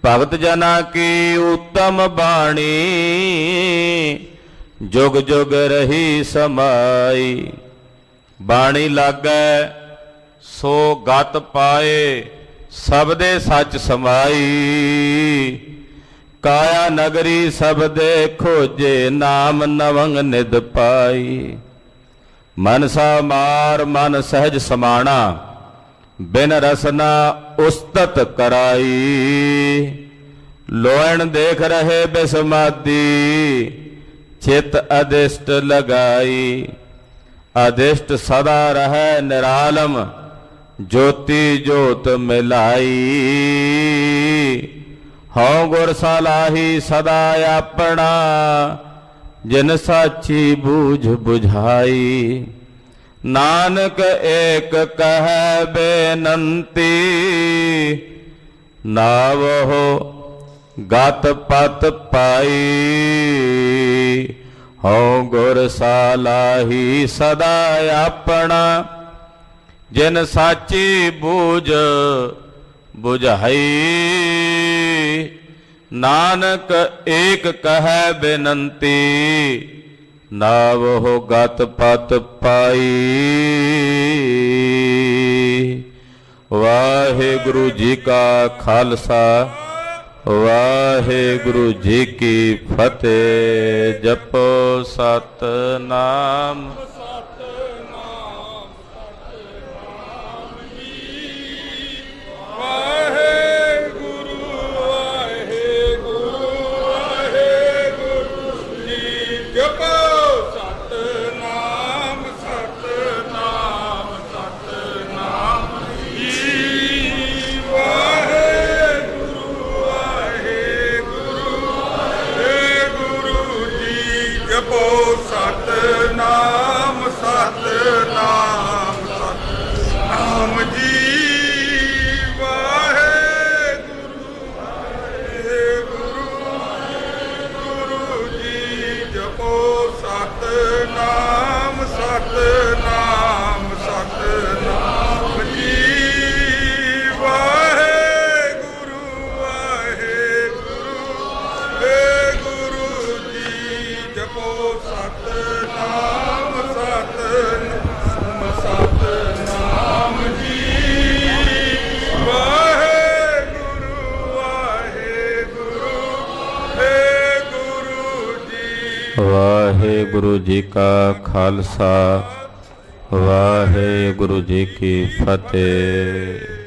ਭਗਤ ਜਨਾ ਕੀ ਉਤਮ ਬਾਣੀ। जुग जुग रही समाई। बाणी लागै सो गत पाए, सबदे सच समाई। काया नगरी सबदे खोजे, नाम नवंग निध पाई। मनसा मार मन सहज समाना, बिन रसना उस्तत कराई। लोयण देख रहे बिसमादी, चित अधिष्ट लगाई। अधिष्ट सदा रहे निरालम, ज्योति जोत मिलाई। हौ गुर सलाही सदा अपना, जिन साची बूझ बुझाई। नानक एक कह बेनंती, नावहो गत पत पाई। हौ गुर सालाही सदा अपना, जिन साची बूझ बुझाई। नानक एक कह बेनंती, नावहो गत पत पाई। वाहिगुरु जी का खालसा, वाहिगुरु जी की फतेह। जपो सतनाम। सतनाम सतनाम सतनाम जी। वाहेगुरु वाहेगुरु जी। जपो सतनाम सतनाम सतनाम जी। वाहेगुरु वाहेगुरु जी। जपो सतनाम सतनाम सतनाम जी। वाहेगुरु वाहेगुरु वाहेगुरु जी। वाहिगुरु जी का खालसा, वाहिगुरु जी की फतेह।